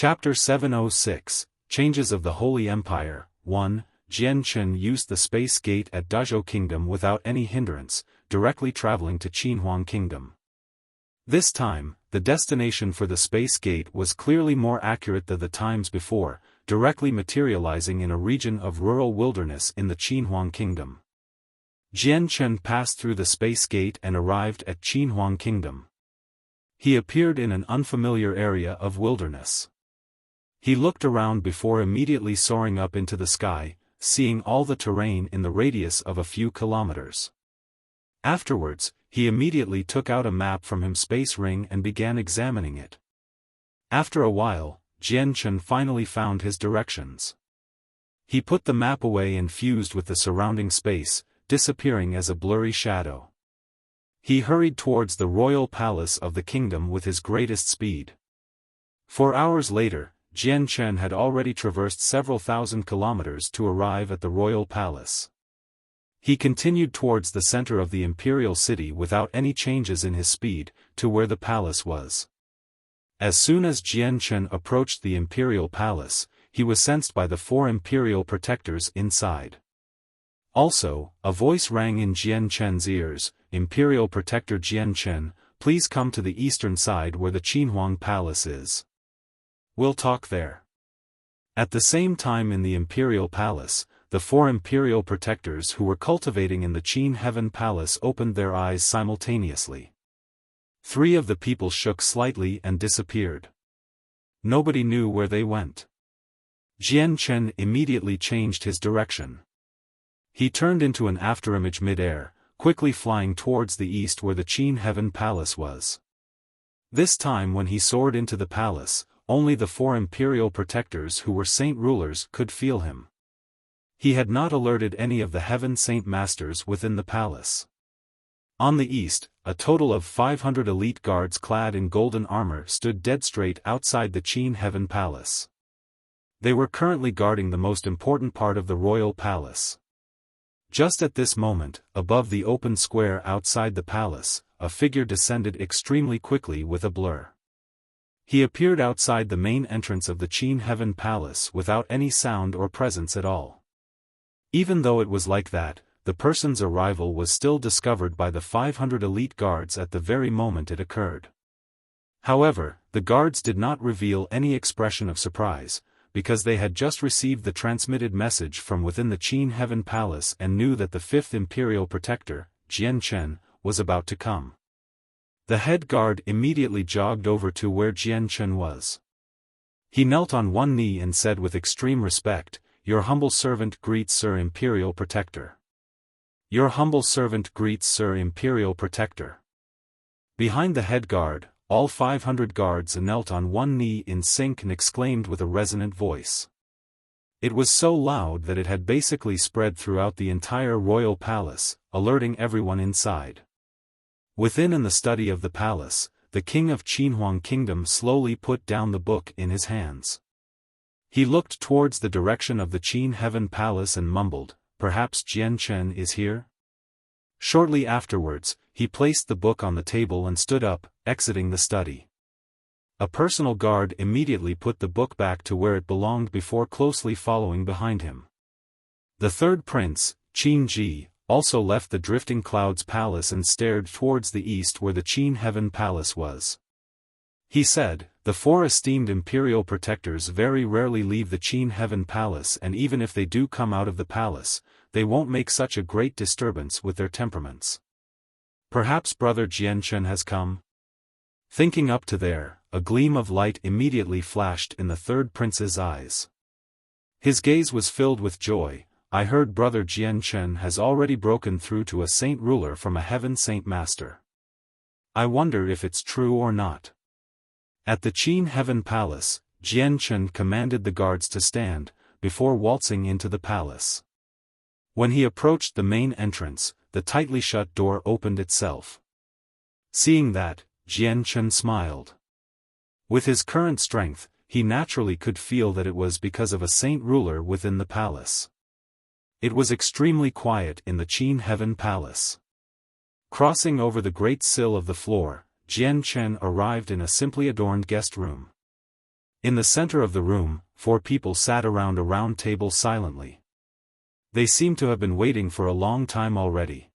Chapter 706, Changes of the Holy Empire. 1. Jian Chen used the space gate at Dazhou Kingdom without any hindrance, directly traveling to Qinhuang Kingdom. This time, the destination for the space gate was clearly more accurate than the times before, directly materializing in a region of rural wilderness in the Qinhuang Kingdom. Jian Chen passed through the space gate and arrived at Qinhuang Kingdom. He appeared in an unfamiliar area of wilderness. He looked around before immediately soaring up into the sky, seeing all the terrain in the radius of a few kilometers. Afterwards, he immediately took out a map from his space ring and began examining it. After a while, Jian Chen finally found his directions. He put the map away and fused with the surrounding space, disappearing as a blurry shadow. He hurried towards the royal palace of the kingdom with his greatest speed. 4 hours later, Jian Chen had already traversed several thousand kilometers to arrive at the royal palace. He continued towards the center of the imperial city without any changes in his speed, to where the palace was. As soon as Jian Chen approached the imperial palace, he was sensed by the 4 imperial protectors inside. Also, a voice rang in Jian Chen's ears, "Imperial Protector Jian Chen, please come to the eastern side where the Qinhuang Palace is. We'll talk there." At the same time in the imperial palace, the 4 imperial protectors who were cultivating in the Qin Heaven Palace opened their eyes simultaneously. 3 of the people shook slightly and disappeared. Nobody knew where they went. Jian Chen immediately changed his direction. He turned into an afterimage mid-air, quickly flying towards the east where the Qin Heaven Palace was. This time when he soared into the palace, only the 4 imperial protectors who were saint rulers could feel him. He had not alerted any of the heaven saint masters within the palace. On the east, a total of 500 elite guards clad in golden armor stood dead straight outside the Qin Heaven Palace. They were currently guarding the most important part of the royal palace. Just at this moment, above the open square outside the palace, a figure descended extremely quickly with a blur. He appeared outside the main entrance of the Qin Heaven Palace without any sound or presence at all. Even though it was like that, the person's arrival was still discovered by the 500 elite guards at the very moment it occurred. However, the guards did not reveal any expression of surprise, because they had just received the transmitted message from within the Qin Heaven Palace and knew that the 5th Imperial Protector, Jian Chen, was about to come. The head guard immediately jogged over to where Jian Chen was. He knelt on one knee and said with extreme respect, "Your humble servant greets Sir Imperial Protector." "Your humble servant greets Sir Imperial Protector." Behind the head guard, all 500 guards knelt on one knee in sync and exclaimed with a resonant voice. It was so loud that it had basically spread throughout the entire royal palace, alerting everyone inside. Within in the study of the palace, the king of Qinhuang Kingdom slowly put down the book in his hands. He looked towards the direction of the Qin Heaven Palace and mumbled, "Perhaps Jian Chen is here?" Shortly afterwards, he placed the book on the table and stood up, exiting the study. A personal guard immediately put the book back to where it belonged before closely following behind him. The 3rd prince, Qin Ji, also left the Drifting Clouds Palace and stared towards the east where the Qin Heaven Palace was. He said, "The 4 esteemed imperial protectors very rarely leave the Qin Heaven Palace, and even if they do come out of the palace, they won't make such a great disturbance with their temperaments. Perhaps brother Jian Chen has come?" Thinking up to there, a gleam of light immediately flashed in the 3rd prince's eyes. His gaze was filled with joy. "I heard brother Jian Chen has already broken through to a saint ruler from a heaven saint master. I wonder if it's true or not." At the Qin Heaven Palace, Jian Chen commanded the guards to stand, before waltzing into the palace. When he approached the main entrance, the tightly shut door opened itself. Seeing that, Jian Chen smiled. With his current strength, he naturally could feel that it was because of a saint ruler within the palace. It was extremely quiet in the Qin Heaven Palace. Crossing over the great sill of the floor, Jian Chen arrived in a simply adorned guest room. In the center of the room, 4 people sat around a round table silently. They seemed to have been waiting for a long time already.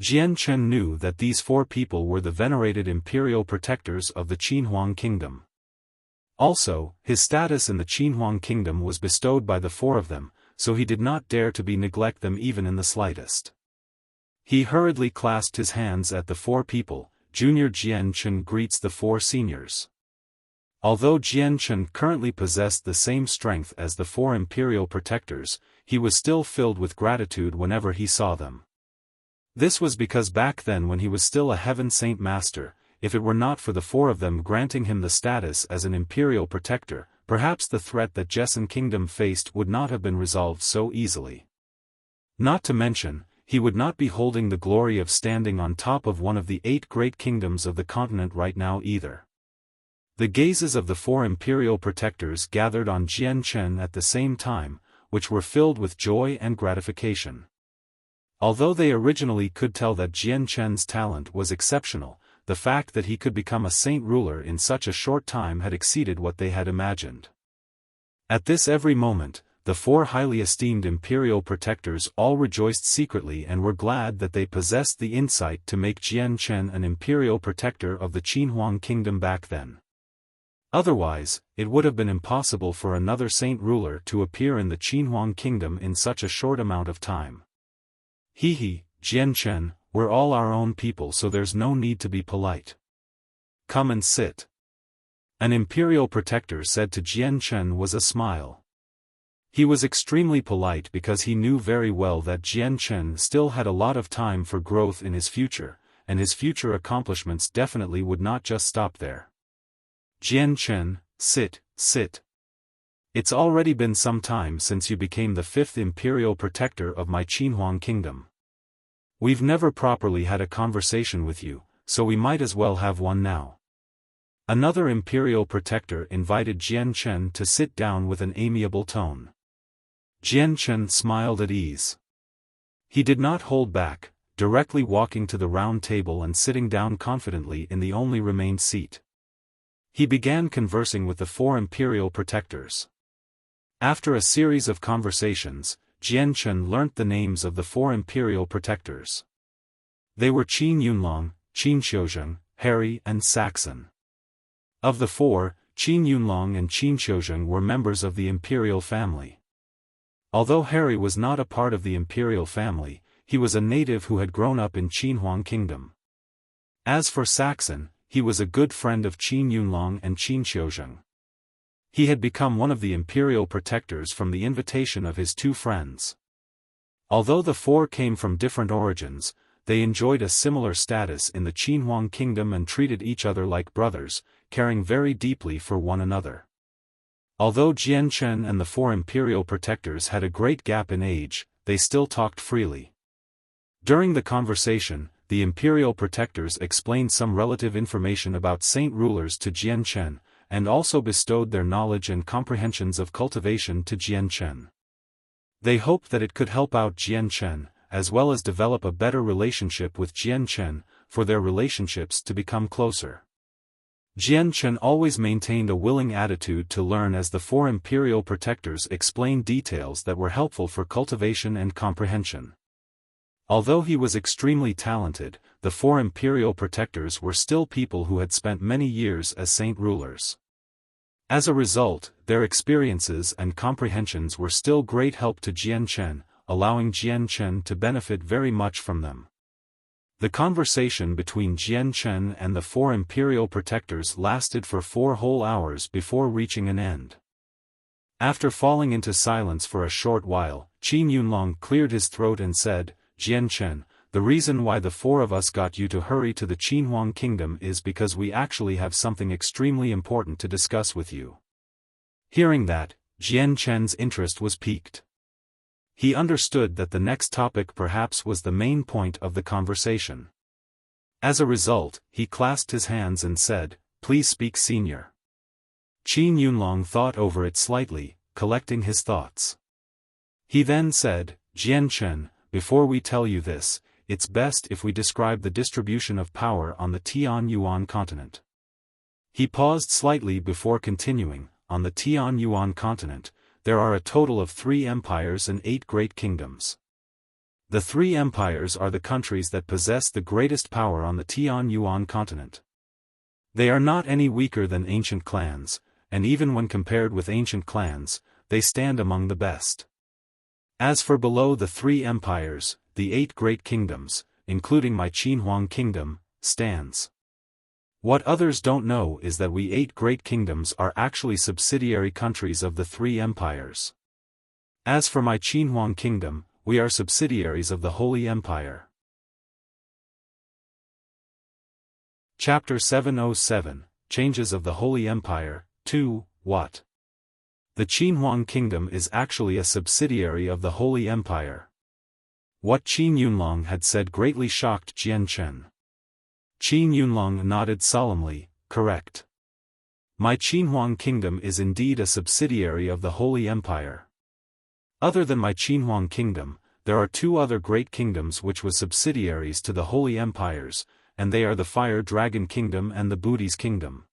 Jian Chen knew that these 4 people were the venerated imperial protectors of the Qinhuang kingdom. Also, his status in the Qinhuang kingdom was bestowed by the 4 of them, so he did not dare to neglect them even in the slightest. He hurriedly clasped his hands at the 4 people. Junior Jian Chen greets the 4 seniors. Although Jian Chen currently possessed the same strength as the 4 imperial protectors, he was still filled with gratitude whenever he saw them. This was because back then when he was still a Heaven Saint Master, if it were not for the 4 of them granting him the status as an imperial protector, perhaps the threat that Jessan Kingdom faced would not have been resolved so easily. Not to mention, he would not be holding the glory of standing on top of one of the 8 great kingdoms of the continent right now either. The gazes of the 4 imperial protectors gathered on Jian Chen at the same time, which were filled with joy and gratification. Although they originally could tell that Jian Chen's talent was exceptional, the fact that he could become a saint ruler in such a short time had exceeded what they had imagined. At this every moment, the 4 highly esteemed imperial protectors all rejoiced secretly and were glad that they possessed the insight to make Jian Chen an imperial protector of the Qinhuang kingdom back then. Otherwise, it would have been impossible for another saint ruler to appear in the Qinhuang kingdom in such a short amount of time. He, Jian Chen, we're all our own people, so there's no need to be polite. Come and sit. An imperial protector said to Jian Chen with a smile. He was extremely polite because he knew very well that Jian Chen still had a lot of time for growth in his future, and his future accomplishments definitely would not just stop there. Jian Chen, sit. It's already been some time since you became the 5th imperial protector of my Qinhuang kingdom. We've never properly had a conversation with you, so we might as well have one now. Another imperial protector invited Jian Chen to sit down with an amiable tone. Jian Chen smiled at ease. He did not hold back, directly walking to the round table and sitting down confidently in the only remained seat. He began conversing with the 4 imperial protectors. After a series of conversations, Jian Chen learnt the names of the 4 imperial protectors. They were Qin Yunlong, Qin Xiuzheng, Harry and Saxon. Of the 4, Qin Yunlong and Qin Xiuzheng were members of the imperial family. Although Harry was not a part of the imperial family, he was a native who had grown up in Qinhuang kingdom. As for Saxon, he was a good friend of Qin Yunlong and Qin Xiuzheng. He had become one of the imperial protectors from the invitation of his 2 friends. Although the 4 came from different origins, they enjoyed a similar status in the Qinhuang kingdom and treated each other like brothers, caring very deeply for one another. Although Jian Chen and the 4 imperial protectors had a great gap in age, they still talked freely. During the conversation, the imperial protectors explained some relative information about saint rulers to Jian Chen, and also bestowed their knowledge and comprehensions of cultivation to Jian Chen. They hoped that it could help out Jian Chen, as well as develop a better relationship with Jian Chen, for their relationships to become closer. Jian Chen always maintained a willing attitude to learn as the 4 imperial protectors explained details that were helpful for cultivation and comprehension. Although he was extremely talented, the 4 imperial protectors were still people who had spent many years as saint rulers. As a result, their experiences and comprehensions were still great help to Jian Chen, allowing Jian Chen to benefit very much from them. The conversation between Jian Chen and the 4 imperial protectors lasted for 4 whole hours before reaching an end. After falling into silence for a short while, Qin Yunlong cleared his throat and said, Jian Chen, the reason why the 4 of us got you to hurry to the Qinhuang kingdom is because we actually have something extremely important to discuss with you. Hearing that, Jian Chen's interest was piqued. He understood that the next topic perhaps was the main point of the conversation. As a result, he clasped his hands and said, Please speak, senior. Qin Yunlong thought over it slightly, collecting his thoughts. He then said, Jian Chen, before we tell you this, it's best if we describe the distribution of power on the Tianyuan continent. He paused slightly before continuing, on the Tianyuan continent, there are a total of 3 empires and 8 great kingdoms. The 3 empires are the countries that possess the greatest power on the Tianyuan continent. They are not any weaker than ancient clans, and even when compared with ancient clans, they stand among the best. As for below the 3 empires, the 8 great kingdoms, including my Qinhuang kingdom, stands. What others don't know is that we 8 great kingdoms are actually subsidiary countries of the 3 empires. As for my Qinhuang kingdom, we are subsidiaries of the Holy Empire. Chapter 707, Changes of the Holy Empire, 2, What? The Qinhuang kingdom is actually a subsidiary of the Holy Empire. What Qin Yunlong had said greatly shocked Jian Chen. Qin Yunlong nodded solemnly, correct. My Qinhuang kingdom is indeed a subsidiary of the Holy Empire. Other than my Qinhuang kingdom, there are 2 other great kingdoms which were subsidiaries to the Holy Empires, and they are the Fire Dragon Kingdom and the Buddhist Kingdom.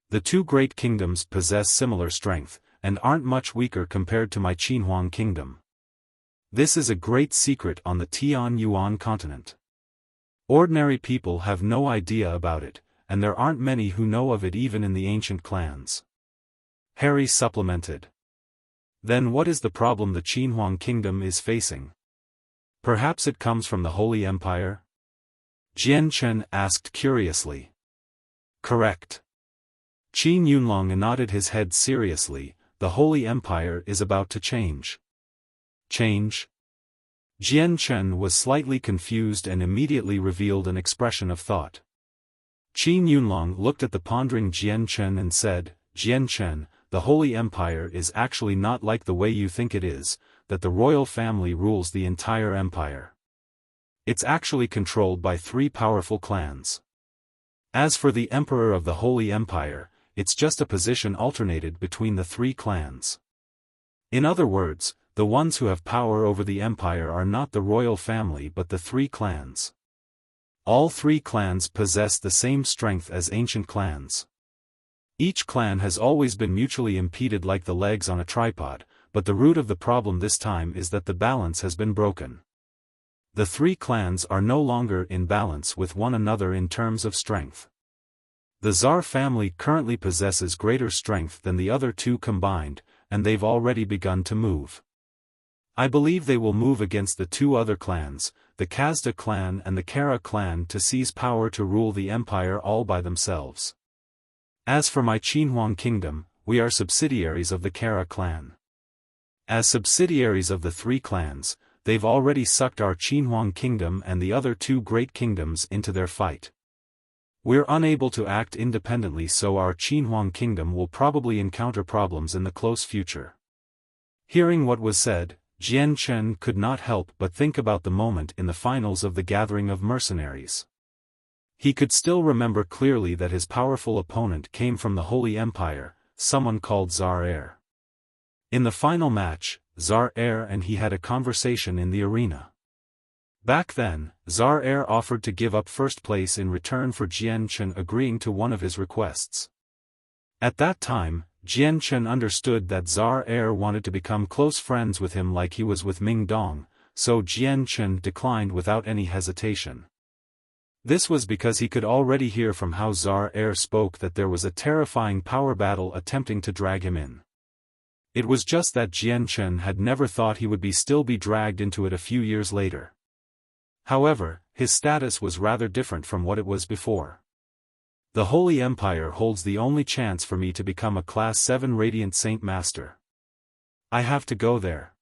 The 2 great kingdoms possess similar strength, and aren't much weaker compared to my Qinhuang kingdom. This is a great secret on the Tianyuan continent. Ordinary people have no idea about it, and there aren't many who know of it even in the ancient clans. Harry supplemented. Then what is the problem the Qinhuang kingdom is facing? Perhaps it comes from the Holy Empire? Jian Chen asked curiously. Correct. Qin Yunlong nodded his head seriously. The Holy Empire is about to change. Change? Jian Chen was slightly confused and immediately revealed an expression of thought. Qin Yunlong looked at the pondering Jian Chen and said, Jian Chen, the Holy Empire is actually not like the way you think it is, that the royal family rules the entire empire. It's actually controlled by 3 powerful clans. As for the Emperor of the Holy Empire, it's just a position alternated between the 3 clans. In other words, the ones who have power over the empire are not the royal family but the 3 clans. All 3 clans possess the same strength as ancient clans. Each clan has always been mutually impeded like the legs on a tripod, but the root of the problem this time is that the balance has been broken. The 3 clans are no longer in balance with one another in terms of strength. The Tsar family currently possesses greater strength than the other 2 combined, and they've already begun to move. I believe they will move against the 2 other clans, the Kazda clan and the Kara clan, to seize power to rule the empire all by themselves. As for my Qinhuang kingdom, we are subsidiaries of the Kara clan. As subsidiaries of the 3 clans, they've already sucked our Qinhuang kingdom and the other 2 great kingdoms into their fight. We're unable to act independently, so our Qinhuang kingdom will probably encounter problems in the close future. Hearing what was said, Jian Chen could not help but think about the moment in the finals of the gathering of mercenaries. He could still remember clearly that his powerful opponent came from the Holy Empire, someone called Tsar Air. In the final match, Tsar Air and he had a conversation in the arena. Back then, Tsar Air offered to give up first place in return for Jian Chen agreeing to one of his requests. At that time, Jian Chen understood that Tsar Air wanted to become close friends with him like he was with Ming Dong, so Jian Chen declined without any hesitation. This was because he could already hear from how Tsar Air spoke that there was a terrifying power battle attempting to drag him in. It was just that Jian Chen had never thought he would still be dragged into it a few years later. However, his status was rather different from what it was before. The Holy Empire holds the only chance for me to become a Class 7 Radiant Saint Master. I have to go there.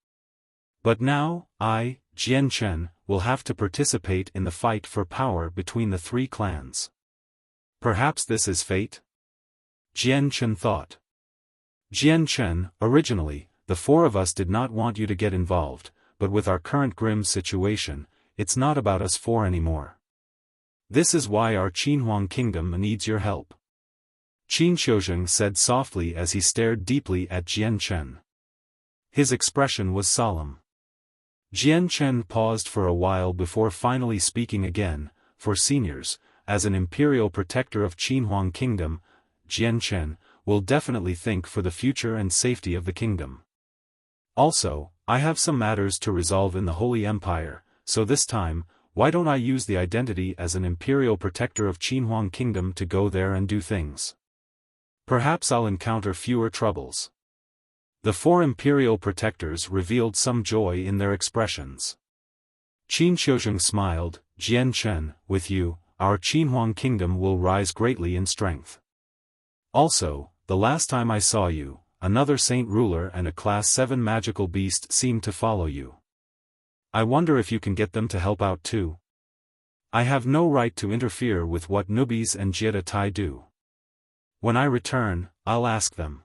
But now, I, Jian Chen, will have to participate in the fight for power between the 3 clans. Perhaps this is fate? Jian Chen thought. Jian Chen, originally, the 4 of us did not want you to get involved, but with our current grim situation, it's not about us 4 anymore. This is why our Qinhuang kingdom needs your help. Qin Xiaozheng said softly as he stared deeply at Jian Chen. His expression was solemn. Jian Chen paused for a while before finally speaking again. For seniors, as an imperial protector of Qinhuang kingdom, Jian Chen, will definitely think for the future and safety of the kingdom. Also, I have some matters to resolve in the Holy Empire, so this time, why don't I use the identity as an imperial protector of Qinhuang Kingdom to go there and do things? Perhaps I'll encounter fewer troubles. The 4 imperial protectors revealed some joy in their expressions. Qin Xiuzheng smiled, "Jian Chen, with you, our Qinhuang Kingdom will rise greatly in strength. Also, the last time I saw you, another saint ruler and a Class 7 magical beast seemed to follow you. I wonder if you can get them to help out too. I have no right to interfere with what Nubis and Jietai Tai do. When I return, I'll ask them."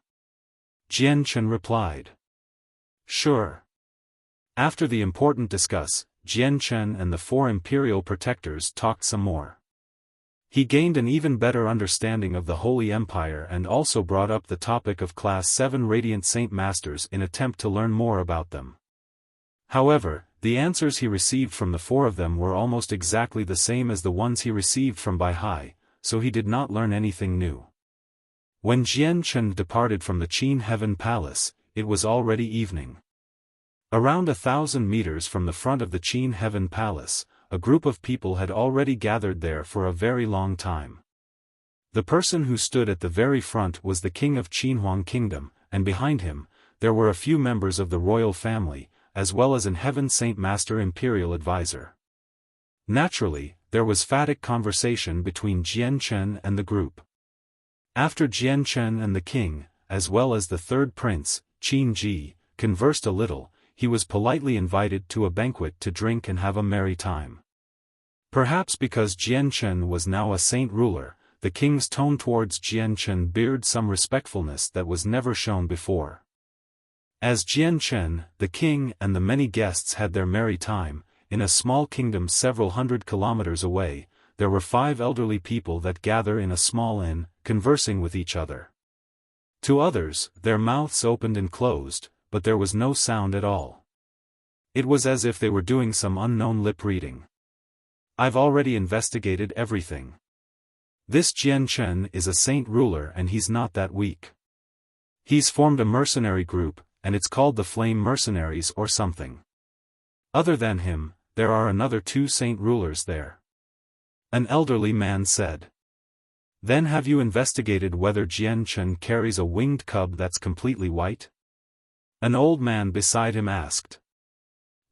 Jian Chen replied. "Sure." After the important discuss, Jian Chen and the 4 imperial protectors talked some more. He gained an even better understanding of the Holy Empire and also brought up the topic of Class 7 Radiant Saint Masters in attempt to learn more about them. However, the answers he received from the 4 of them were almost exactly the same as the ones he received from Bai Hai, so he did not learn anything new. When Jian Chen departed from the Qin Heaven Palace, it was already evening. Around 1,000 meters from the front of the Qin Heaven Palace, a group of people had already gathered there for a very long time. The person who stood at the very front was the king of Qinhuang Kingdom, and behind him, there were a few members of the royal family, as well as an Heaven Saint Master Imperial Advisor. Naturally, there was phatic conversation between Jian Chen and the group. After Jian Chen and the king, as well as the 3rd prince, Qin Ji, conversed a little, he was politely invited to a banquet to drink and have a merry time. Perhaps because Jian Chen was now a saint ruler, the king's tone towards Jian Chen bared some respectfulness that was never shown before. As Jian Chen, the king and the many guests had their merry time, in a small kingdom several hundred kilometers away, there were 5 elderly people that gather in a small inn, conversing with each other. To others, their mouths opened and closed, but there was no sound at all. It was as if they were doing some unknown lip reading. "I've already investigated everything. This Jian Chen is a saint ruler and he's not that weak. He's formed a mercenary group, and it's called the Flame Mercenaries or something. Other than him, there are another 2 saint rulers there," an elderly man said. "Then have you investigated whether Jian Chen carries a winged cub that's completely white?" an old man beside him asked.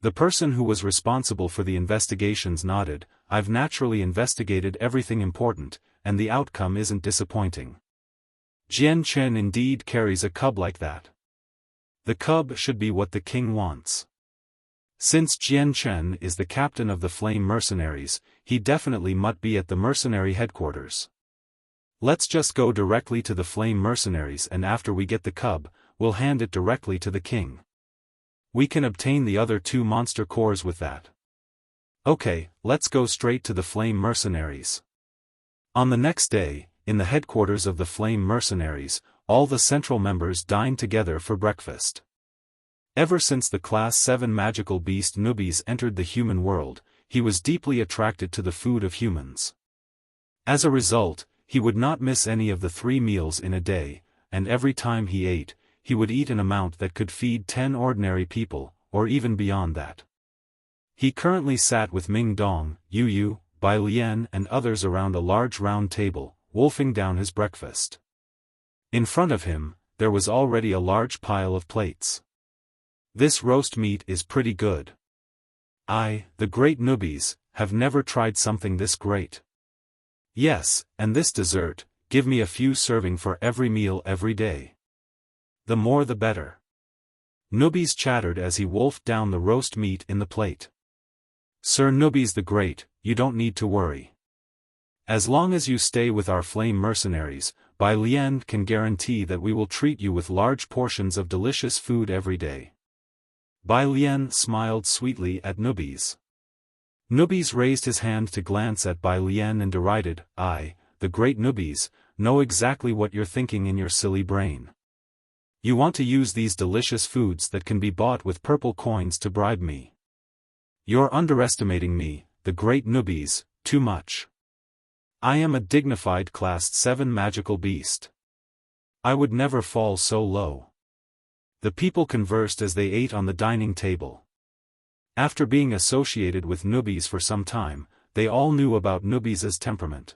The person who was responsible for the investigations nodded, "I've naturally investigated everything important, and the outcome isn't disappointing. Jian Chen indeed carries a cub like that. The cub should be what the king wants. Since Jian Chen is the captain of the Flame Mercenaries, he definitely must be at the mercenary headquarters. Let's just go directly to the Flame Mercenaries and after we get the cub, we'll hand it directly to the king. We can obtain the other 2 monster cores with that. Okay, let's go straight to the Flame Mercenaries." On the next day, in the headquarters of the Flame Mercenaries, all the central members dined together for breakfast. Ever since the Class 7 magical beast Nubis entered the human world, he was deeply attracted to the food of humans. As a result, he would not miss any of the 3 meals in a day, and every time he ate, he would eat an amount that could feed 10 ordinary people, or even beyond that. He currently sat with Ming Dong, Yu Yu, Bai Lian and others around a large round table, wolfing down his breakfast. In front of him, there was already a large pile of plates. "This roast meat is pretty good. I, the great Nubis, have never tried something this great. Yes, and this dessert, give me a few serving for every meal every day. The more the better." Nubis chattered as he wolfed down the roast meat in the plate. "Sir Nubis the Great, you don't need to worry. As long as you stay with our Flame Mercenaries, Bai Lian can guarantee that we will treat you with large portions of delicious food every day." Bai Lian smiled sweetly at Nubis. Nubis raised his hand to glance at Bai Lian and derided, "I, the great Nubis, know exactly what you're thinking in your silly brain. You want to use these delicious foods that can be bought with purple coins to bribe me. You're underestimating me, the great Nubis, too much. I am a dignified Class 7 magical beast. I would never fall so low. The people conversed as they ate on the dining table. After being associated with Nubis for some time, they all knew about Nubis's temperament.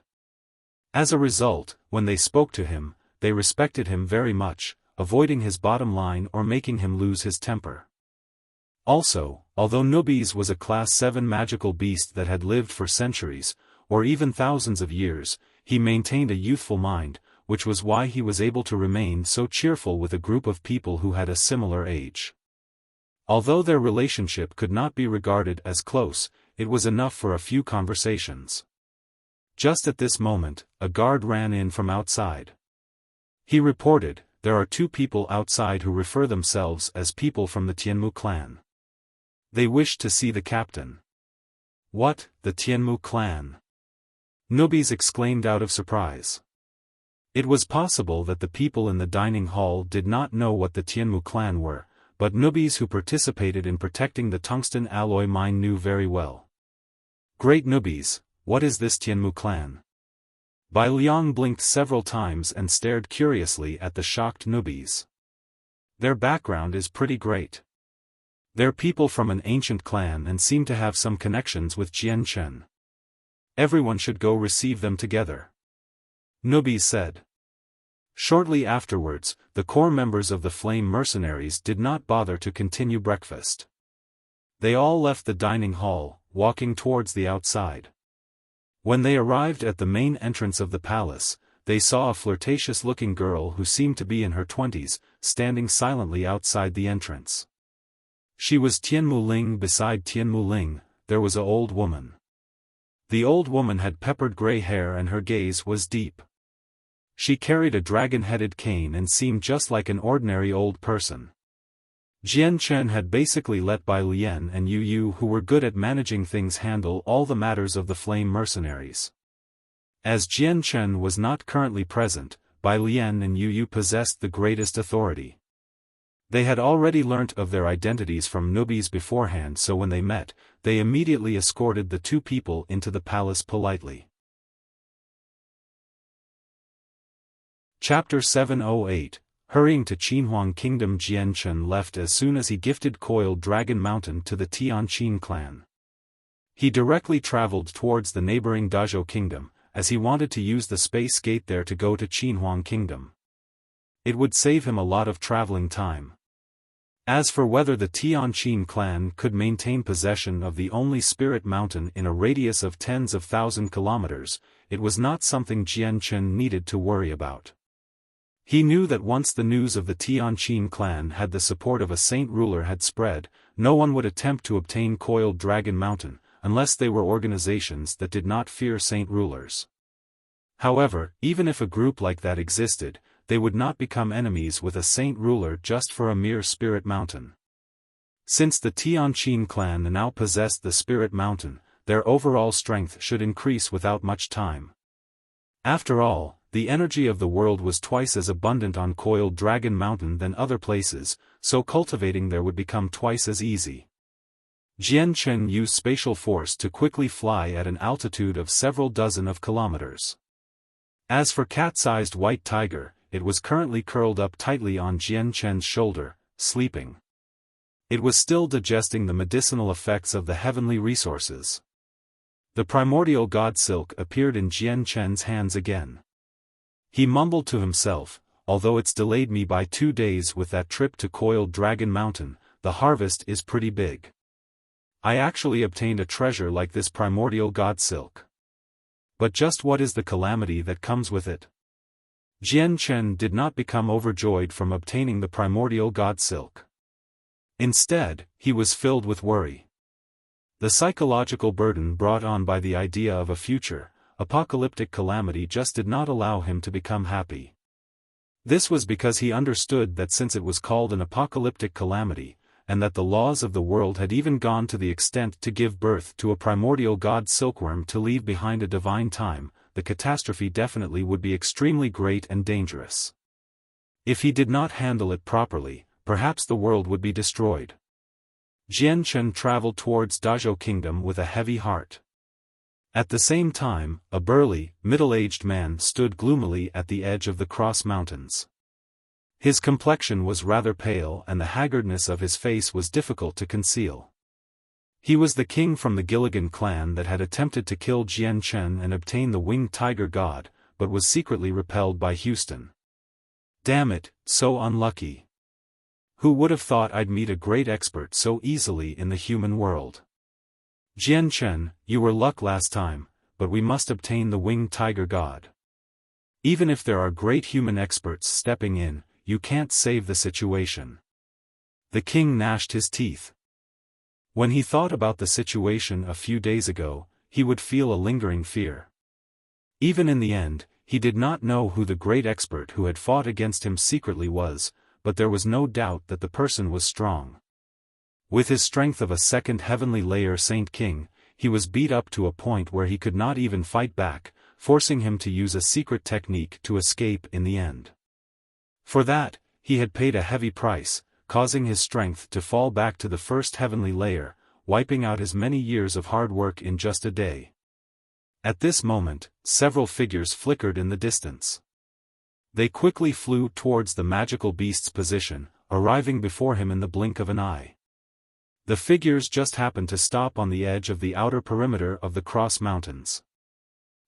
As a result, when they spoke to him, they respected him very much, avoiding his bottom line or making him lose his temper. Also, although Nubis was a Class 7 magical beast that had lived for centuries, or even thousands of years, he maintained a youthful mind, which was why he was able to remain so cheerful with a group of people who had a similar age. Although their relationship could not be regarded as close, it was enough for a few conversations. Just at this moment, a guard ran in from outside. He reported, "There are two people outside who refer themselves as people from the Tianmu clan. They wish to see the captain." "What, the Tianmu clan?" Nubis exclaimed out of surprise. It was possible that the people in the dining hall did not know what the Tianmu clan were, but Nubis who participated in protecting the tungsten alloy mine knew very well. "Great Nubis, what is this Tianmu clan?" Bai Liang blinked several times and stared curiously at the shocked Nubis. "Their background is pretty great. They're people from an ancient clan and seem to have some connections with Jianchen. Everyone should go receive them together," Nubis said. Shortly afterwards, the core members of the Flame Mercenaries did not bother to continue breakfast. They all left the dining hall, walking towards the outside. When they arrived at the main entrance of the palace, they saw a flirtatious-looking girl who seemed to be in her 20s, standing silently outside the entrance. She was Tianmu Ling. Beside Tianmu Ling, there was an old woman. The old woman had peppered gray hair and her gaze was deep. She carried a dragon-headed cane and seemed just like an ordinary old person. Jianchen had basically let Bai Lian and Yu Yu, who were good at managing things, handle all the matters of the Flame Mercenaries. As Jianchen was not currently present, Bai Lian and Yu Yu possessed the greatest authority. They had already learnt of their identities from Nubis beforehand, so when they met, they immediately escorted the two people into the palace politely. Chapter 708, Hurrying to Qinhuang Kingdom. Jianchen left as soon as he gifted Coiled Dragon Mountain to the Tianqin clan. He directly traveled towards the neighboring Dazhou Kingdom, as he wanted to use the space gate there to go to Qinhuang Kingdom. It would save him a lot of traveling time. As for whether the Tianqin clan could maintain possession of the only spirit mountain in a radius of tens of thousand kilometers, it was not something Jianchen needed to worry about. He knew that once the news of the Tianqin clan had the support of a saint ruler had spread, no one would attempt to obtain Coiled Dragon Mountain, unless they were organizations that did not fear saint rulers. However, even if a group like that existed, they would not become enemies with a saint ruler just for a mere spirit mountain. Since the Tianqin clan now possessed the spirit mountain, their overall strength should increase without much time. After all, the energy of the world was twice as abundant on Coiled Dragon Mountain than other places, so cultivating there would become twice as easy. Jianchen used spatial force to quickly fly at an altitude of several dozen of kilometers. As for cat-sized white tiger, it was currently curled up tightly on Jianchen's shoulder, sleeping. It was still digesting the medicinal effects of the heavenly resources. The primordial god silk appeared in Jianchen's hands again. He mumbled to himself, "Although it's delayed me by 2 days with that trip to Coiled Dragon Mountain, the harvest is pretty big. I actually obtained a treasure like this primordial god silk. But just what is the calamity that comes with it?" Jianchen did not become overjoyed from obtaining the primordial god silk. Instead, he was filled with worry. The psychological burden brought on by the idea of a future, apocalyptic calamity just did not allow him to become happy. This was because he understood that since it was called an apocalyptic calamity, and that the laws of the world had even gone to the extent to give birth to a primordial god silkworm to leave behind a divine time, the catastrophe definitely would be extremely great and dangerous. If he did not handle it properly, perhaps the world would be destroyed. Jianchen traveled towards Dazhou Kingdom with a heavy heart. At the same time, a burly, middle-aged man stood gloomily at the edge of the Cross Mountains. His complexion was rather pale and the haggardness of his face was difficult to conceal. He was the king from the Gilligan clan that had attempted to kill Jian Chen and obtain the winged tiger god, but was secretly repelled by Houston. Damn it, so unlucky. Who would have thought I'd meet a great expert so easily in the human world? Jian Chen, you were luck last time, but we must obtain the winged tiger god. Even if there are great human experts stepping in, you can't save the situation. The king gnashed his teeth. When he thought about the situation a few days ago, he would feel a lingering fear. Even in the end, he did not know who the great expert who had fought against him secretly was, but there was no doubt that the person was strong. With his strength of a second heavenly layer Saint King, he was beat up to a point where he could not even fight back, forcing him to use a secret technique to escape in the end. For that, he had paid a heavy price, causing his strength to fall back to the first heavenly layer, wiping out his many years of hard work in just a day. At this moment, several figures flickered in the distance. They quickly flew towards the magical beast's position, arriving before him in the blink of an eye. The figures just happened to stop on the edge of the outer perimeter of the Cross Mountains.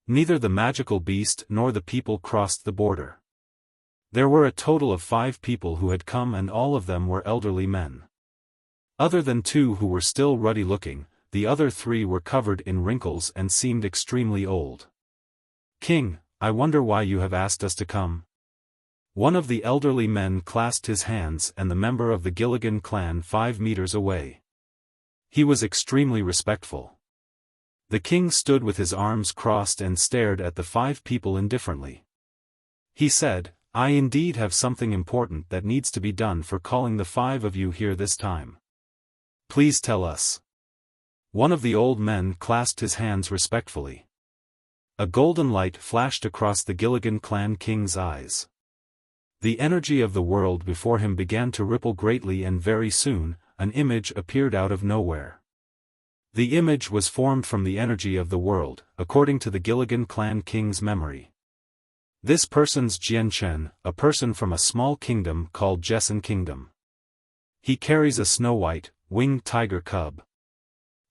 Neither the magical beast nor the people crossed the border. There were a total of 5 people who had come and all of them were elderly men. Other than 2 who were still ruddy-looking, the other 3 were covered in wrinkles and seemed extremely old. King, I wonder why you have asked us to come? One of the elderly men clasped his hands and the member of the Gilligan clan 5 meters away. He was extremely respectful. The king stood with his arms crossed and stared at the 5 people indifferently. He said, I indeed have something important that needs to be done for calling the 5 of you here this time. Please tell us. One of the old men clasped his hands respectfully. A golden light flashed across the Gilligan clan king's eyes. The energy of the world before him began to ripple greatly and very soon, an image appeared out of nowhere. The image was formed from the energy of the world, according to the Gilligan clan king's memory. This person's Jian Chen, a person from a small kingdom called Jessen Kingdom. He carries a snow-white, winged tiger cub.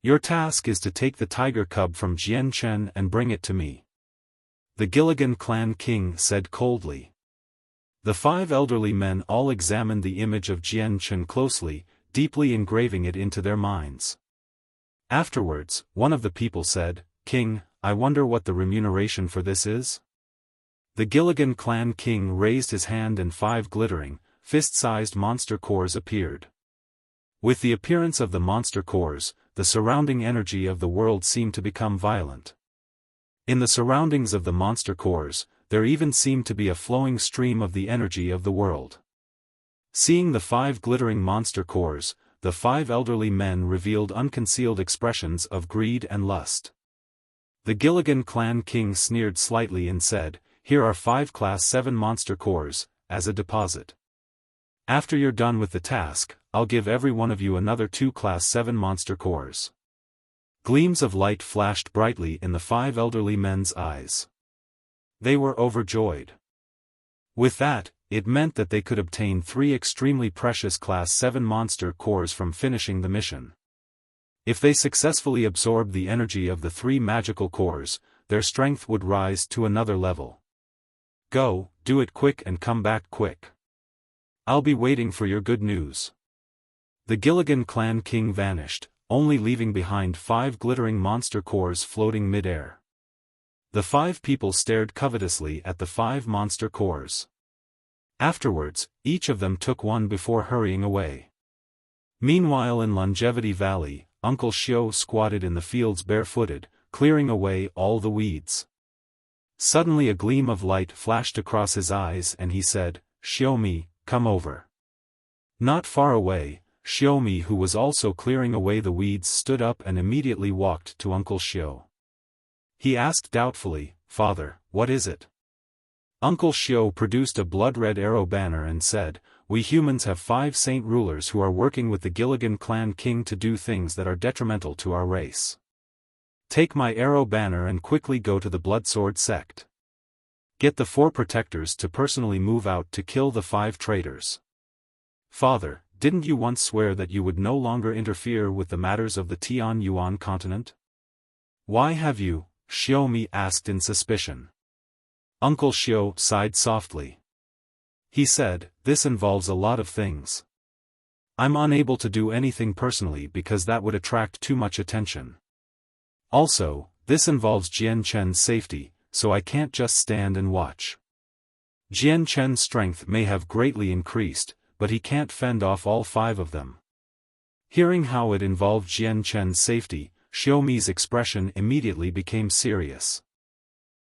Your task is to take the tiger cub from Jian Chen and bring it to me. The Gilligan clan king said coldly. The 5 elderly men all examined the image of Jian Chen closely, deeply engraving it into their minds. Afterwards, one of the people said, King, I wonder what the remuneration for this is? The Gilligan clan king raised his hand and 5 glittering, fist-sized monster cores appeared. With the appearance of the monster cores, the surrounding energy of the world seemed to become violent. In the surroundings of the monster cores, there even seemed to be a flowing stream of the energy of the world. Seeing the 5 glittering monster cores, the 5 elderly men revealed unconcealed expressions of greed and lust. The Gilligan clan king sneered slightly and said, Here are 5 Class 7 monster cores, as a deposit. After you're done with the task, I'll give every one of you another 2 Class 7 monster cores. Gleams of light flashed brightly in the 5 elderly men's eyes. They were overjoyed. With that, it meant that they could obtain 3 extremely precious Class 7 monster cores from finishing the mission. If they successfully absorbed the energy of the 3 magical cores, their strength would rise to another level. Go, do it quick and come back quick. I'll be waiting for your good news. The Gilligan clan king vanished, only leaving behind 5 glittering monster cores floating mid-air. The 5 people stared covetously at the 5 monster cores. Afterwards, each of them took one before hurrying away. Meanwhile in Longevity Valley, Uncle Xiao squatted in the fields barefooted, clearing away all the weeds. Suddenly a gleam of light flashed across his eyes and he said, Xiaomi, come over. Not far away, Xiaomi who was also clearing away the weeds stood up and immediately walked to Uncle Xiao. He asked doubtfully, Father, what is it? Uncle Xiao produced a blood-red arrow banner and said, We humans have 5 saint rulers who are working with the Gilligan clan king to do things that are detrimental to our race. Take my arrow banner and quickly go to the Bloodsword sect. Get the 4 protectors to personally move out to kill the 5 traitors. Father, didn't you once swear that you would no longer interfere with the matters of the Tian Yuan continent? Why have you? Xiaomi asked in suspicion. Uncle Xiao sighed softly. He said, this involves a lot of things. I'm unable to do anything personally because that would attract too much attention. Also, this involves Jian Chen's safety, so I can't just stand and watch. Jian Chen's strength may have greatly increased, but he can't fend off all 5 of them. Hearing how it involved Jian Chen's safety, Xiaomi's expression immediately became serious.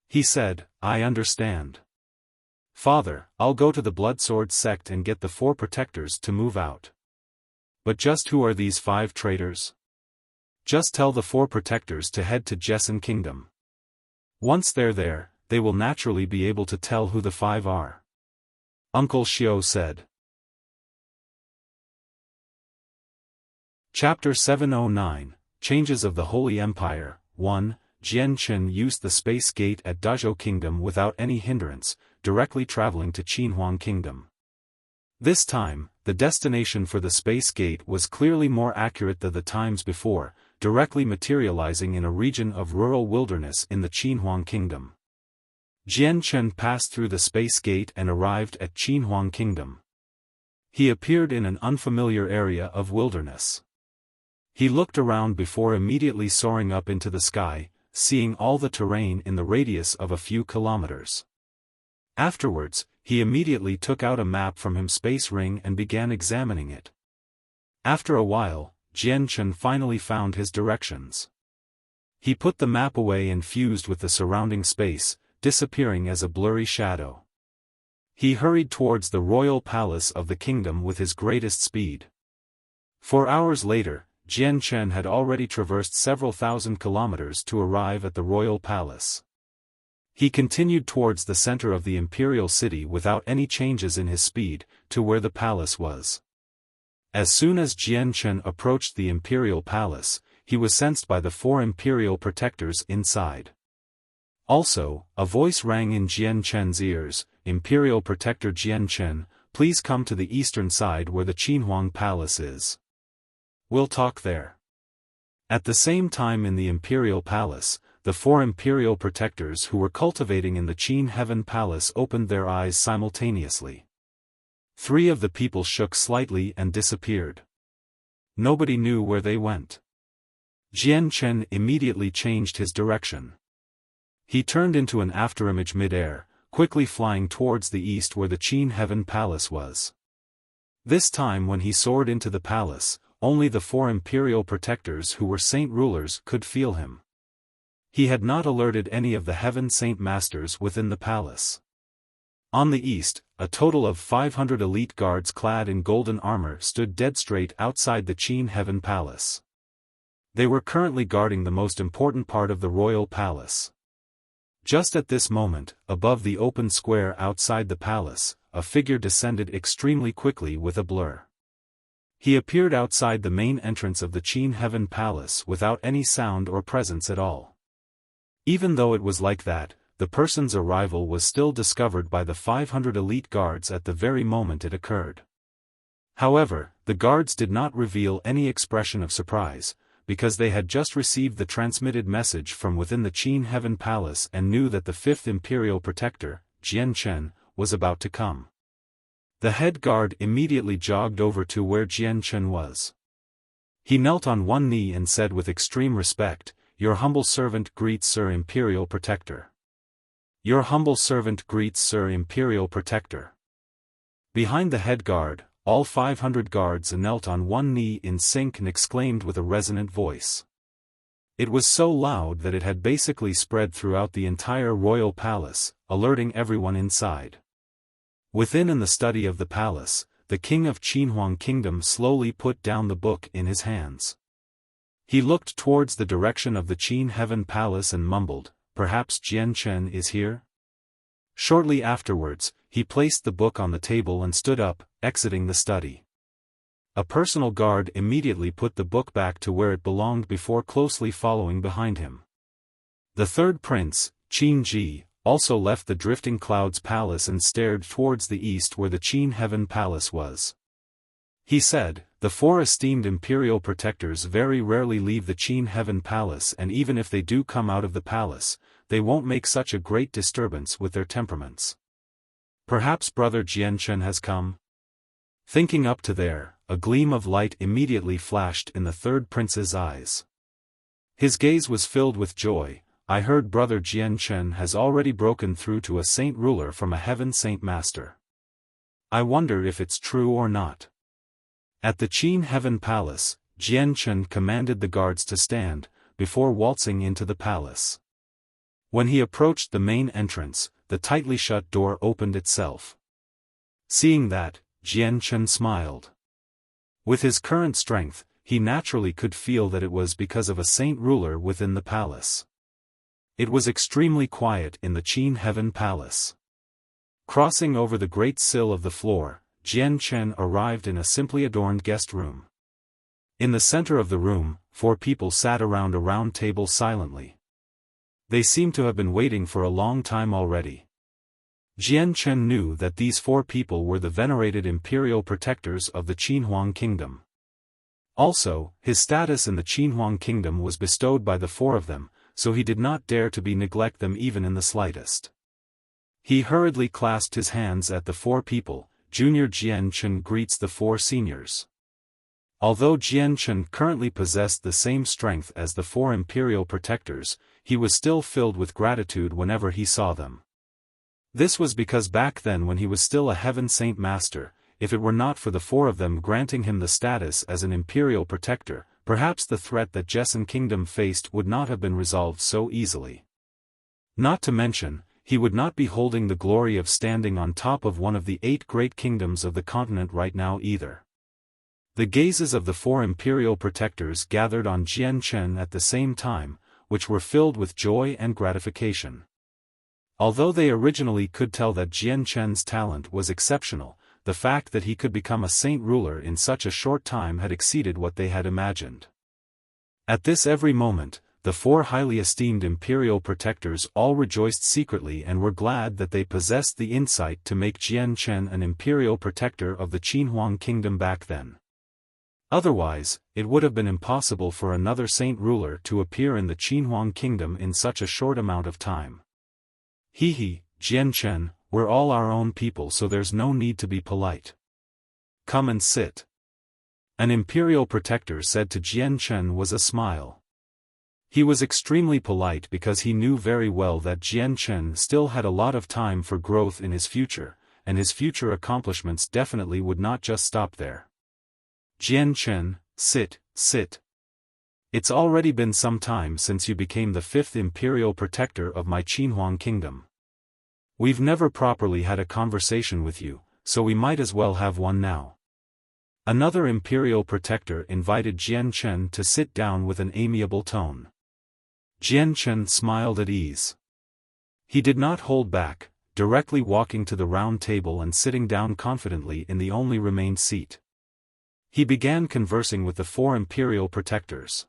He said, I understand. Father, I'll go to the Bloodsword sect and get the 4 protectors to move out. But just who are these 5 traitors? Just tell the 4 protectors to head to Jessen Kingdom. Once they're there, they will naturally be able to tell who the 5 are. Uncle Xiao said. Chapter 709, Changes of the Holy Empire. 1. Jian Chen used the space gate at Dazhou Kingdom without any hindrance, directly traveling to Qinhuang Kingdom. This time, the destination for the space gate was clearly more accurate than the times before, directly materializing in a region of rural wilderness in the Qinhuang Kingdom. Jian Chen passed through the space gate and arrived at Qinhuang Kingdom. He appeared in an unfamiliar area of wilderness. He looked around before immediately soaring up into the sky, seeing all the terrain in the radius of a few kilometers. Afterwards, he immediately took out a map from his space ring and began examining it. After a while, Jian Chen finally found his directions. He put the map away and fused with the surrounding space, disappearing as a blurry shadow. He hurried towards the royal palace of the kingdom with his greatest speed. 4 hours later, Jian Chen had already traversed several thousand kilometers to arrive at the royal palace. He continued towards the center of the imperial city without any changes in his speed, to where the palace was. As soon as Jian Chen approached the imperial palace, he was sensed by the 4 imperial protectors inside. Also, a voice rang in Jian Chen's ears, Imperial Protector Jian Chen, please come to the eastern side where the Qinhuang Palace is. We'll talk there. At the same time in the Imperial Palace, the 4 Imperial Protectors who were cultivating in the Qin Heaven Palace opened their eyes simultaneously. 3 of the people shook slightly and disappeared. Nobody knew where they went. Jian Chen immediately changed his direction. He turned into an afterimage mid-air, quickly flying towards the east where the Qin Heaven Palace was. This time when he soared into the palace, only the 4 imperial protectors who were saint rulers could feel him. He had not alerted any of the heaven saint masters within the palace. On the east, a total of 500 elite guards clad in golden armor stood dead straight outside the Qin Heaven Palace. They were currently guarding the most important part of the royal palace. Just at this moment, above the open square outside the palace, a figure descended extremely quickly with a blur. He appeared outside the main entrance of the Qin Heaven Palace without any sound or presence at all. Even though it was like that, the person's arrival was still discovered by the 500 elite guards at the very moment it occurred. However, the guards did not reveal any expression of surprise, because they had just received the transmitted message from within the Qin Heaven Palace and knew that the 5th Imperial Protector, Jian Chen, was about to come. The head guard immediately jogged over to where Jian Chen was. He knelt on one knee and said with extreme respect, "Your humble servant greets Sir Imperial Protector." "Your humble servant greets Sir Imperial Protector." Behind the head guard, all 500 guards knelt on one knee in sync and exclaimed with a resonant voice. It was so loud that it had basically spread throughout the entire royal palace, alerting everyone inside. Within in the study of the palace, the king of Qinhuang Kingdom slowly put down the book in his hands. He looked towards the direction of the Qin Heaven Palace and mumbled, "Perhaps Jian Chen is here?" Shortly afterwards, he placed the book on the table and stood up, exiting the study. A personal guard immediately put the book back to where it belonged before closely following behind him. The third prince, Qin Ji, also left the drifting clouds palace and stared towards the east where the Qin Heaven Palace was. He said, "The four esteemed imperial protectors very rarely leave the Qin Heaven Palace, and even if they do come out of the palace, they won't make such a great disturbance with their temperaments. Perhaps brother Jianchen has come?" Thinking up to there, a gleam of light immediately flashed in the third prince's eyes. His gaze was filled with joy. "I heard brother Jianchen has already broken through to a saint ruler from a heaven saint master. I wonder if it's true or not." At the Qin Heaven Palace, Jianchen commanded the guards to stand, before waltzing into the palace. When he approached the main entrance, the tightly shut door opened itself. Seeing that, Jianchen smiled. With his current strength, he naturally could feel that it was because of a saint ruler within the palace. It was extremely quiet in the Qin Heaven Palace. Crossing over the great sill of the floor, Jianchen arrived in a simply adorned guest room. In the center of the room, 4 people sat around a round table silently. They seemed to have been waiting for a long time already. Jianchen knew that these 4 people were the venerated imperial protectors of the Qinhuang Kingdom. Also, his status in the Qinhuang Kingdom was bestowed by the 4 of them, so he did not dare to neglect them even in the slightest. He hurriedly clasped his hands at the 4 people. Junior Jianchen greets the 4 seniors. Although Jianchen currently possessed the same strength as the 4 imperial protectors, he was still filled with gratitude whenever he saw them. This was because back then when he was still a heaven saint master, if it were not for the 4 of them granting him the status as an imperial protector, perhaps the threat that Jessen Kingdom faced would not have been resolved so easily. Not to mention, he would not be holding the glory of standing on top of one of the 8 great kingdoms of the continent right now either. The gazes of the 4 imperial protectors gathered on Jianchen at the same time, which were filled with joy and gratification. Although they originally could tell that Jianchen's talent was exceptional, the fact that he could become a saint ruler in such a short time had exceeded what they had imagined. At this every moment, the 4 highly esteemed imperial protectors all rejoiced secretly and were glad that they possessed the insight to make Jianchen an imperial protector of the Qinhuang Kingdom back then. Otherwise, it would have been impossible for another saint ruler to appear in the Qinhuang Kingdom in such a short amount of time. He, Jianchen, we're all our own people, so there's no need to be polite. Come and sit. An imperial protector said to Jianchen with a smile. He was extremely polite because he knew very well that Jianchen still had a lot of time for growth in his future, and his future accomplishments definitely would not just stop there. Jianchen, sit. It's already been some time since you became the 5th imperial protector of my Qinhuang Kingdom. We've never properly had a conversation with you, so we might as well have one now. Another imperial protector invited Jianchen to sit down with an amiable tone. Jianchen smiled at ease. He did not hold back, directly walking to the round table and sitting down confidently in the only remained seat. He began conversing with the 4 imperial protectors.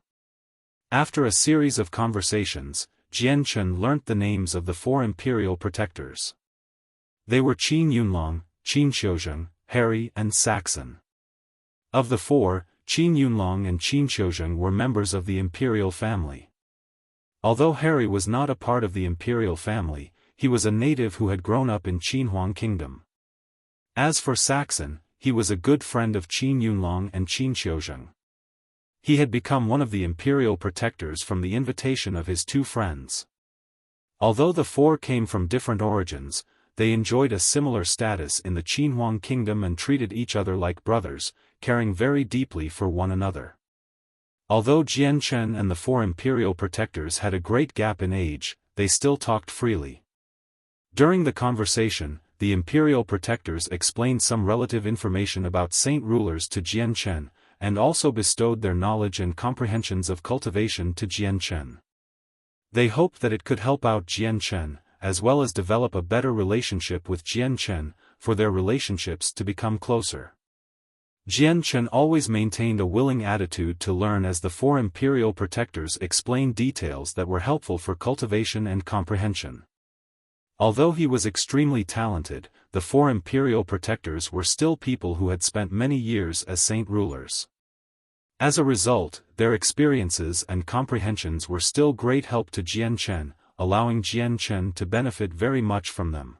After a series of conversations, Jianchen learnt the names of the 4 imperial protectors. They were Qin Yunlong, Qin Xiuzheng, Harry and Saxon. Of the 4, Qin Yunlong and Qin Xiuzheng were members of the imperial family. Although Harry was not a part of the imperial family, he was a native who had grown up in Qinhuang Kingdom. As for Saxon, he was a good friend of Qin Yunlong and Qin Xiuzheng. He had become one of the imperial protectors from the invitation of his 2 friends. Although the 4 came from different origins, they enjoyed a similar status in the Qinhuang Kingdom and treated each other like brothers, caring very deeply for one another. Although Jianchen and the 4 imperial protectors had a great gap in age, they still talked freely. During the conversation, the imperial protectors explained some relative information about saint rulers to Jianchen, and also bestowed their knowledge and comprehensions of cultivation to Jianchen. They hoped that it could help out Jianchen, as well as develop a better relationship with Jianchen, for their relationships to become closer. Jianchen always maintained a willing attitude to learn as the 4 imperial protectors explained details that were helpful for cultivation and comprehension. Although he was extremely talented, the four imperial protectors were still people who had spent many years as saint rulers. As a result, their experiences and comprehensions were still great help to Jian Chen, allowing Jian Chen to benefit very much from them.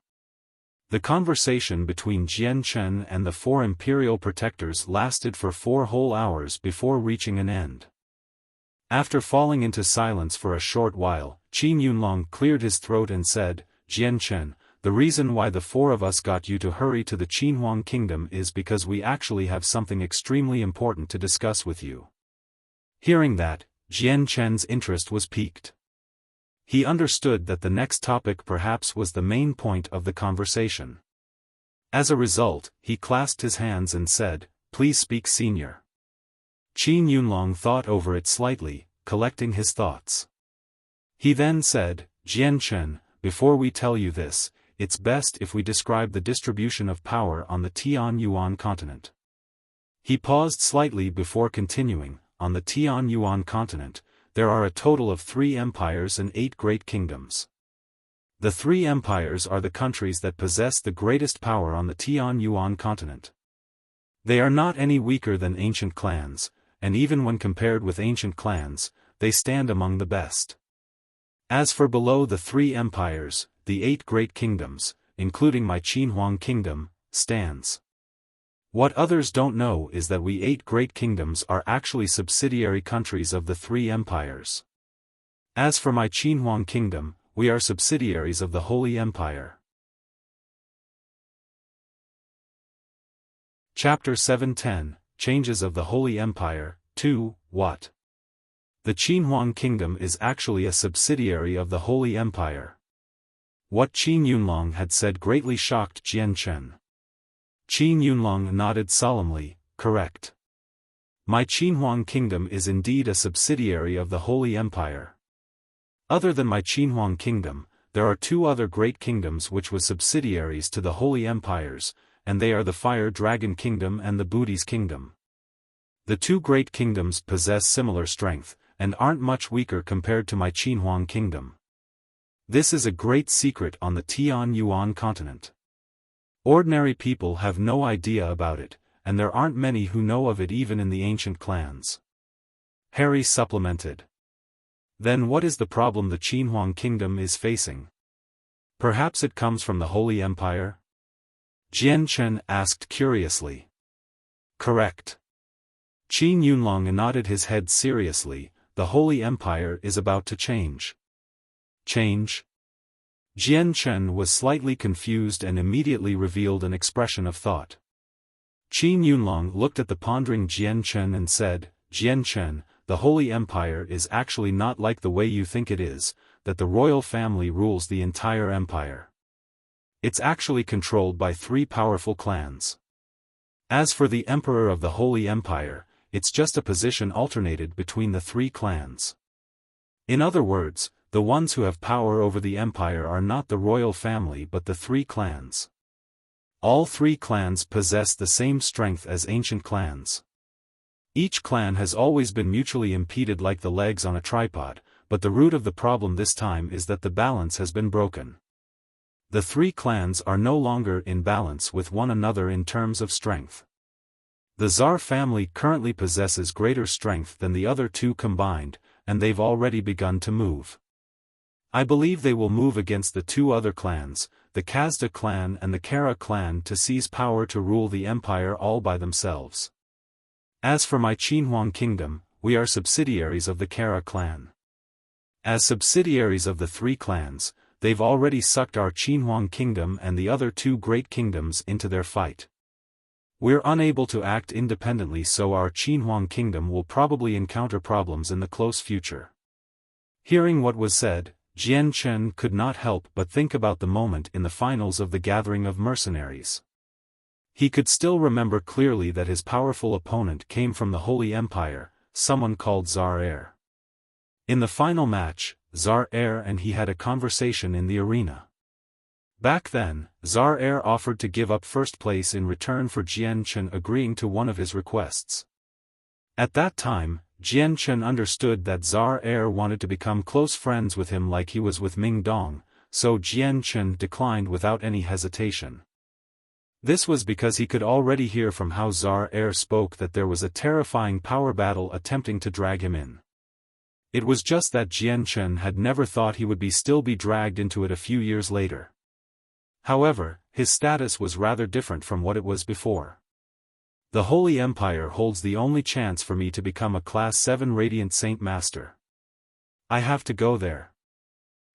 The conversation between Jian Chen and the four imperial protectors lasted for 4 whole hours before reaching an end. After falling into silence for a short while, Qin Yunlong cleared his throat and said, "Jian Chen, the reason why the four of us got you to hurry to the Qinhuang kingdom is because we actually have something extremely important to discuss with you." Hearing that, Jian Chen's interest was piqued. He understood that the next topic perhaps was the main point of the conversation. As a result, he clasped his hands and said, "Please speak, senior." Qin Yunlong thought over it slightly, collecting his thoughts. He then said, "Jian Chen, before we tell you this, it's best if we describe the distribution of power on the Tianyuan continent." He paused slightly before continuing. On the Tianyuan continent, there are a total of 3 empires and 8 great kingdoms. The 3 empires are the countries that possess the greatest power on the Tianyuan continent. They are not any weaker than ancient clans, and even when compared with ancient clans, they stand among the best. As for below the 3 empires, the 8 great kingdoms, including my Qinhuang kingdom, stands. What others don't know is that we 8 great kingdoms are actually subsidiary countries of the 3 empires. As for my Qinhuang kingdom, we are subsidiaries of the Holy Empire. Chapter 710, Changes of the Holy Empire, 2, What? The Qinhuang kingdom is actually a subsidiary of the Holy Empire. What Qin Yunlong had said greatly shocked Jian Chen. Qin Yunlong nodded solemnly, "Correct. My Qinhuang kingdom is indeed a subsidiary of the Holy Empire. Other than my Qinhuang kingdom, there are 2 other great kingdoms which were subsidiaries to the Holy Empires, and they are the Fire Dragon Kingdom and the Buddhist Kingdom. The 2 great kingdoms possess similar strength, and aren't much weaker compared to my Qinhuang kingdom. This is a great secret on the Tianyuan continent. Ordinary people have no idea about it, and there aren't many who know of it even in the ancient clans." Harry supplemented. "Then what is the problem the Qinhuang kingdom is facing? Perhaps it comes from the Holy Empire?" Jian Chen asked curiously. "Correct." Qin Yunlong nodded his head seriously. "The Holy Empire is about to change." "Change?" Jian Chen was slightly confused and immediately revealed an expression of thought. Qin Yunlong looked at the pondering Jian Chen and said, "Jian Chen, the Holy Empire is actually not like the way you think it is, that the royal family rules the entire empire. It's actually controlled by 3 powerful clans. As for the Emperor of the Holy Empire, it's just a position alternated between the 3 clans. In other words, the ones who have power over the empire are not the royal family but the 3 clans. All 3 clans possess the same strength as ancient clans. Each clan has always been mutually impeded like the legs on a tripod, but the root of the problem this time is that the balance has been broken. The 3 clans are no longer in balance with one another in terms of strength. The Tsar family currently possesses greater strength than the other 2 combined, and they've already begun to move. I believe they will move against the 2 other clans, the Kazda clan and the Kara clan, to seize power to rule the empire all by themselves. As for my Qinhuang kingdom, we are subsidiaries of the Kara clan. As subsidiaries of the 3 clans, they've already sucked our Qinhuang kingdom and the other 2 great kingdoms into their fight. We're unable to act independently, so our Qinhuang kingdom will probably encounter problems in the close future." Hearing what was said, Jian Chen could not help but think about the moment in the finals of the gathering of mercenaries. He could still remember clearly that his powerful opponent came from the Holy Empire, someone called Tsar. In the final match, Tsar and he had a conversation in the arena. Back then, Tsar offered to give up first place in return for Jian Chen agreeing to one of his requests. At that time, Jian Chen understood that Tsar wanted to become close friends with him like he was with Ming Dong, so Jian Chen declined without any hesitation. This was because he could already hear from how Czar Air spoke that there was a terrifying power battle attempting to drag him in. It was just that Jian Chen had never thought he would still be dragged into it a few years later. However, his status was rather different from what it was before. The Holy Empire holds the only chance for me to become a Class 7 Radiant Saint Master. I have to go there.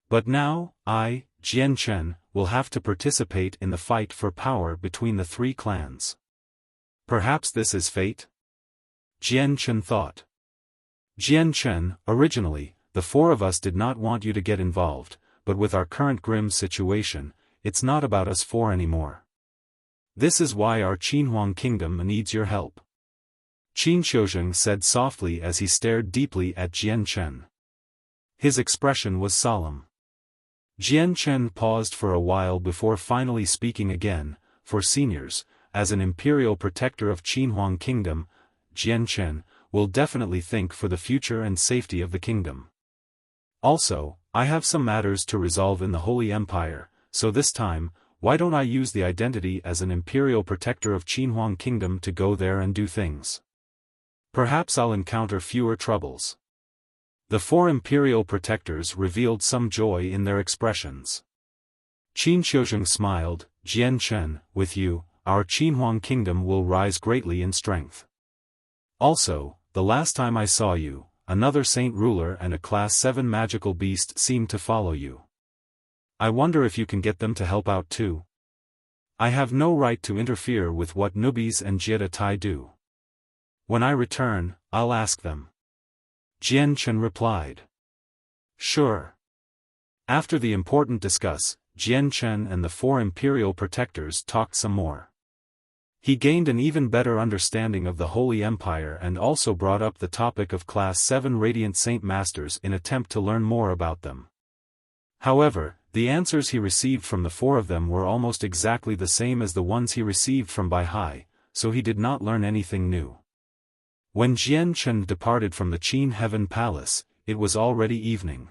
But now, I, Jian Chen, will have to participate in the fight for power between the three clans. Perhaps this is fate? Jian Chen thought. Jian Chen, originally, the four of us did not want you to get involved, but with our current grim situation, it's not about us four anymore. This is why our Qinhuang kingdom needs your help. Qin Xiuzheng said softly as he stared deeply at Jian Chen. His expression was solemn. Jian Chen paused for a while before finally speaking again. For seniors, as an imperial protector of Qinhuang kingdom, Jian Chen will definitely think for the future and safety of the kingdom. Also, I have some matters to resolve in the Holy Empire, so this time, why don't I use the identity as an imperial protector of Qinhuang kingdom to go there and do things? Perhaps I'll encounter fewer troubles. The four imperial protectors revealed some joy in their expressions. Qin Xiuzheng smiled. Jian Chen, with you, our Qinhuang kingdom will rise greatly in strength. Also, the last time I saw you, another saint ruler and a Class 7 magical beast seemed to follow you. I wonder if you can get them to help out too. I have no right to interfere with what newbies and Jietai do. When I return, I'll ask them. Jian Chen replied. Sure. After the important discuss, Jian Chen and the four imperial protectors talked some more. He gained an even better understanding of the Holy Empire and also brought up the topic of Class 7 Radiant Saint Masters in attempt to learn more about them. However, the answers he received from the four of them were almost exactly the same as the ones he received from Bai Hai, so he did not learn anything new. When Jian Chen departed from the Qin Heaven Palace, it was already evening.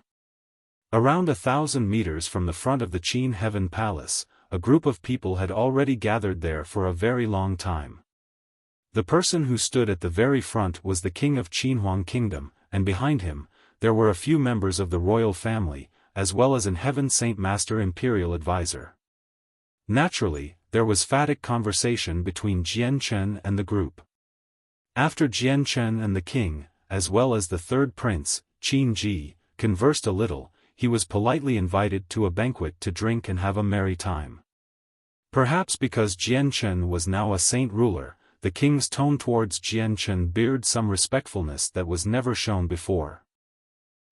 Around 1,000 meters from the front of the Qin Heaven Palace, a group of people had already gathered there for a very long time. The person who stood at the very front was the king of Qinhuang Kingdom, and behind him, there were a few members of the royal family, as well as an Heaven Saint Master Imperial Advisor. Naturally, there was phatic conversation between Jian Chen and the group. After Jian Chen and the king, as well as the third prince, Qin Ji, conversed a little, he was politely invited to a banquet to drink and have a merry time. Perhaps because Jian Chen was now a saint ruler, the king's tone towards Jian Chen bared some respectfulness that was never shown before.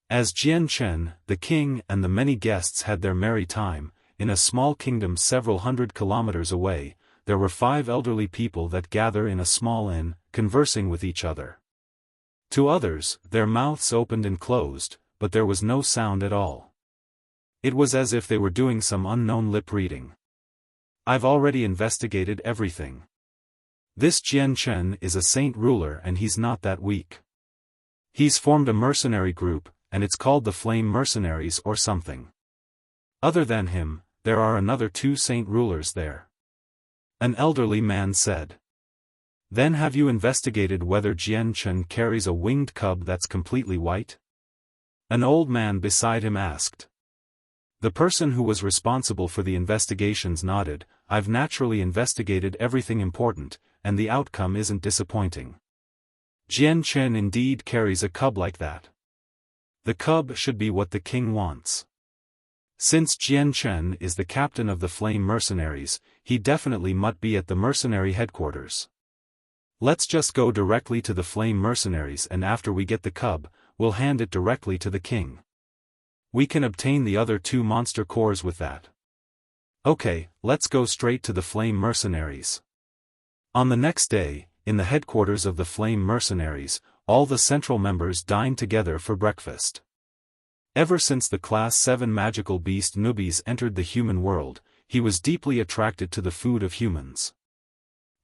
As Jian Chen, the king and the many guests had their merry time, in a small kingdom several hundred kilometers away, there were 5 elderly people that gather in a small inn, conversing with each other. To others, their mouths opened and closed, but there was no sound at all. It was as if they were doing some unknown lip reading. I've already investigated everything. This Jian Chen is a saint ruler and he's not that weak. He's formed a mercenary group, and it's called the Flame Mercenaries or something. Other than him, there are another 2 saint rulers there. An elderly man said. Then have you investigated whether Jian Chen carries a winged cub that's completely white? An old man beside him asked. The person who was responsible for the investigations nodded. I've naturally investigated everything important, and the outcome isn't disappointing. Jian Chen indeed carries a cub like that. The cub should be what the king wants. Since Jian Chen is the captain of the Flame Mercenaries, he definitely must be at the mercenary headquarters. Let's just go directly to the Flame Mercenaries and after we get the cub, we'll hand it directly to the king. We can obtain the other 2 monster cores with that. Okay, let's go straight to the Flame Mercenaries. On the next day, in the headquarters of the Flame Mercenaries, all the central members dined together for breakfast. Ever since the Class 7 magical beast Nubis entered the human world, he was deeply attracted to the food of humans.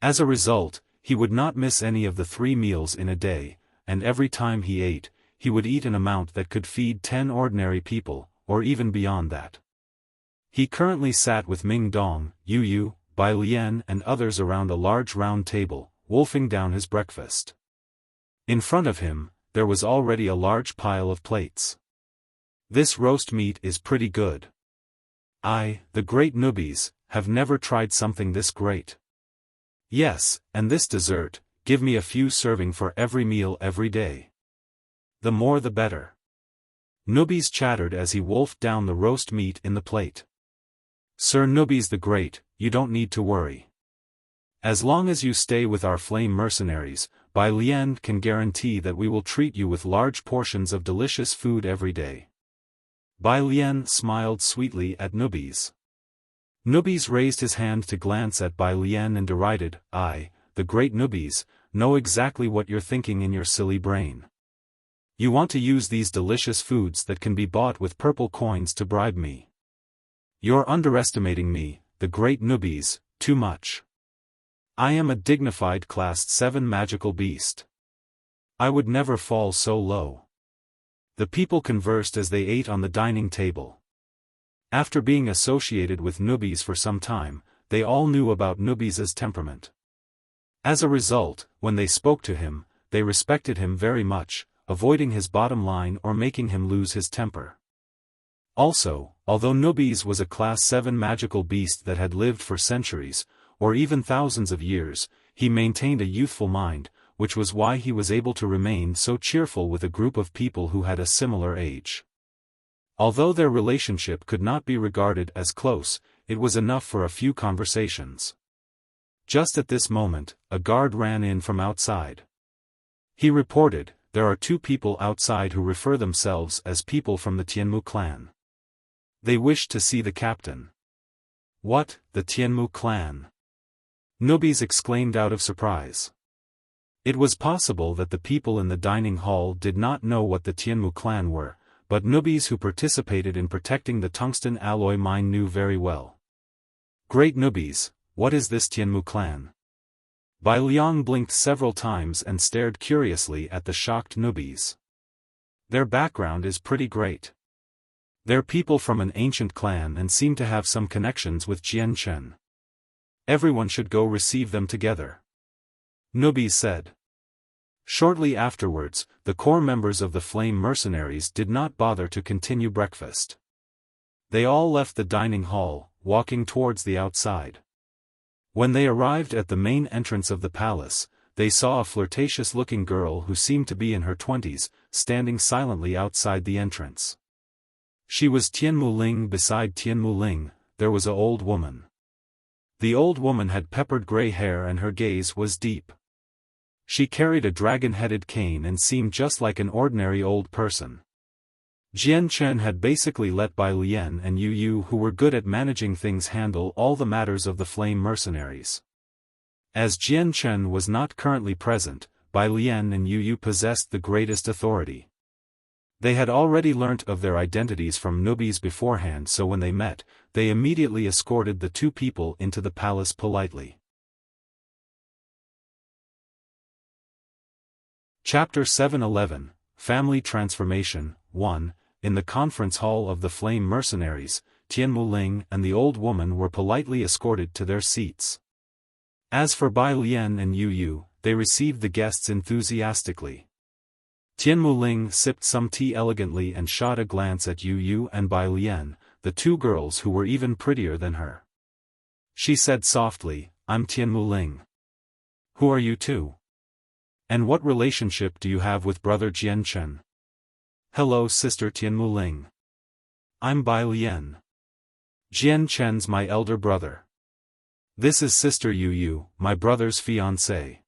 As a result, he would not miss any of the 3 meals in a day, and every time he ate, he would eat an amount that could feed 10 ordinary people, or even beyond that. He currently sat with Ming Dong, Yu Yu, Bai Lian and others around a large round table, wolfing down his breakfast. In front of him, there was already a large pile of plates. This roast meat is pretty good. I, the great newbies, have never tried something this great. Yes, and this dessert, give me a few serving for every meal every day. The more the better. Newbies chattered as he wolfed down the roast meat in the plate. Sir Newbies the Great, you don't need to worry. As long as you stay with our flame mercenaries, Bai Lian can guarantee that we will treat you with large portions of delicious food every day. Bai Lian smiled sweetly at Newbies. Newbies raised his hand to glance at Bai Lian and derided, I, the great Newbies, know exactly what you're thinking in your silly brain. You want to use these delicious foods that can be bought with purple coins to bribe me. You're underestimating me, the great Newbies, too much. I am a dignified Class 7 magical beast. I would never fall so low. The people conversed as they ate on the dining table. After being associated with Newbies for some time, they all knew about Newbies' temperament. As a result, when they spoke to him, they respected him very much, avoiding his bottom line or making him lose his temper. Also, although Newbies was a Class 7 magical beast that had lived for centuries, or even thousands of years, he maintained a youthful mind, which was why he was able to remain so cheerful with a group of people who had a similar age. Although their relationship could not be regarded as close, it was enough for a few conversations. Just at this moment, a guard ran in from outside. He reported, there are 2 people outside who refer themselves as people from the Tianmu clan. They wish to see the captain. What, the Tianmu clan? Newbies exclaimed out of surprise. It was possible that the people in the dining hall did not know what the Tianmu clan were, but newbies who participated in protecting the tungsten alloy mine knew very well. Great newbies, what is this Tianmu clan? Bai Liang blinked several times and stared curiously at the shocked newbies. Their background is pretty great. They're people from an ancient clan and seem to have some connections with Jian Chen. Everyone should go receive them together. Newbies said. Shortly afterwards, the core members of the Flame Mercenaries did not bother to continue breakfast. They all left the dining hall, walking towards the outside. When they arrived at the main entrance of the palace, they saw a flirtatious-looking girl who seemed to be in her 20s, standing silently outside the entrance. She was Tianmu Ling. Beside Tianmu Ling, there was an old woman. The old woman had peppered gray hair and her gaze was deep. She carried a dragon-headed cane and seemed just like an ordinary old person. Jian Chen had basically let Bai Lian and Yu Yu, who were good at managing things, handle all the matters of the Flame Mercenaries. As Jian Chen was not currently present, Bai Lian and Yu Yu possessed the greatest authority. They had already learnt of their identities from newbies beforehand, so when they met, they immediately escorted the 2 people into the palace politely. Chapter 711, Family Transformation, 1. In the conference hall of the Flame Mercenaries, Tianmu Ling and the old woman were politely escorted to their seats. As for Bai Lian and Yu Yu, they received the guests enthusiastically. Tianmu Ling sipped some tea elegantly and shot a glance at Yu Yu and Bai Lian, the 2 girls who were even prettier than her. She said softly, I'm Tianmu Ling. Who are you 2? And what relationship do you have with brother Jian Chen? Hello sister Tianmu Ling. I'm Bai Lian. Jian Chen's my elder brother. This is sister Yu Yu, my brother's fiancée.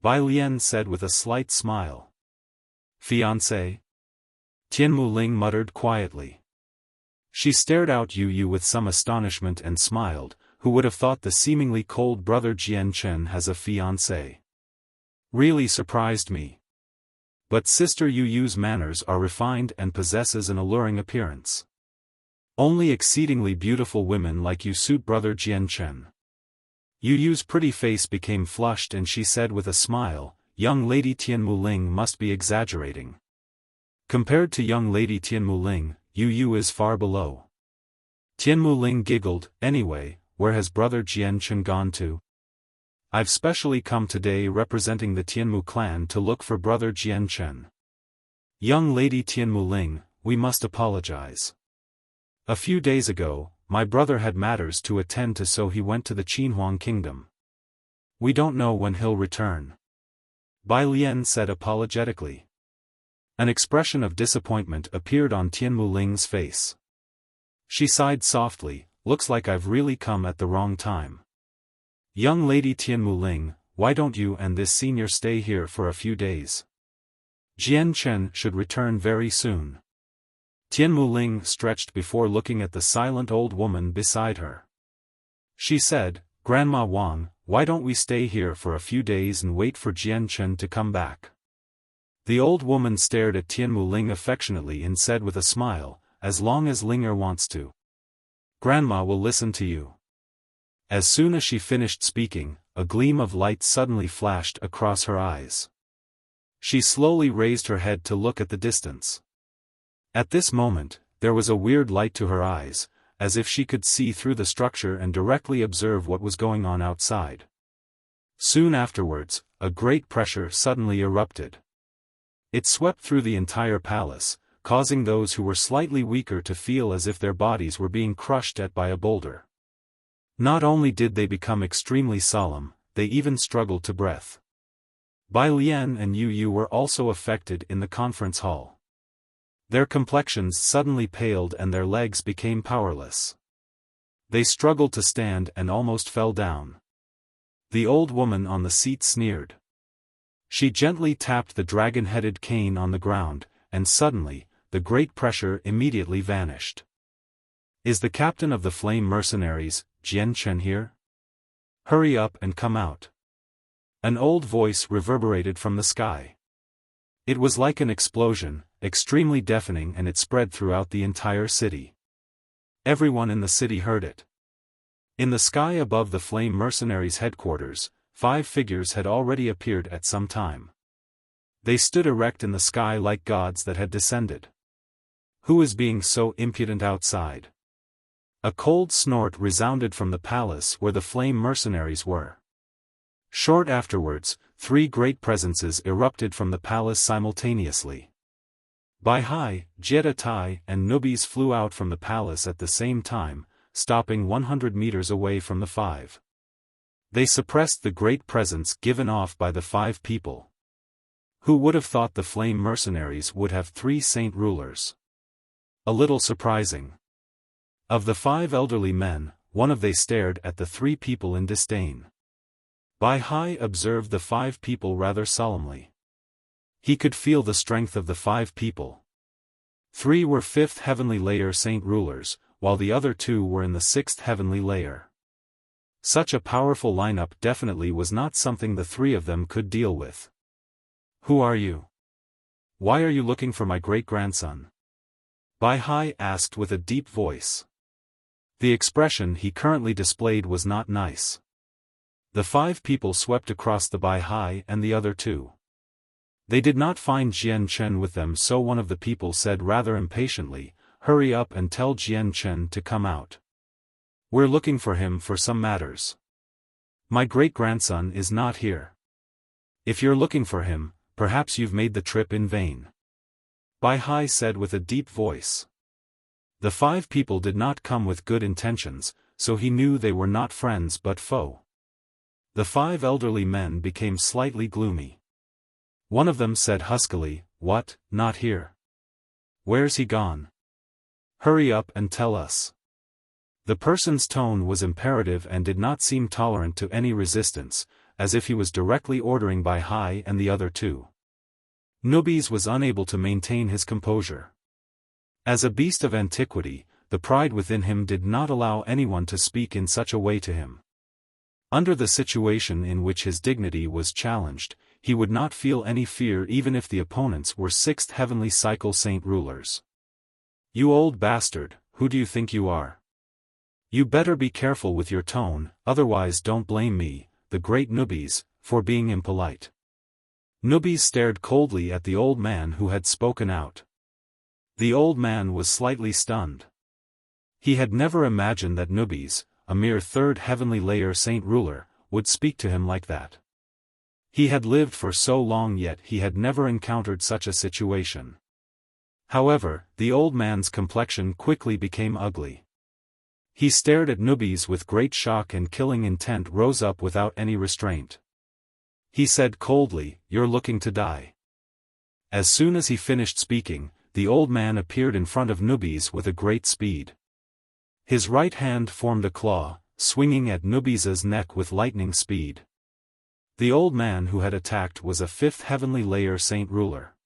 Bai Lian said with a slight smile. Fiancé? Tianmu Ling muttered quietly. She stared out Yu Yu with some astonishment and smiled. Who would have thought the seemingly cold brother Jian Chen has a fiancé? Really surprised me. But sister Yu Yu's manners are refined and possesses an alluring appearance. Only exceedingly beautiful women like you suit brother Jian Chen. Yu Yu's pretty face became flushed and she said with a smile, young lady Tianmu Ling must be exaggerating. Compared to young lady Tianmu Ling, Yu Yu is far below. Tianmu Ling giggled. Anyway, where has brother Jian Chen gone to? I've specially come today representing the Tianmu clan to look for brother Jian Chen. Young lady Tianmu Ling, we must apologize. A few days ago, my brother had matters to attend to, so he went to the Qinhuang kingdom. We don't know when he'll return. Bai Lian said apologetically. An expression of disappointment appeared on Tianmu Ling's face. She sighed softly. Looks like I've really come at the wrong time. Young lady Tianmu Ling, why don't you and this senior stay here for a few days? Jian Chen should return very soon. Tianmu Ling stretched before looking at the silent old woman beside her. She said, Grandma Wang, why don't we stay here for a few days and wait for Jian Chen to come back? The old woman stared at Tianmu Ling affectionately and said with a smile, as long as Linger wants to. Grandma will listen to you. As soon as she finished speaking, a gleam of light suddenly flashed across her eyes. She slowly raised her head to look at the distance. At this moment, there was a weird light to her eyes, as if she could see through the structure and directly observe what was going on outside. Soon afterwards, a great pressure suddenly erupted. It swept through the entire palace, causing those who were slightly weaker to feel as if their bodies were being crushed at by a boulder. Not only did they become extremely solemn, they even struggled to breath. Bai Lian and Yu Yu were also affected in the conference hall. Their complexions suddenly paled and their legs became powerless. They struggled to stand and almost fell down. The old woman on the seat sneered. She gently tapped the dragon-headed cane on the ground, and suddenly, the great pressure immediately vanished. Is the captain of the flame mercenaries, Jian Chen, here? Hurry up and come out. An old voice reverberated from the sky. It was like an explosion, extremely deafening, and it spread throughout the entire city. Everyone in the city heard it. In the sky above the flame mercenaries' headquarters, 5 figures had already appeared at some time. They stood erect in the sky like gods that had descended. Who is being so impudent outside? A cold snort resounded from the palace where the flame mercenaries were. Short afterwards, 3 great presences erupted from the palace simultaneously. Bai Hai, Jetta Tai, and Nubis flew out from the palace at the same time, stopping 100 meters away from the 5. They suppressed the great presence given off by the 5 people. Who would have thought the flame mercenaries would have 3 saint rulers? A little surprising. Of the 5 elderly men, one of they stared at the 3 people in disdain. Bai Hai observed the 5 people rather solemnly. He could feel the strength of the 5 people. 3 were 5th heavenly layer saint rulers, while the other 2 were in the 6th heavenly layer. Such a powerful lineup definitely was not something the 3 of them could deal with. Who are you? Why are you looking for my great-grandson? Bai Hai asked with a deep voice. The expression he currently displayed was not nice. The 5 people swept across the Bai Hai and the other 2. They did not find Jian Chen with them, so one of the people said rather impatiently, hurry up and tell Jian Chen to come out. We're looking for him for some matters. My great-grandson is not here. If you're looking for him, perhaps you've made the trip in vain. Bai Hai said with a deep voice. The 5 people did not come with good intentions, so he knew they were not friends but foe. The 5 elderly men became slightly gloomy. One of them said huskily, what, not here? Where's he gone? Hurry up and tell us. The person's tone was imperative and did not seem tolerant to any resistance, as if he was directly ordering Bai Hai and the other 2. Nubis was unable to maintain his composure. As a beast of antiquity, the pride within him did not allow anyone to speak in such a way to him. Under the situation in which his dignity was challenged, he would not feel any fear even if the opponents were 6th heavenly cycle saint rulers. You old bastard, who do you think you are? You better be careful with your tone, otherwise don't blame me, the great Nubis, for being impolite. Nubis stared coldly at the old man who had spoken out. The old man was slightly stunned. He had never imagined that Nubis, a mere third heavenly layer saint ruler, would speak to him like that. He had lived for so long, yet he had never encountered such a situation. However, the old man's complexion quickly became ugly. He stared at Nubis with great shock, and killing intent rose up without any restraint. He said coldly, "You're looking to die." As soon as he finished speaking, the old man appeared in front of Nubis with a great speed. His right hand formed a claw, swinging at Nubis's neck with lightning speed. The old man who had attacked was a fifth heavenly layer saint ruler.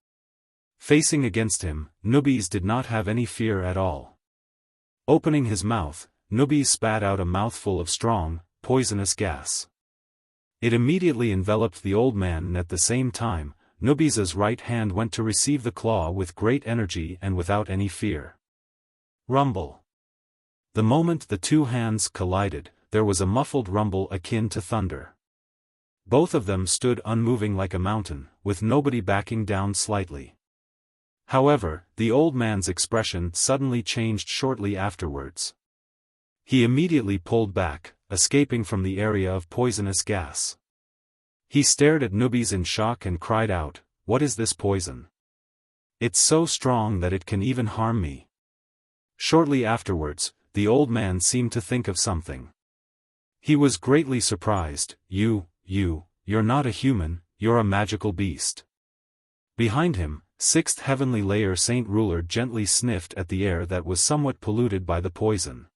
Facing against him, Nubis did not have any fear at all. Opening his mouth, Nubis spat out a mouthful of strong, poisonous gas. It immediately enveloped the old man, and at the same time, Nubis's right hand went to receive the claw with great energy and without any fear. Rumble. The moment the two hands collided, there was a muffled rumble akin to thunder. Both of them stood unmoving like a mountain, with nobody backing down slightly. However, the old man's expression suddenly changed shortly afterwards. He immediately pulled back, escaping from the area of poisonous gas. He stared at Nubis in shock and cried out, "What is this poison? It's so strong that it can even harm me." Shortly afterwards, the old man seemed to think of something. He was greatly surprised. You're not a human, you're a magical beast." Behind him, sixth heavenly layer saint ruler gently sniffed at the air that was somewhat polluted by the poison.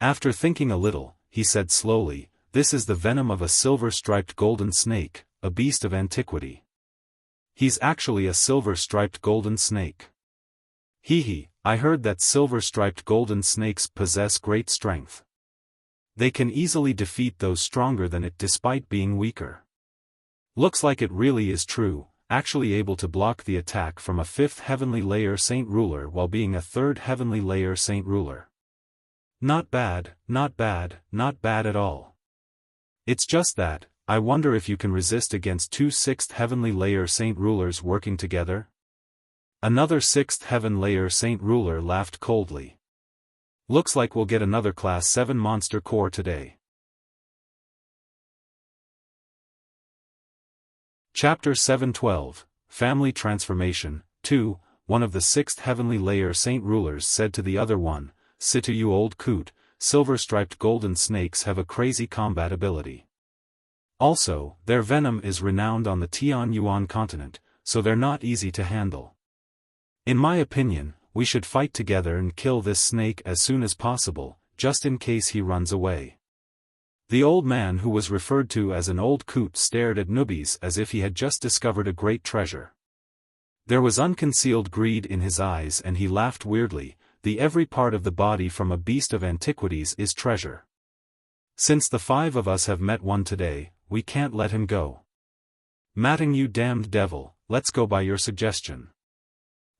After thinking a little, he said slowly, "This is the venom of a silver-striped golden snake, a beast of antiquity." "He's actually a silver-striped golden snake." I heard that silver-striped golden snakes possess great strength. They can easily defeat those stronger than it despite being weaker." Looks like it really is true, actually able to block the attack from a fifth heavenly layer saint ruler while being a third heavenly layer saint ruler. Not bad, not bad, not bad at all. It's just that, I wonder if you can resist against two sixth heavenly layer saint rulers working together? Another sixth heaven layer saint ruler laughed coldly. "Looks like we'll get another class 7 monster core today." Chapter 712, Family Transformation. 2. One of the sixth heavenly layer saint rulers said to the other one, "Situ, you old coot, silver-striped golden snakes have a crazy combat ability. Also, their venom is renowned on the Tianyuan continent, so they're not easy to handle. In my opinion, we should fight together and kill this snake as soon as possible, just in case he runs away." The old man who was referred to as an old coot stared at Nubis as if he had just discovered a great treasure. There was unconcealed greed in his eyes, and he laughed weirdly. "The every part of the body from a beast of antiquities is treasure. Since the 5 of us have met one today, we can't let him go. Matting, you damned devil, let's go by your suggestion.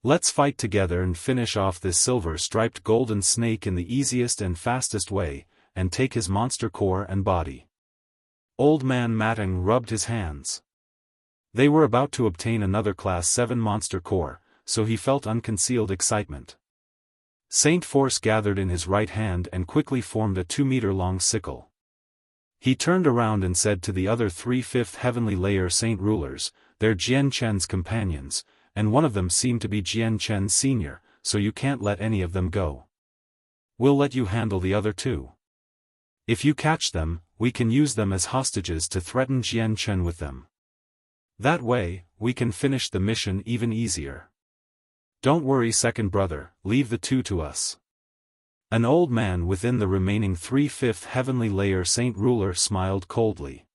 Let's fight together and finish off this silver-striped golden snake in the easiest and fastest way, and take his monster core and body." Old man Matting rubbed his hands. They were about to obtain another class 7 monster core, so he felt unconcealed excitement. Saint Force gathered in his right hand and quickly formed a 2-meter-long sickle. He turned around and said to the other 3 fifth heavenly layer saint rulers, "They're Jian Chen's companions, and one of them seemed to be Jian Chen Sr., so you can't let any of them go. We'll let you handle the other 2. If you catch them, we can use them as hostages to threaten Jian Chen with them. That way, we can finish the mission even easier. Don't worry, second brother, leave the 2 to us." An old man within the remaining 3 fifth heavenly layer saint ruler smiled coldly.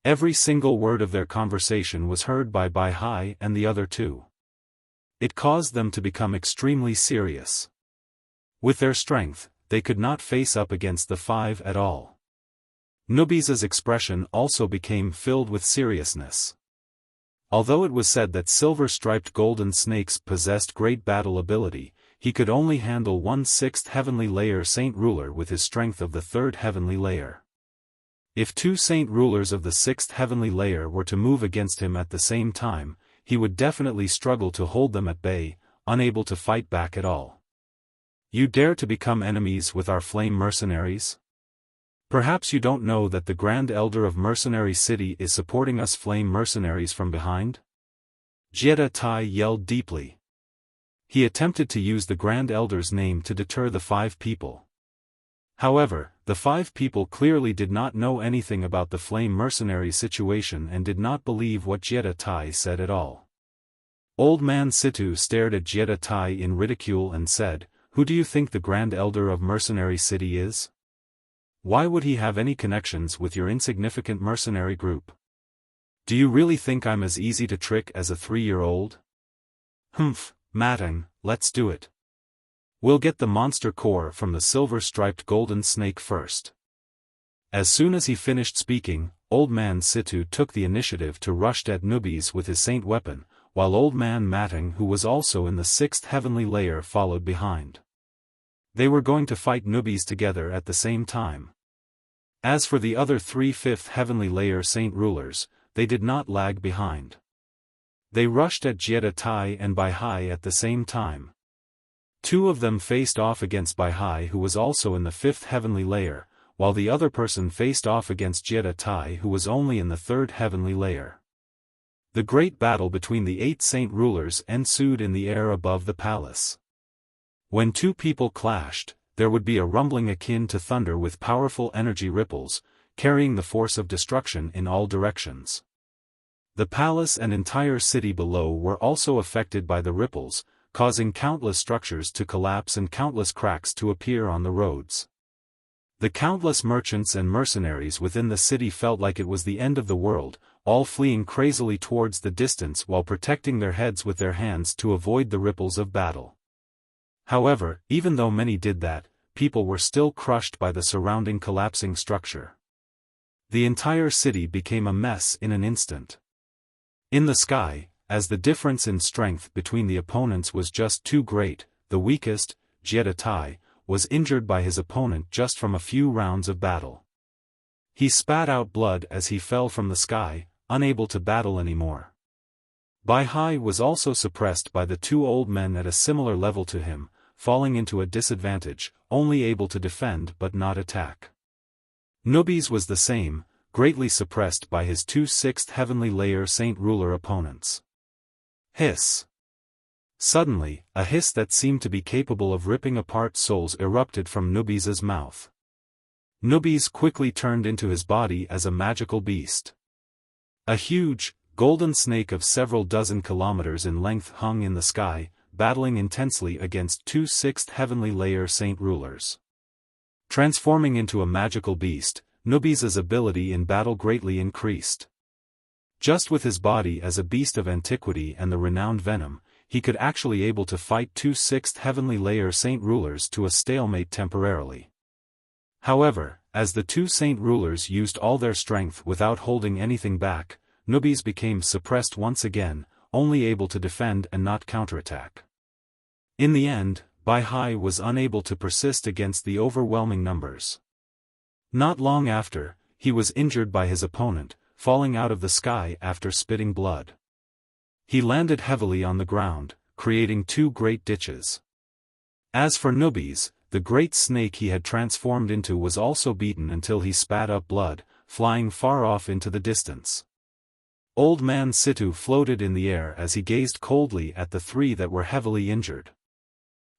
Every single word of their conversation was heard by Bai Hai and the other 2. It caused them to become extremely serious. With their strength, they could not face up against the 5 at all. Nubis's expression also became filled with seriousness. Although it was said that silver-striped golden snakes possessed great battle ability, he could only handle 1/6 heavenly layer saint ruler with his strength of the 3rd heavenly layer. If 2 saint rulers of the 6th heavenly layer were to move against him at the same time, he would definitely struggle to hold them at bay, unable to fight back at all. You dare to become enemies with our flame mercenaries? Perhaps you don't know that the Grand Elder of Mercenary City is supporting us flame mercenaries from behind? Jie Tai yelled deeply. He attempted to use the Grand Elder's name to deter the 5 people. However, the 5 people clearly did not know anything about the flame mercenary situation and did not believe what Jie Tai said at all. Old Man Situ stared at Jie Tai in ridicule and said, "Who do you think the Grand Elder of Mercenary City is? Why would he have any connections with your insignificant mercenary group? Do you really think I'm as easy to trick as a 3-year-old? Humph, Matang, let's do it. We'll get the monster core from the silver-striped golden snake first." As soon as he finished speaking, Old Man Situ took the initiative to rush at newbies with his saint weapon, while Old Man Matang, who was also in the 6th heavenly layer, followed behind. They were going to fight newbies together at the same time. As for the other 3 5th heavenly layer saint rulers, they did not lag behind. They rushed at Jie Tai and Bai Hai at the same time. 2 of them faced off against Bai Hai, who was also in the 5th heavenly layer, while the other person faced off against Jie Tai, who was only in the 3rd heavenly layer. The great battle between the 8 saint rulers ensued in the air above the palace. When 2 people clashed, there would be a rumbling akin to thunder with powerful energy ripples, carrying the force of destruction in all directions. The palace and entire city below were also affected by the ripples, causing countless structures to collapse and countless cracks to appear on the roads. The countless merchants and mercenaries within the city felt like it was the end of the world, all fleeing crazily towards the distance while protecting their heads with their hands to avoid the ripples of battle. However, even though many did that, people were still crushed by the surrounding collapsing structure. The entire city became a mess in an instant. In the sky, as the difference in strength between the opponents was just too great, the weakest, Jie Tai, was injured by his opponent just from a few rounds of battle. He spat out blood as he fell from the sky, unable to battle anymore. Bai Hai was also suppressed by the 2 old men at a similar level to him, falling into a disadvantage, only able to defend but not attack. Nubis was the same, greatly suppressed by his 2 6th heavenly layer saint ruler opponents. Hiss. Suddenly, a hiss that seemed to be capable of ripping apart souls erupted from Nubis' mouth. Nubis quickly turned into his body as a magical beast. A huge, golden snake of several dozen kilometers in length hung in the sky, battling intensely against 2 6th heavenly layer saint rulers. Transforming into a magical beast, Nubis' ability in battle greatly increased. Just with his body as a beast of antiquity and the renowned venom, he could actually able to fight 2 6th heavenly layer saint rulers to a stalemate temporarily. However, as the 2 saint rulers used all their strength without holding anything back, Nubis became suppressed once again, only able to defend and not counterattack. In the end, Bai Hai was unable to persist against the overwhelming numbers. Not long after, he was injured by his opponent, falling out of the sky after spitting blood. He landed heavily on the ground, creating 2 great ditches. As for Nubis, the great snake he had transformed into was also beaten until he spat up blood, flying far off into the distance. Old Man Situ floated in the air as he gazed coldly at the 3 that were heavily injured.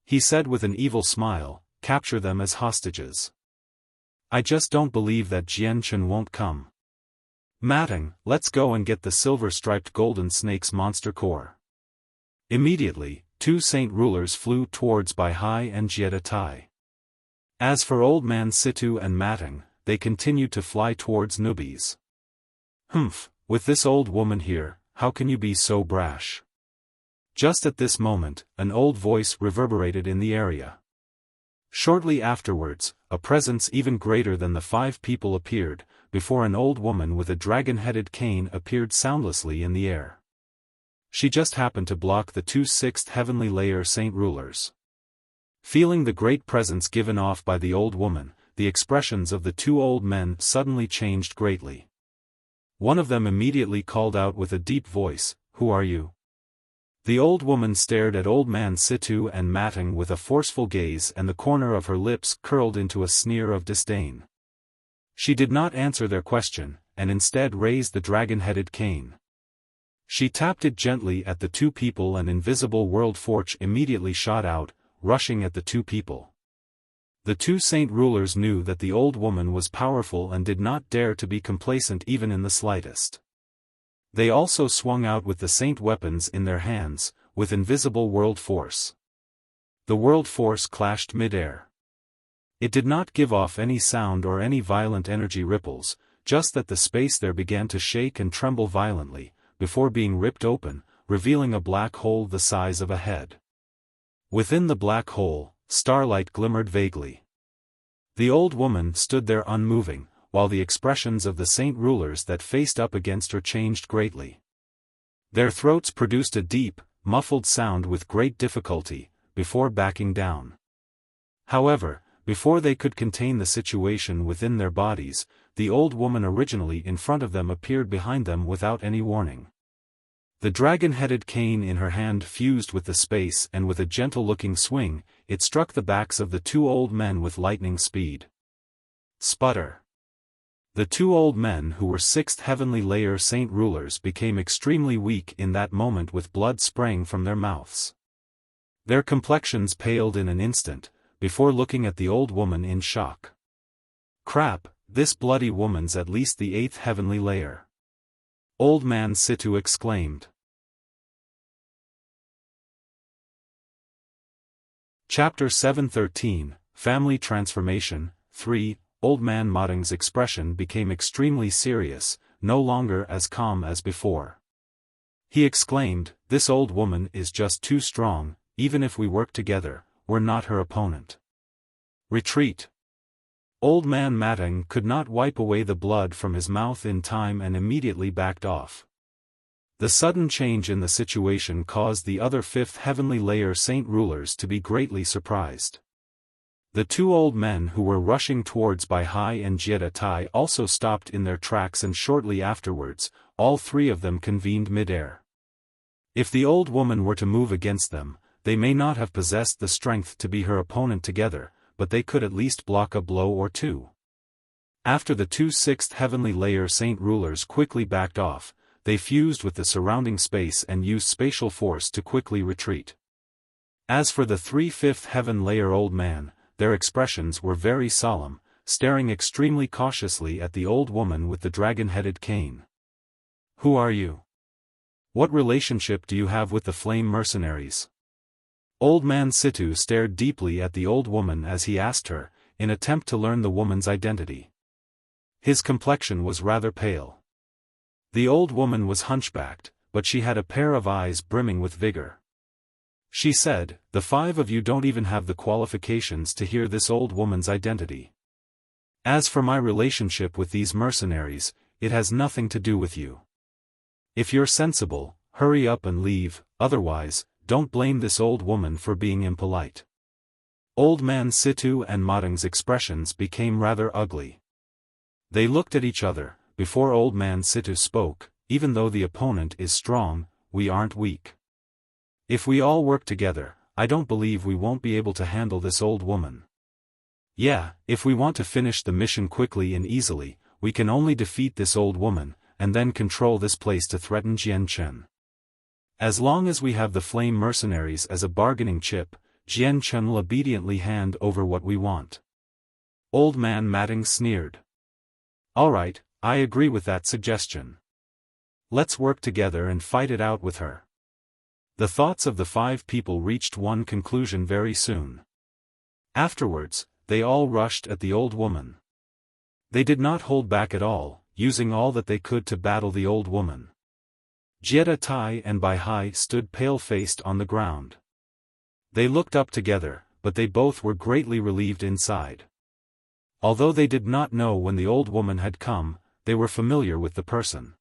He said with an evil smile, "Capture them as hostages. I just don't believe that Jian Chen won't come. Matang, let's go and get the silver-striped golden snake's monster core." Immediately, 2 saint rulers flew towards Bai Hai and Jie Tai. As for Old Man Situ and Matang, they continued to fly towards Nubis. "Humph, with this old woman here, how can you be so brash?" Just at this moment, an old voice reverberated in the area. Shortly afterwards, a presence even greater than the 5 people appeared, before an old woman with a dragon-headed cane appeared soundlessly in the air. She just happened to block the 2 6th heavenly layer saint rulers. Feeling the great presence given off by the old woman, the expressions of the 2 old men suddenly changed greatly. One of them immediately called out with a deep voice, "Who are you?" The old woman stared at Old Man Situ and Matting with a forceful gaze, and the corner of her lips curled into a sneer of disdain. She did not answer their question, and instead raised the dragon-headed cane. She tapped it gently at the two people. An invisible world forge immediately shot out, rushing at the two people. The two saint rulers knew that the old woman was powerful and did not dare to be complacent even in the slightest. They also swung out with the saint weapons in their hands, with invisible world force. The world force clashed mid-air. It did not give off any sound or any violent energy ripples, just that the space there began to shake and tremble violently, before being ripped open, revealing a black hole the size of a head. Within the black hole, starlight glimmered vaguely. The old woman stood there unmoving, while the expressions of the saint rulers that faced up against her changed greatly. Their throats produced a deep, muffled sound with great difficulty, before backing down. However, before they could contain the situation within their bodies, the old woman originally in front of them appeared behind them without any warning. The dragon-headed cane in her hand fused with the space, and with a gentle-looking swing, it struck the backs of the two old men with lightning speed. Sputter! The two old men who were sixth heavenly layer saint rulers became extremely weak in that moment, with blood spraying from their mouths. Their complexions paled in an instant, before looking at the old woman in shock. Crap, this bloody woman's at least the eighth heavenly layer. Old Man Situ exclaimed. Chapter 713, Family Transformation, 3. Old Man Matting's expression became extremely serious, no longer as calm as before. He exclaimed, "This old woman is just too strong. Even if we work together, we're not her opponent. Retreat." Old Man Matting could not wipe away the blood from his mouth in time and immediately backed off. The sudden change in the situation caused the other fifth heavenly layer saint rulers to be greatly surprised. The two old men who were rushing towards Bai Hai and Jie Tai also stopped in their tracks, and shortly afterwards, all three of them convened mid-air. If the old woman were to move against them, they may not have possessed the strength to be her opponent together, but they could at least block a blow or two. After the two sixth heavenly layer saint rulers quickly backed off, they fused with the surrounding space and used spatial force to quickly retreat. As for the three fifth heaven layer old man, their expressions were very solemn, staring extremely cautiously at the old woman with the dragon-headed cane. "Who are you? What relationship do you have with the flame mercenaries?" Old Man Situ stared deeply at the old woman as he asked her, in attempt to learn the woman's identity. His complexion was rather pale. The old woman was hunchbacked, but she had a pair of eyes brimming with vigor. She said, "The five of you don't even have the qualifications to hear this old woman's identity. As for my relationship with these mercenaries, it has nothing to do with you. If you're sensible, hurry up and leave, otherwise, don't blame this old woman for being impolite." Old Man Situ and Matting's expressions became rather ugly. They looked at each other. Before Old Man Situ spoke, "Even though the opponent is strong, we aren't weak. If we all work together, I don't believe we won't be able to handle this old woman. Yeah, if we want to finish the mission quickly and easily, we can only defeat this old woman, and then control this place to threaten Jianchen. As long as we have the flame mercenaries as a bargaining chip, Jianchen will obediently hand over what we want." Old Man Matting sneered. "Alright, I agree with that suggestion. Let's work together and fight it out with her." The thoughts of the five people reached one conclusion very soon. Afterwards, they all rushed at the old woman. They did not hold back at all, using all that they could to battle the old woman. Jie Tai and Bai Hai stood pale-faced on the ground. They looked up together, but they both were greatly relieved inside. Although they did not know when the old woman had come, they were familiar with the person.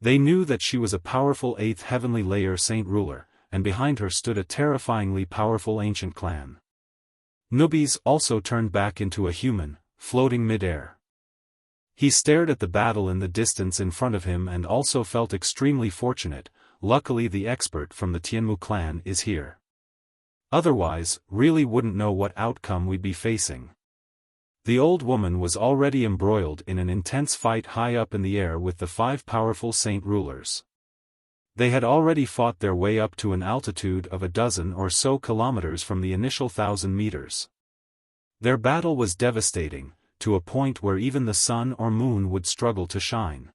They knew that she was a powerful eighth heavenly layer saint ruler, and behind her stood a terrifyingly powerful ancient clan. Nubis also turned back into a human, floating mid-air. He stared at the battle in the distance in front of him and also felt extremely fortunate, luckily the expert from the Tianmu clan is here. Otherwise, really wouldn't know what outcome we'd be facing. The old woman was already embroiled in an intense fight high up in the air with the 5 powerful saint rulers. They had already fought their way up to an altitude of a dozen or so kilometers from the initial 1,000 meters. Their battle was devastating, to a point where even the sun or moon would struggle to shine.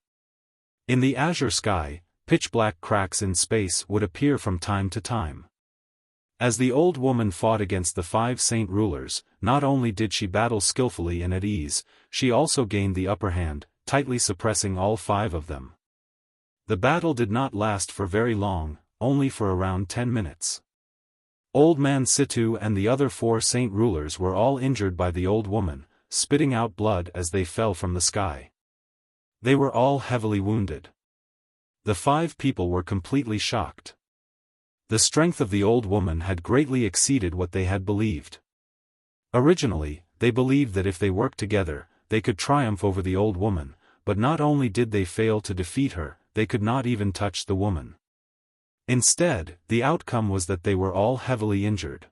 In the azure sky, pitch-black cracks in space would appear from time to time. As the old woman fought against the 5 saint rulers, not only did she battle skillfully and at ease, she also gained the upper hand, tightly suppressing all 5 of them. The battle did not last for very long, only for around 10 minutes. Old Man Situ and the other 4 saint rulers were all injured by the old woman, spitting out blood as they fell from the sky. They were all heavily wounded. The 5 people were completely shocked. The strength of the old woman had greatly exceeded what they had believed. Originally, they believed that if they worked together, they could triumph over the old woman, but not only did they fail to defeat her, they could not even touch the woman. Instead, the outcome was that they were all heavily injured.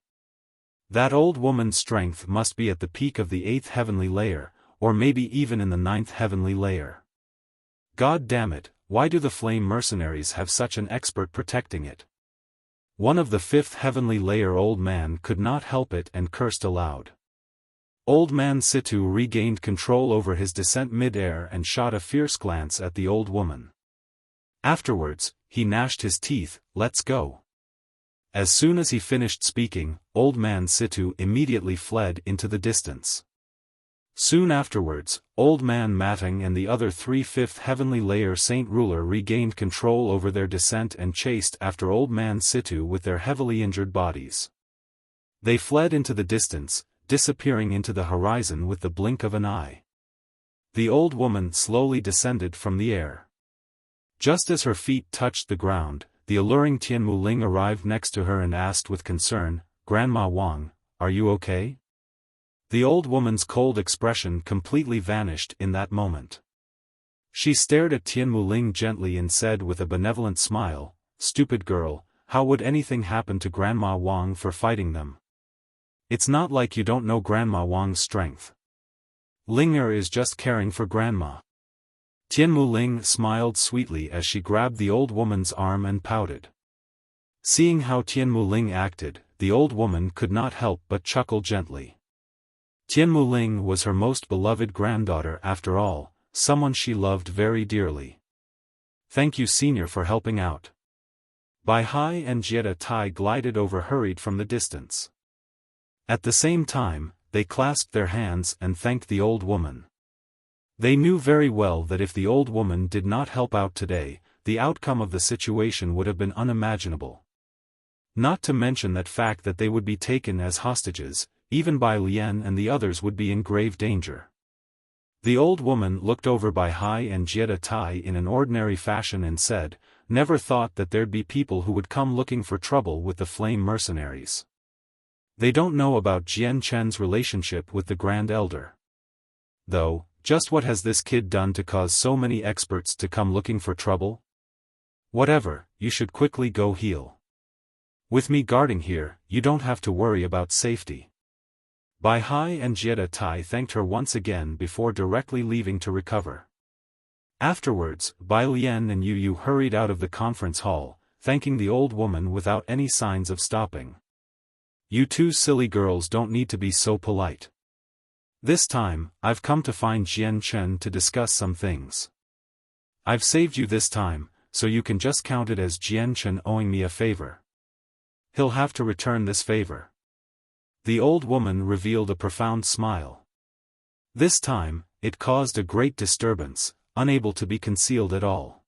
That old woman's strength must be at the peak of the 8th heavenly layer, or maybe even in the 9th heavenly layer. God damn it, why do the flame mercenaries have such an expert protecting it? One of the 5th heavenly layer old man could not help it and cursed aloud. Old Man Situ regained control over his descent mid-air and shot a fierce glance at the old woman. Afterwards, he gnashed his teeth, "Let's go." As soon as he finished speaking, Old Man Situ immediately fled into the distance. Soon afterwards, Old Man Matang and the other 3 5th heavenly layer saint ruler regained control over their descent and chased after Old Man Situ with their heavily injured bodies. They fled into the distance, disappearing into the horizon with the blink of an eye. The old woman slowly descended from the air. Just as her feet touched the ground, the alluring Tianmu Ling arrived next to her and asked with concern, "Grandma Wang, are you okay?" The old woman's cold expression completely vanished in that moment. She stared at Tianmu Ling gently and said with a benevolent smile, "Stupid girl, how would anything happen to Grandma Wang for fighting them? It's not like you don't know Grandma Wang's strength. Linger is just caring for Grandma." Tianmu Ling smiled sweetly as she grabbed the old woman's arm and pouted. Seeing how Tianmu Ling acted, the old woman could not help but chuckle gently. Tianmu Ling was her most beloved granddaughter after all, someone she loved very dearly. "Thank you Senior for helping out." Bai Hai and Jetta Tai glided over hurried from the distance. At the same time, they clasped their hands and thanked the old woman. They knew very well that if the old woman did not help out today, the outcome of the situation would have been unimaginable. Not to mention that fact that they would be taken as hostages, even Bai Lian and the others would be in grave danger. The old woman looked over Bai Hai and Jetta Tai in an ordinary fashion and said, "Never thought that there'd be people who would come looking for trouble with the flame mercenaries. They don't know about Jian Chen's relationship with the Grand Elder. Though, just what has this kid done to cause so many experts to come looking for trouble? Whatever, you should quickly go heal. With me guarding here, you don't have to worry about safety." Bai Hai and Jetta Tai thanked her once again before directly leaving to recover. Afterwards, Bai Lian and Yu Yu hurried out of the conference hall, thanking the old woman without any signs of stopping. "You two silly girls don't need to be so polite. This time, I've come to find Jian Chen to discuss some things. I've saved you this time, so you can just count it as Jian Chen owing me a favor. He'll have to return this favor." The old woman revealed a profound smile. This time, it caused a great disturbance, unable to be concealed at all.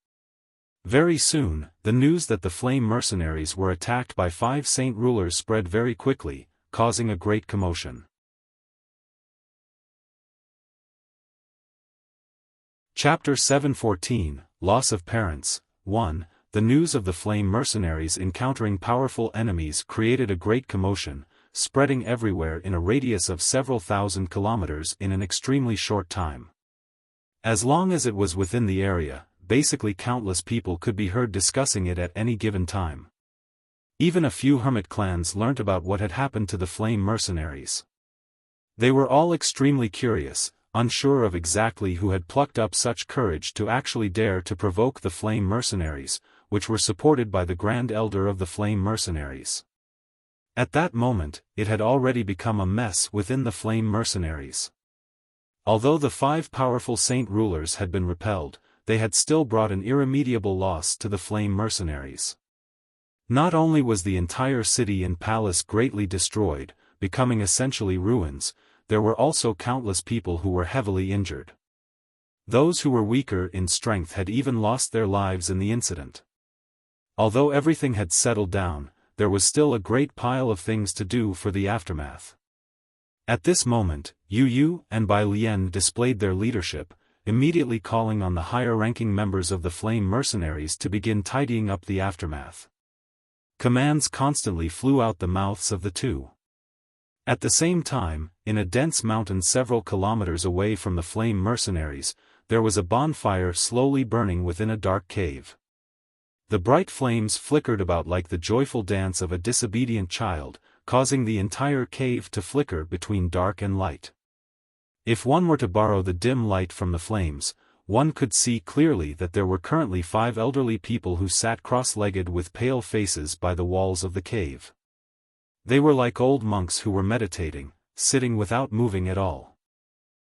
Very soon, the news that the flame mercenaries were attacked by 5 saint rulers spread very quickly, causing a great commotion. Chapter 714, Loss of Parents. 1. The news of the flame mercenaries encountering powerful enemies created a great commotion, spreading everywhere in a radius of several thousand kilometers in an extremely short time. As long as it was within the area, basically countless people could be heard discussing it at any given time. Even a few hermit clans learnt about what had happened to the flame mercenaries. They were all extremely curious, unsure of exactly who had plucked up such courage to actually dare to provoke the flame mercenaries, which were supported by the Grand Elder of the flame mercenaries. At that moment, it had already become a mess within the flame mercenaries. Although the 5 powerful saint rulers had been repelled, they had still brought an irremediable loss to the flame mercenaries. Not only was the entire city and palace greatly destroyed, becoming essentially ruins, there were also countless people who were heavily injured. Those who were weaker in strength had even lost their lives in the incident. Although everything had settled down, there was still a great pile of things to do for the aftermath. At this moment, Yu Yu and Bai Lian displayed their leadership, immediately calling on the higher-ranking members of the flame mercenaries to begin tidying up the aftermath. Commands constantly flew out the mouths of the two. At the same time, in a dense mountain several kilometers away from the flame mercenaries, there was a bonfire slowly burning within a dark cave. The bright flames flickered about like the joyful dance of a disobedient child, causing the entire cave to flicker between dark and light. If one were to borrow the dim light from the flames, one could see clearly that there were currently 5 elderly people who sat cross-legged with pale faces by the walls of the cave. They were like old monks who were meditating, sitting without moving at all.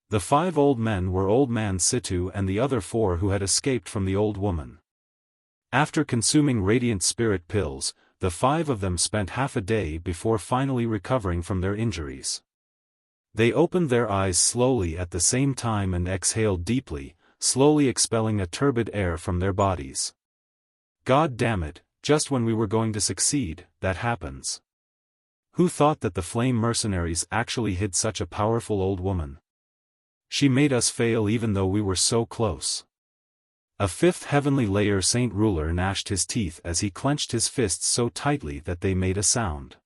The 5 old men were Old Man Situ and the other 4 who had escaped from the old woman. After consuming radiant spirit pills, the 5 of them spent half a day before finally recovering from their injuries. They opened their eyes slowly at the same time and exhaled deeply, slowly expelling a turbid air from their bodies. God damn it, just when we were going to succeed, that happens. Who thought that the flame mercenaries actually hid such a powerful old woman? She made us fail even though we were so close. A 5th heavenly layer saint ruler gnashed his teeth as he clenched his fists so tightly that they made a sound.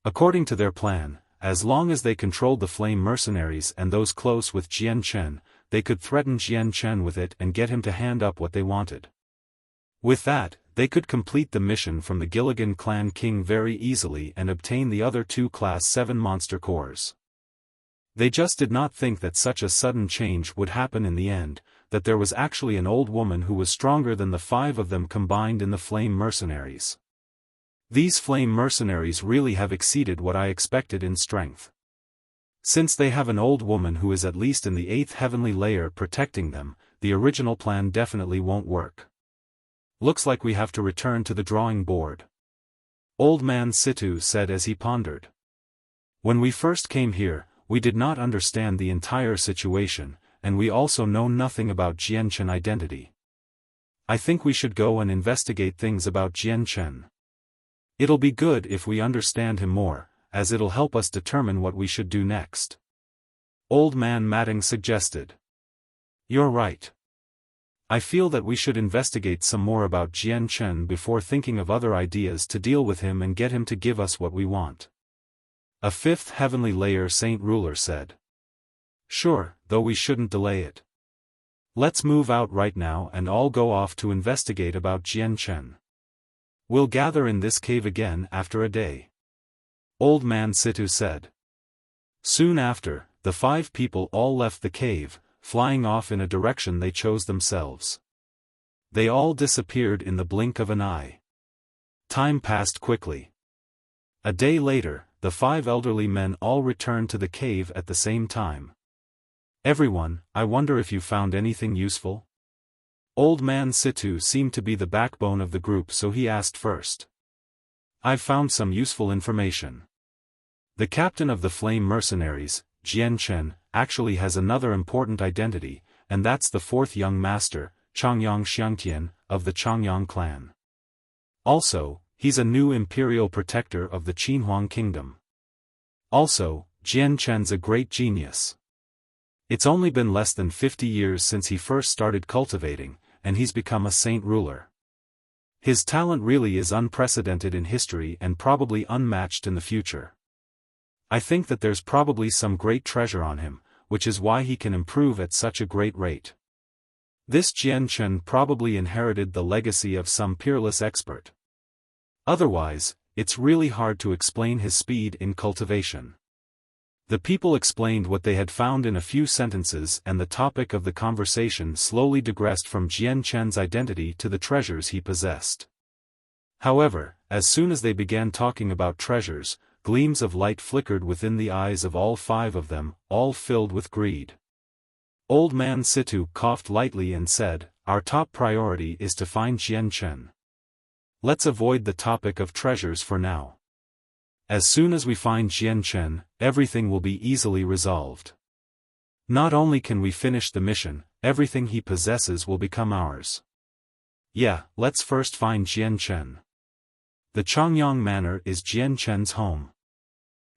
According to their plan, as long as they controlled the flame mercenaries and those close with Jian Chen, they could threaten Jian Chen with it and get him to hand up what they wanted. With that, they could complete the mission from the Gilligan clan king very easily and obtain the other 2 Class 7 monster cores. They just did not think that such a sudden change would happen in the end, that there was actually an old woman who was stronger than the 5 of them combined in the flame mercenaries. These flame mercenaries really have exceeded what I expected in strength. Since they have an old woman who is at least in the 8th heavenly layer protecting them, the original plan definitely won't work. Looks like we have to return to the drawing board. Old Man Situ said as he pondered. When we first came here, we did not understand the entire situation, and we also know nothing about Jian Chen identity. I think we should go and investigate things about Jian Chen. It'll be good if we understand him more, as it'll help us determine what we should do next. Old Man Matting suggested. You're right. I feel that we should investigate some more about Jian Chen before thinking of other ideas to deal with him and get him to give us what we want. A 5th heavenly layer saint ruler said. Sure, though we shouldn't delay it. Let's move out right now and all go off to investigate about Jian Chen. We'll gather in this cave again after a day. Old Man Situ said. Soon after, the 5 people all left the cave, flying off in a direction they chose themselves. They all disappeared in the blink of an eye. Time passed quickly. A day later, the 5 elderly men all returned to the cave at the same time. Everyone, I wonder if you found anything useful? Old Man Situ seemed to be the backbone of the group, so he asked first. I've found some useful information. The captain of the flame mercenaries, Jian Chen, actually has another important identity, and that's the 4th young master, Changyang Xiangtian, of the Changyang clan. Also, he's a new imperial protector of the Qinhuang kingdom. Also, Jian Chen's a great genius. It's only been less than 50 years since he first started cultivating, and he's become a saint ruler. His talent really is unprecedented in history and probably unmatched in the future. I think that there's probably some great treasure on him, which is why he can improve at such a great rate. This Jian Chen probably inherited the legacy of some peerless expert. Otherwise, it's really hard to explain his speed in cultivation. The people explained what they had found in a few sentences, and the topic of the conversation slowly digressed from Jian Chen's identity to the treasures he possessed. However, as soon as they began talking about treasures, gleams of light flickered within the eyes of all five of them, all filled with greed. Old man Situ coughed lightly and said, "Our top priority is to find Jian Chen. Let's avoid the topic of treasures for now. As soon as we find Jian Chen, everything will be easily resolved. Not only can we finish the mission, everything he possesses will become ours. Yeah, let's first find Jian Chen. The Changyang Manor is Jian Chen's home.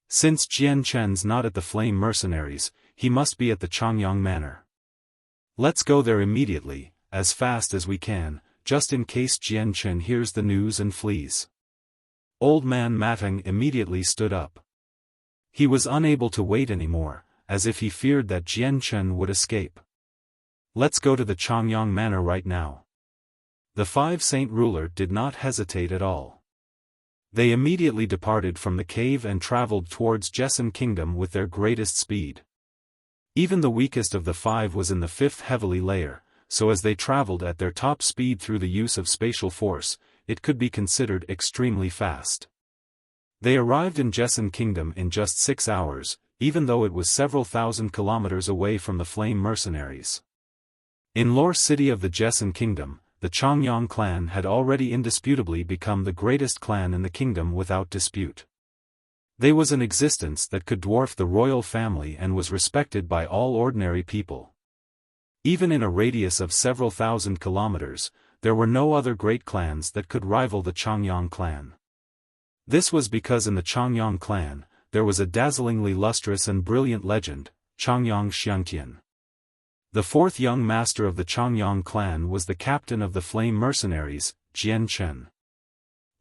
Since Jian Chen's not at the Flame Mercenaries, he must be at the Changyang Manor. Let's go there immediately, as fast as we can, just in case Jian Chen hears the news and flees." Old man Matang immediately stood up. He was unable to wait anymore, as if he feared that Jian Chen would escape. "Let's go to the Changyang Manor right now." The five saint ruler did not hesitate at all. They immediately departed from the cave and traveled towards Jessan Kingdom with their greatest speed. Even the weakest of the five was in the fifth heavily layer, so as they traveled at their top speed through the use of spatial force, it could be considered extremely fast. They arrived in Jessan Kingdom in just 6 hours, even though it was several thousand kilometers away from the Flame Mercenaries. In Lore City of the Jessan Kingdom, the Changyang clan had already indisputably become the greatest clan in the kingdom without dispute. They was an existence that could dwarf the royal family and was respected by all ordinary people. Even in a radius of several thousand kilometers, there were no other great clans that could rival the Changyang clan. This was because in the Changyang clan, there was a dazzlingly lustrous and brilliant legend, Changyang Xiangtian. The fourth young master of the Changyang clan was the captain of the Flame Mercenaries, Jian Chen.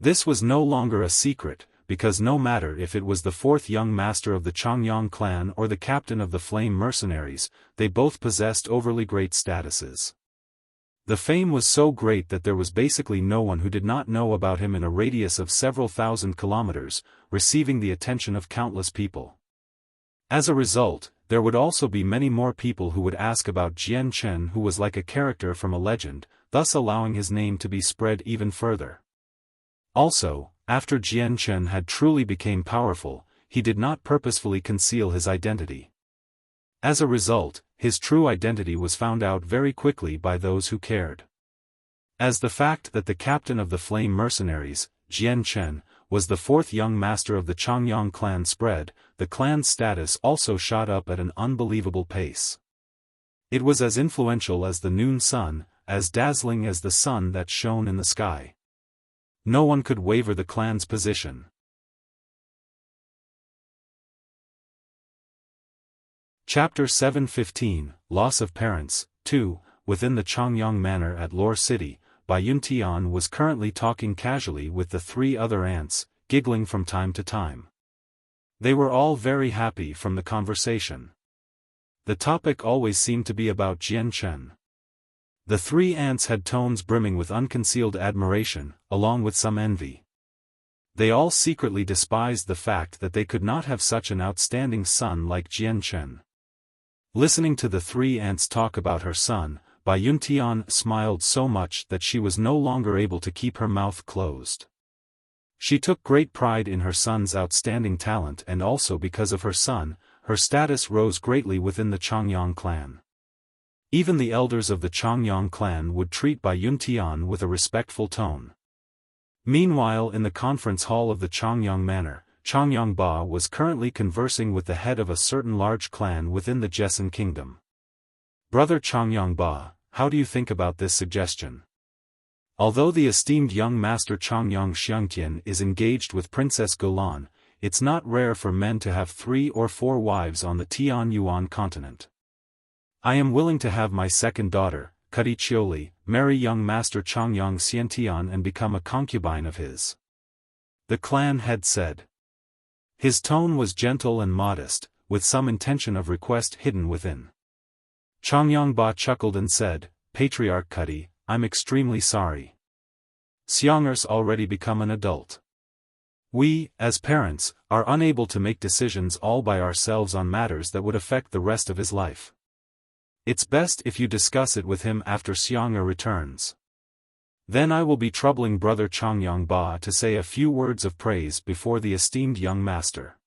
This was no longer a secret, because no matter if it was the fourth young master of the Changyang clan or the captain of the Flame Mercenaries, they both possessed overly great statuses. The fame was so great that there was basically no one who did not know about him in a radius of several thousand kilometers, receiving the attention of countless people. As a result, there would also be many more people who would ask about Jian Chen, who was like a character from a legend, thus allowing his name to be spread even further. Also, after Jian Chen had truly become powerful, he did not purposefully conceal his identity. As a result, his true identity was found out very quickly by those who cared. As the fact that the captain of the Flame Mercenaries, Jian Chen, was the fourth young master of the Changyang clan spread, the clan's status also shot up at an unbelievable pace. It was as influential as the noon sun, as dazzling as the sun that shone in the sky. No one could waver the clan's position. Chapter 715, Loss of Parents, 2. Within the Changyang Manor at Lore City, Bai Yuntian was currently talking casually with the 3 other ants, giggling from time to time. They were all very happy from the conversation. The topic always seemed to be about Jian Chen. The 3 ants had tones brimming with unconcealed admiration, along with some envy. They all secretly despised the fact that they could not have such an outstanding son like Jian Chen. Listening to the 3 ants talk about her son, Bai Yuntian smiled so much that she was no longer able to keep her mouth closed. She took great pride in her son's outstanding talent, and also because of her son, her status rose greatly within the Changyang clan. Even the elders of the Changyang clan would treat Bai Yuntian with a respectful tone. Meanwhile, in the conference hall of the Changyang Manor, Changyang Ba was currently conversing with the head of a certain large clan within the Jessan Kingdom. "Brother Changyang Ba, how do you think about this suggestion? Although the esteemed young master Changyang Xiangtian is engaged with Princess Golan, it's not rare for men to have 3 or 4 wives on the Tianyuan continent. I am willing to have my second daughter, Cudi Chioli, marry young master Changyang Xiantian and become a concubine of his," the clan head said. His tone was gentle and modest, with some intention of request hidden within. Changyang Ba chuckled and said, Patriarch Cuddy, I'm extremely sorry. Xiang'er's already become an adult. We, as parents, are unable to make decisions all by ourselves on matters that would affect the rest of his life. It's best if you discuss it with him after Xiang'er returns. Then I will be troubling brother Changyang Ba to say a few words of praise before the esteemed young master.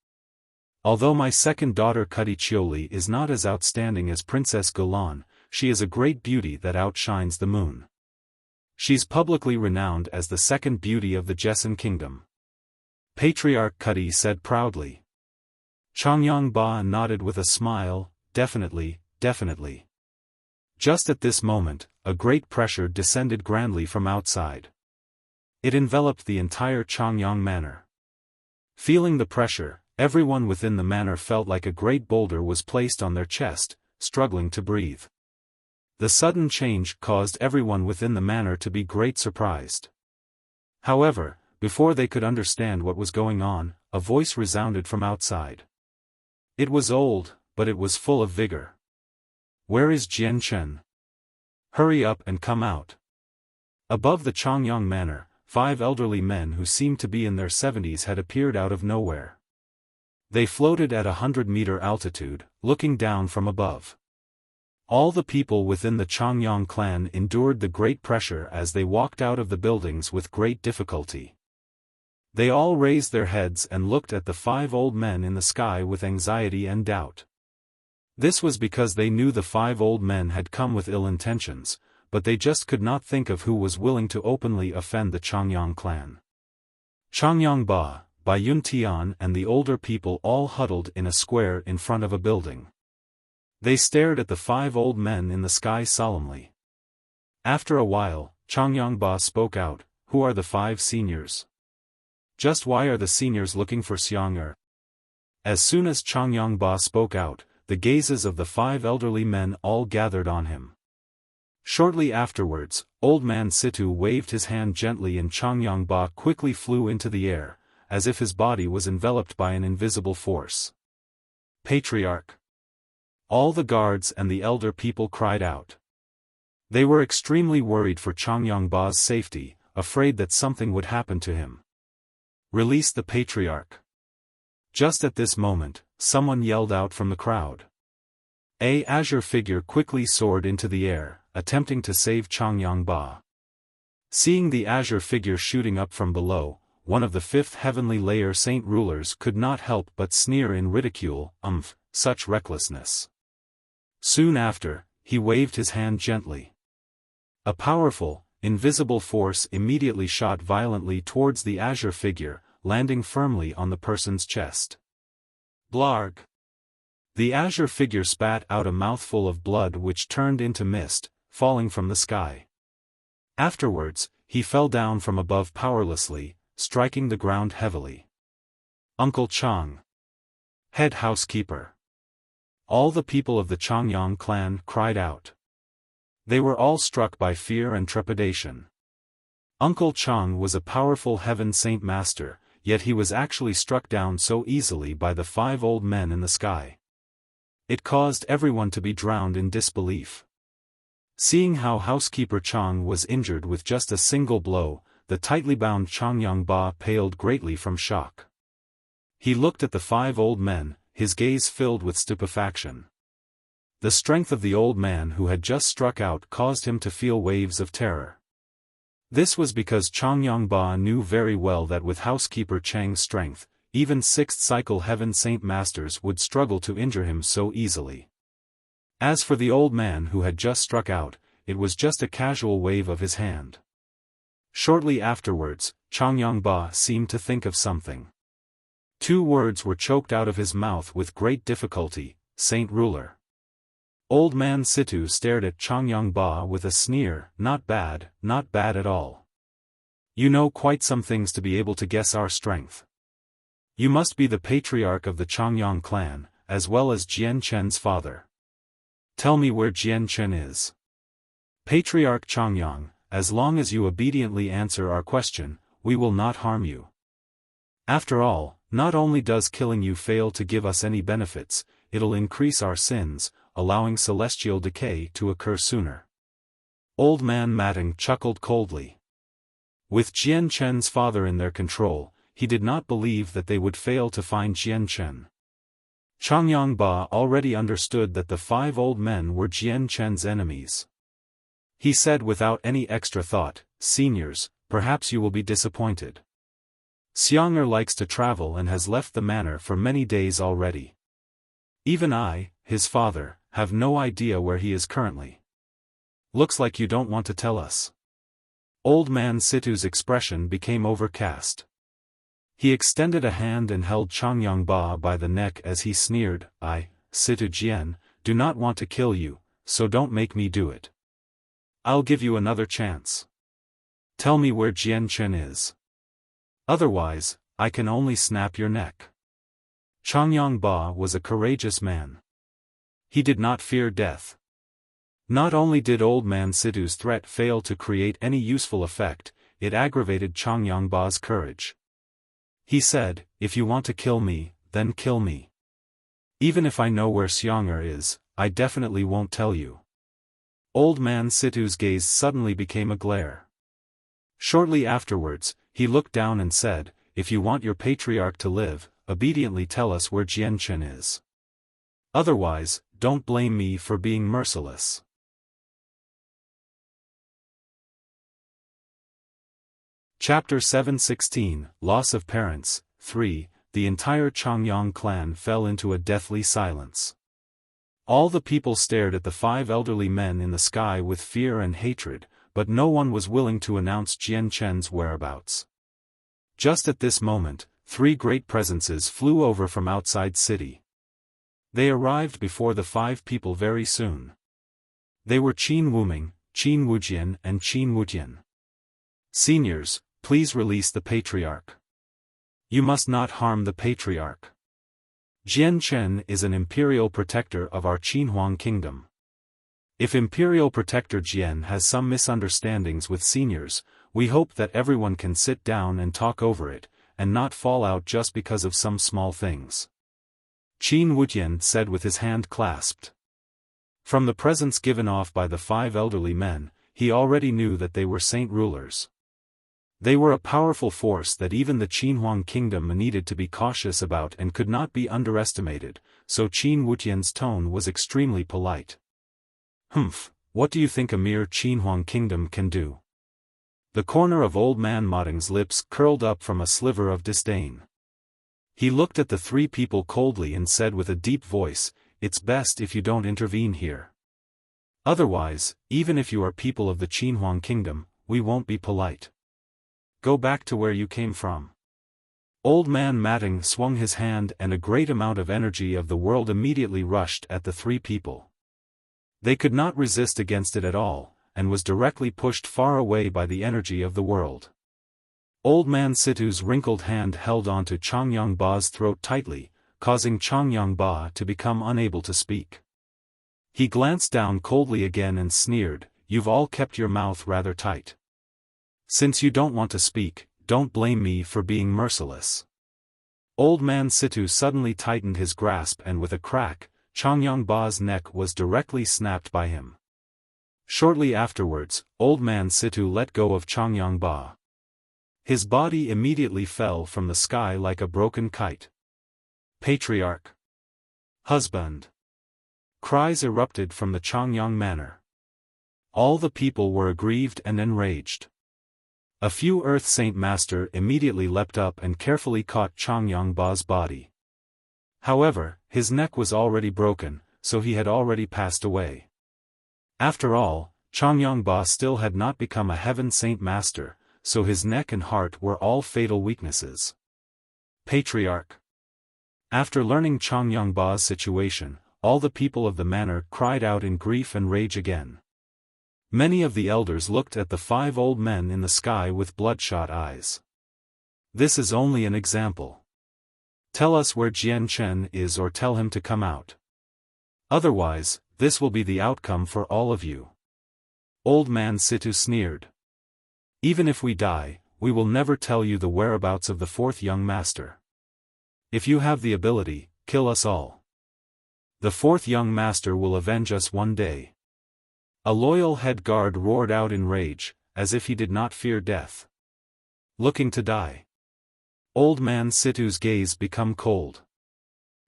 Although my second daughter Cuddy Chioli is not as outstanding as Princess Gulan, she is a great beauty that outshines the moon. She's publicly renowned as the second beauty of the Jessen kingdom. Patriarch Cuddy said proudly. Changyang Ba nodded with a smile, definitely, definitely. Just at this moment, a great pressure descended grandly from outside. It enveloped the entire Changyang manor. Feeling the pressure, everyone within the manor felt like a great boulder was placed on their chest, struggling to breathe. The sudden change caused everyone within the manor to be great surprised. However, before they could understand what was going on, a voice resounded from outside. It was old, but it was full of vigor. Where is Jian Chen? Hurry up and come out. Above the Changyang manor, 5 elderly men who seemed to be in their 70s had appeared out of nowhere. They floated at 100-meter altitude, looking down from above. All the people within the Changyang clan endured the great pressure as they walked out of the buildings with great difficulty. They all raised their heads and looked at the 5 old men in the sky with anxiety and doubt. This was because they knew the 5 old men had come with ill intentions, but they just could not think of who was willing to openly offend the Changyang clan. Changyang Ba, Bai Yun Tian and the older people all huddled in a square in front of a building. They stared at the 5 old men in the sky solemnly. After a while, Changyang Ba spoke out, "Who are the 5 seniors? Just why are the seniors looking for Xiang'er?" As soon as Changyang Ba spoke out, the gazes of the 5 elderly men all gathered on him. Shortly afterwards, Old Man Situ waved his hand gently and Changyang Ba quickly flew into the air, as if his body was enveloped by an invisible force. Patriarch! All the guards and the elder people cried out. They were extremely worried for Changyang Ba's safety, afraid that something would happen to him. Release the Patriarch! Just at this moment, someone yelled out from the crowd. A azure figure quickly soared into the air, attempting to save Changyang Ba. Seeing the azure figure shooting up from below, one of the 5th heavenly layer saint rulers could not help but sneer in ridicule, such recklessness. Soon after, he waved his hand gently. A powerful, invisible force immediately shot violently towards the azure figure, landing firmly on the person's chest. Blarg! The azure figure spat out a mouthful of blood which turned into mist, falling from the sky. Afterwards, he fell down from above powerlessly, striking the ground heavily. Uncle Chang! Head housekeeper! All the people of the Changyang clan cried out. They were all struck by fear and trepidation. Uncle Chang was a powerful heaven saint master, yet he was actually struck down so easily by the 5 old men in the sky. It caused everyone to be drowned in disbelief. Seeing how housekeeper Chang was injured with just a single blow, the tightly bound Changyang Ba paled greatly from shock. He looked at the 5 old men, his gaze filled with stupefaction. The strength of the old man who had just struck out caused him to feel waves of terror. This was because Changyang Ba knew very well that with housekeeper Chang's strength, even 6th cycle heaven saint masters would struggle to injure him so easily. As for the old man who had just struck out, it was just a casual wave of his hand. Shortly afterwards, Changyang Ba seemed to think of something. 2 words were choked out of his mouth with great difficulty: Saint Ruler. Old Man Situ stared at Changyang Ba with a sneer, not bad at all. You know quite some things to be able to guess our strength. You must be the patriarch of the Changyang clan, as well as Jian Chen's father. Tell me where Jian Chen is. Patriarch Changyang, as long as you obediently answer our question, we will not harm you. After all, not only does killing you fail to give us any benefits, it'll increase our sins, allowing celestial decay to occur sooner. Old Man Matting chuckled coldly. With Jian Chen's father in their control, he did not believe that they would fail to find Jian Chen. Changyang Ba already understood that the 5 old men were Jian Chen's enemies. He said without any extra thought, "Seniors, perhaps you will be disappointed. Xiang'er likes to travel and has left the manor for many days already. Even I, his father, have no idea where he is currently. Looks like you don't want to tell us." Old Man Situ's expression became overcast. He extended a hand and held Changyang Ba by the neck as he sneered, "I, Situ Jian, do not want to kill you, so don't make me do it. I'll give you another chance. Tell me where Jian Chen is. Otherwise, I can only snap your neck." Changyang Ba was a courageous man. He did not fear death. Not only did Old Man Situ's threat fail to create any useful effect, it aggravated Changyang Ba's courage. He said, "If you want to kill me, then kill me. Even if I know where Xiang'er is, I definitely won't tell you." Old Man Situ's gaze suddenly became a glare. Shortly afterwards, he looked down and said, "If you want your patriarch to live, obediently tell us where Jian Chen is. Otherwise, don't blame me for being merciless." Chapter 716, Loss of Parents, 3. The entire Changyang clan fell into a deathly silence. All the people stared at the 5 elderly men in the sky with fear and hatred, but no one was willing to announce Jian Chen's whereabouts. Just at this moment, 3 great presences flew over from outside city. They arrived before the 5 people very soon. They were Qin Wuming, Qin Wujian and Qin Wutian. "Seniors, please release the patriarch. You must not harm the patriarch. Jian Chen is an imperial protector of our Qinhuang kingdom. If Imperial Protector Jian has some misunderstandings with seniors, we hope that everyone can sit down and talk over it, and not fall out just because of some small things." Qin Wutian said with his hand clasped. From the presents given off by the 5 elderly men, he already knew that they were saint rulers. They were a powerful force that even the Qinhuang kingdom needed to be cautious about and could not be underestimated, so Qin Wutian's tone was extremely polite. "Humph, what do you think a mere Qinhuang kingdom can do?" The corner of Old Man Matting's lips curled up from a sliver of disdain. He looked at the 3 people coldly and said with a deep voice, "It's best if you don't intervene here. Otherwise, even if you are people of the Qinhuang kingdom, we won't be polite. Go back to where you came from." Old Man Matting swung his hand and a great amount of energy of the world immediately rushed at the 3 people. They could not resist against it at all, and was directly pushed far away by the energy of the world. Old Man Situ's wrinkled hand held onto Changyang Ba's throat tightly, causing Changyang Ba to become unable to speak. He glanced down coldly again and sneered, "You've all kept your mouth rather tight. Since you don't want to speak, don't blame me for being merciless." Old Man Situ suddenly tightened his grasp and with a crack, Changyang Ba's neck was directly snapped by him. Shortly afterwards, Old Man Situ let go of Changyang Ba. His body immediately fell from the sky like a broken kite. "Patriarch! Husband!" Cries erupted from the Changyang manor. All the people were aggrieved and enraged. A few Earth Saint Master immediately leapt up and carefully caught Changyang Ba's body. However, his neck was already broken, so he had already passed away. After all, Changyang Ba still had not become a Heaven Saint Master, so his neck and heart were all fatal weaknesses. Patriarch! After learning Changyang Ba's situation, all the people of the manor cried out in grief and rage again. Many of the elders looked at the 5 old men in the sky with bloodshot eyes. "This is only an example. Tell us where Jian Chen is or tell him to come out. Otherwise, this will be the outcome for all of you." Old Man Situ sneered. "Even if we die, we will never tell you the whereabouts of the 4th young master. If you have the ability, kill us all. The 4th young master will avenge us one day. A loyal head guard roared out in rage, as if he did not fear death. Looking to die. Old man Situ's gaze became cold.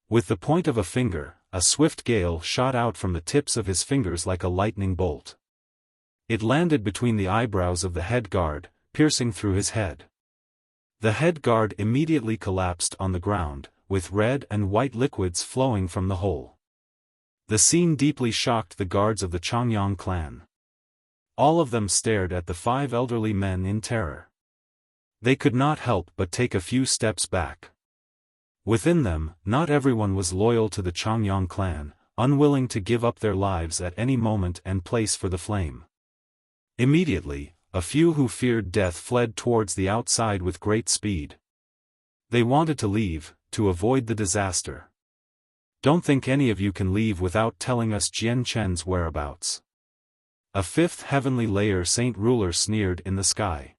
With the point of a finger, a swift gale shot out from the tips of his fingers like a lightning bolt. It landed between the eyebrows of the head guard, piercing through his head. The head guard immediately collapsed on the ground, with red and white liquids flowing from the hole. The scene deeply shocked the guards of the Changyang clan. All of them stared at the 5 elderly men in terror. They could not help but take a few steps back. Within them, not everyone was loyal to the Changyang clan, unwilling to give up their lives at any moment and place for the flame. Immediately, a few who feared death fled towards the outside with great speed. They wanted to leave, to avoid the disaster. Don't think any of you can leave without telling us Jian Chen's whereabouts. A 5th heavenly layer saint ruler sneered in the sky.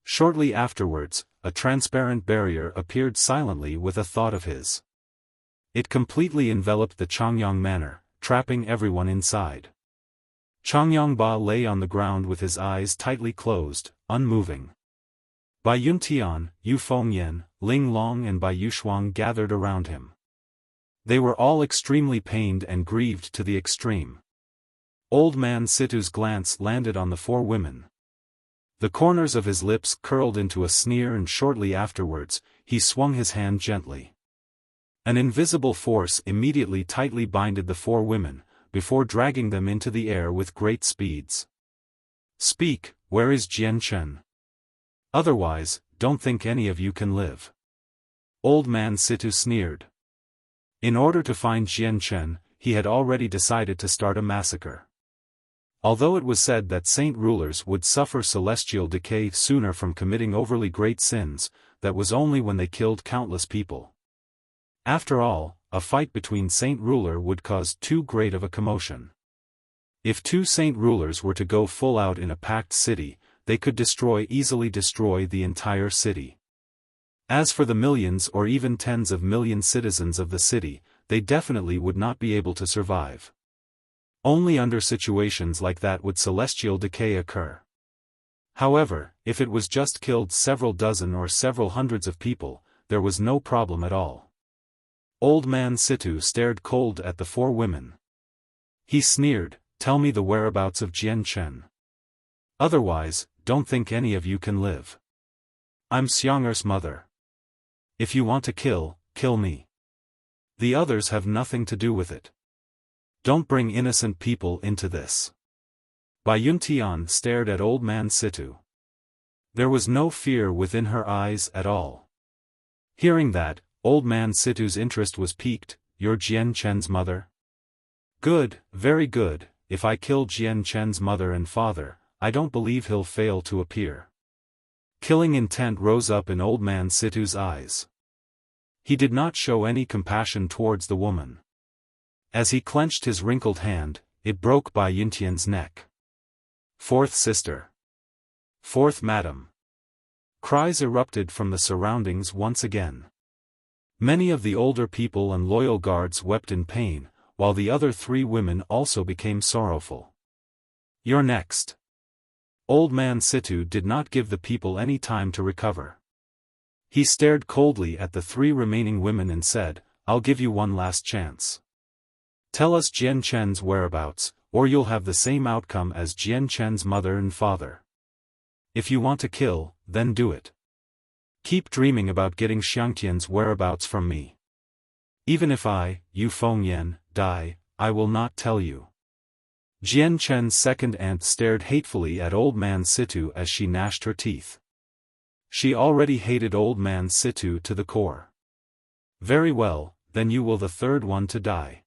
Shortly afterwards, a transparent barrier appeared silently with a thought of his. It completely enveloped the Changyang manor, trapping everyone inside. Changyang Ba lay on the ground with his eyes tightly closed, unmoving. Bai Yuntian, Yu Fengyan, Ling Long and Bai Yushuang gathered around him. They were all extremely pained and grieved to the extreme. Old man Situ's glance landed on the 4 women. The corners of his lips curled into a sneer and shortly afterwards, he swung his hand gently. An invisible force immediately tightly binded the 4 women, before dragging them into the air with great speeds. Speak, where is Jian Chen? Otherwise, don't think any of you can live. Old man Situ sneered. In order to find Jian Chen, he had already decided to start a massacre. Although it was said that saint rulers would suffer celestial decay sooner from committing overly great sins, that was only when they killed countless people. After all, a fight between saint ruler would cause too great of a commotion. If 2 saint rulers were to go full out in a packed city, they could easily destroy the entire city. As for the millions or even tens of million citizens of the city, they definitely would not be able to survive. Only under situations like that would celestial decay occur. However, if it was just killed several dozen or several hundreds of people, there was no problem at all. Old man Situ stared cold at the 4 women. He sneered, "Tell me the whereabouts of Jian Chen. Otherwise, don't think any of you can live. I'm Xiang'er's mother. If you want to kill, kill me. The others have nothing to do with it. Don't bring innocent people into this." Bai Yuntian stared at old man Situ. There was no fear within her eyes at all. Hearing that, old man Situ's interest was piqued. "You're Jian Chen's mother? Good, very good. If I kill Jian Chen's mother and father, I don't believe he'll fail to appear." Killing intent rose up in old man Situ's eyes. He did not show any compassion towards the woman. As he clenched his wrinkled hand, it broke Bai Yuntian's neck. "4th sister! 4th madam!" Cries erupted from the surroundings once again. Many of the older people and loyal guards wept in pain, while the other 3 women also became sorrowful. "You're next." Old man Situ did not give the people any time to recover. He stared coldly at the 3 remaining women and said, "I'll give you one last chance. Tell us Jian Chen's whereabouts, or you'll have the same outcome as Jian Chen's mother and father. If you want to kill, then do it. Keep dreaming about getting Xiangtian's whereabouts from me. Even if I, Yu Fengyan, die, I will not tell you." Jian Chen's 2nd aunt stared hatefully at old man Situ as she gnashed her teeth. She already hated old man Situ to the core. "Very well, then you will the 3rd one to die."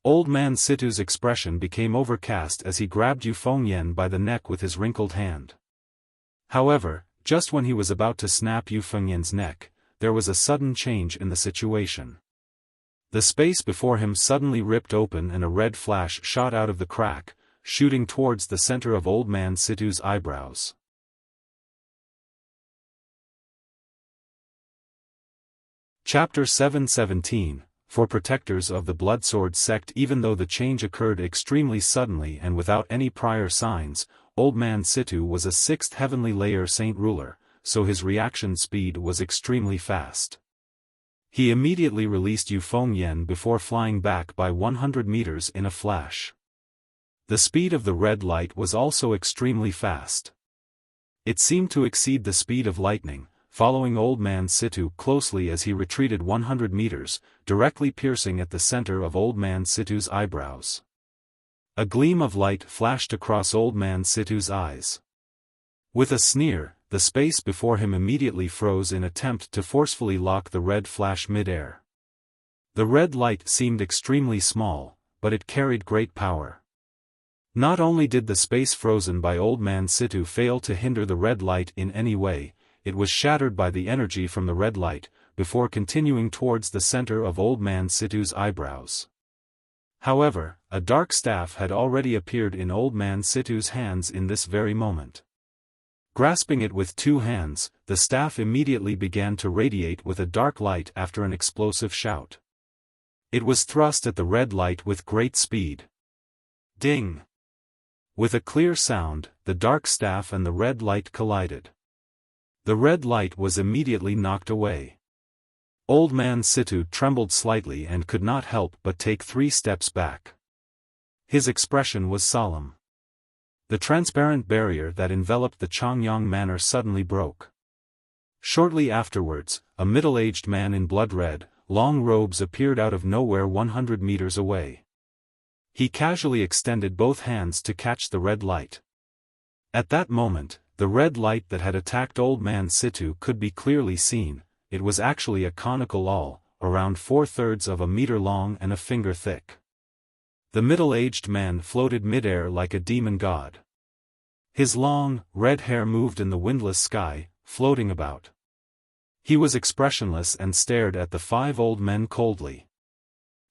Old man Situ's expression became overcast as he grabbed Yu Fengyan by the neck with his wrinkled hand. However, just when he was about to snap Yu Fengyan's neck, there was a sudden change in the situation. The space before him suddenly ripped open and a red flash shot out of the crack, shooting towards the center of old man Situ's eyebrows. Chapter 717, for protectors of the Bloodsword sect. Even though the change occurred extremely suddenly and without any prior signs, Old Man Situ was a 6th heavenly layer saint ruler, so his reaction speed was extremely fast. He immediately released Yu Fengyan before flying back by 100 meters in a flash. The speed of the red light was also extremely fast. It seemed to exceed the speed of lightning, following Old Man Situ closely as he retreated 100 meters, directly piercing at the center of Old Man Situ's eyebrows. A gleam of light flashed across Old Man Situ's eyes. With a sneer, the space before him immediately froze in attempt to forcefully lock the red flash mid-air. The red light seemed extremely small, but it carried great power. Not only did the space frozen by Old Man Situ fail to hinder the red light in any way, it was shattered by the energy from the red light, before continuing towards the center of Old Man Situ's eyebrows. However, a dark staff had already appeared in Old Man Situ's hands in this very moment. Grasping it with 2 hands, the staff immediately began to radiate with a dark light after an explosive shout. It was thrust at the red light with great speed. Ding! With a clear sound, the dark staff and the red light collided. The red light was immediately knocked away. Old Man Situ trembled slightly and could not help but take 3 steps back. His expression was solemn. The transparent barrier that enveloped the Chongyang Manor suddenly broke. Shortly afterwards, a middle-aged man in blood-red, long robes appeared out of nowhere 100 meters away. He casually extended both hands to catch the red light. At that moment, the red light that had attacked Old Man Situ could be clearly seen. It was actually a conical awl, around 4/3 of a meter long and a finger thick. The middle-aged man floated mid-air like a demon god. His long, red hair moved in the windless sky, floating about. He was expressionless and stared at the 5 old men coldly.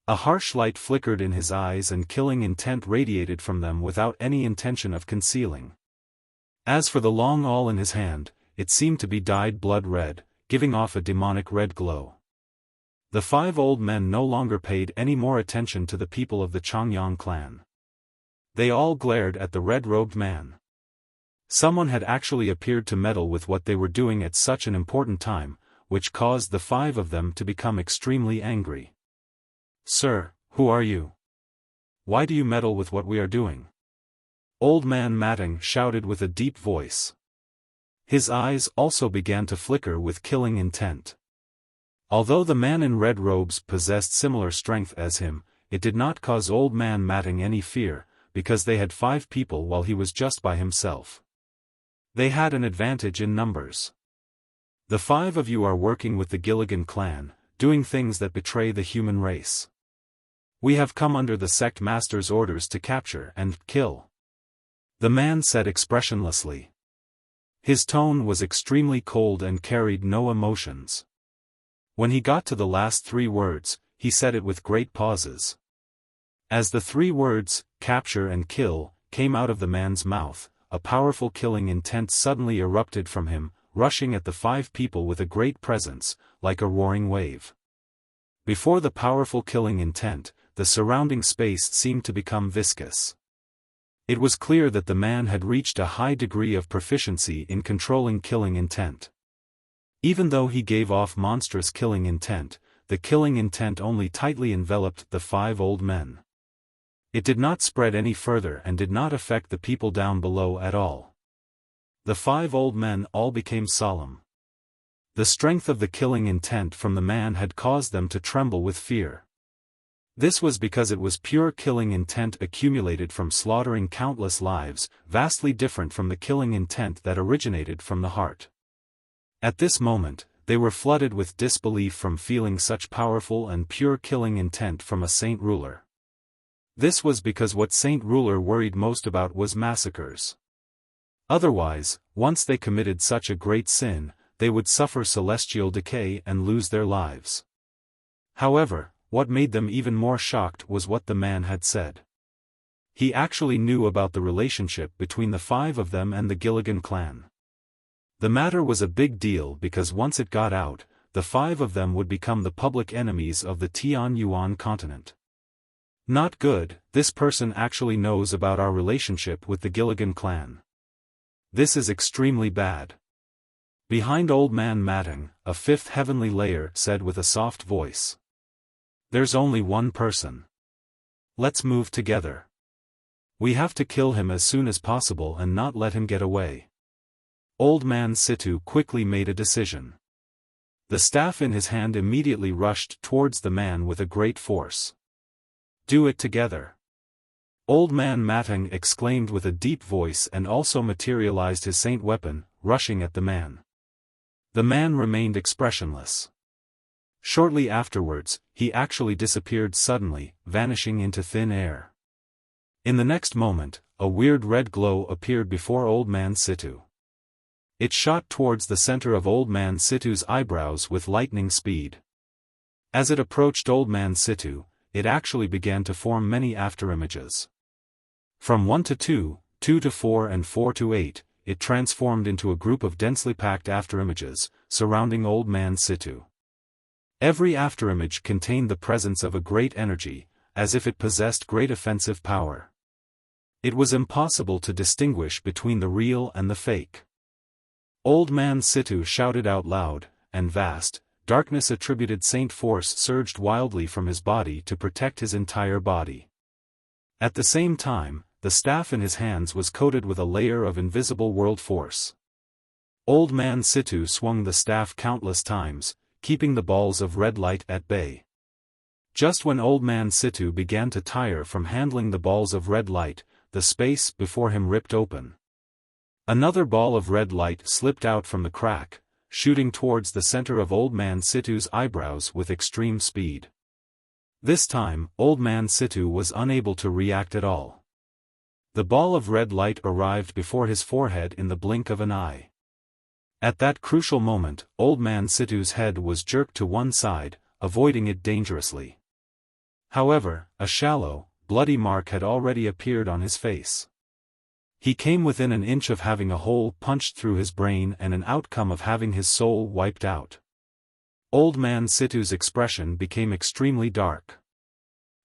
A harsh light flickered in his eyes and killing intent radiated from them without any intention of concealing. As for the long awl in his hand, it seemed to be dyed blood red, giving off a demonic red glow. The 5 old men no longer paid any more attention to the people of the Chongyang clan. They all glared at the red-robed man. Someone had actually appeared to meddle with what they were doing at such an important time, which caused the 5 of them to become extremely angry. "Sir, who are you? Why do you meddle with what we are doing?" Old Man Matting shouted with a deep voice. His eyes also began to flicker with killing intent. Although the man in red robes possessed similar strength as him, it did not cause Old Man Matting any fear, because they had 5 people while he was just by himself. They had an advantage in numbers. "The 5 of you are working with the Gilligan clan, doing things that betray the human race. We have come under the sect master's orders to capture and kill," the man said expressionlessly. His tone was extremely cold and carried no emotions. When he got to the last 3 words, he said it with great pauses. As the 3 words, capture and kill, came out of the man's mouth, a powerful killing intent suddenly erupted from him, rushing at the 5 people with a great presence, like a roaring wave. Before the powerful killing intent, the surrounding space seemed to become viscous. It was clear that the man had reached a high degree of proficiency in controlling killing intent. Even though he gave off monstrous killing intent, the killing intent only tightly enveloped the 5 old men. It did not spread any further and did not affect the people down below at all. The 5 old men all became solemn. The strength of the killing intent from the man had caused them to tremble with fear. This was because it was pure killing intent accumulated from slaughtering countless lives, vastly different from the killing intent that originated from the heart. At this moment, they were flooded with disbelief from feeling such powerful and pure killing intent from a saint ruler. This was because what saint ruler worried most about was massacres. Otherwise, once they committed such a great sin, they would suffer celestial decay and lose their lives. However, what made them even more shocked was what the man had said. He actually knew about the relationship between the 5 of them and the Gilligan clan. The matter was a big deal because once it got out, the 5 of them would become the public enemies of the Tian Yuan continent. Not good, this person actually knows about our relationship with the Gilligan clan. This is extremely bad. Behind Old Man Matting, a 5th heavenly layer said with a soft voice. There's only one person. Let's move together. We have to kill him as soon as possible and not let him get away. Old Man Situ quickly made a decision. The staff in his hand immediately rushed towards the man with a great force. Do it together. Old Man Matting exclaimed with a deep voice and also materialized his saint weapon, rushing at the man. The man remained expressionless. Shortly afterwards, he actually disappeared suddenly, vanishing into thin air. In the next moment, a weird red glow appeared before Old Man Situ. It shot towards the center of Old Man Situ's eyebrows with lightning speed. As it approached Old Man Situ, it actually began to form many afterimages. From 1 to 2, 2 to 4 and 4 to 8, it transformed into a group of densely packed afterimages, surrounding Old Man Situ. Every afterimage contained the presence of a great energy, as if it possessed great offensive power. It was impossible to distinguish between the real and the fake. Old Man Situ shouted out loud, and vast, darkness-attributed saint force surged wildly from his body to protect his entire body. At the same time, the staff in his hands was coated with a layer of invisible world force. Old Man Situ swung the staff countless times, keeping the balls of red light at bay. Just when Old Man Situ began to tire from handling the balls of red light, the space before him ripped open. Another ball of red light slipped out from the crack, shooting towards the center of Old Man Situ's eyebrows with extreme speed. This time, Old Man Situ was unable to react at all. The ball of red light arrived before his forehead in the blink of an eye. At that crucial moment, Old Man Situ's head was jerked to one side, avoiding it dangerously. However, a shallow, bloody mark had already appeared on his face. He came within an inch of having a hole punched through his brain and an outcome of having his soul wiped out. Old Man Situ's expression became extremely dark.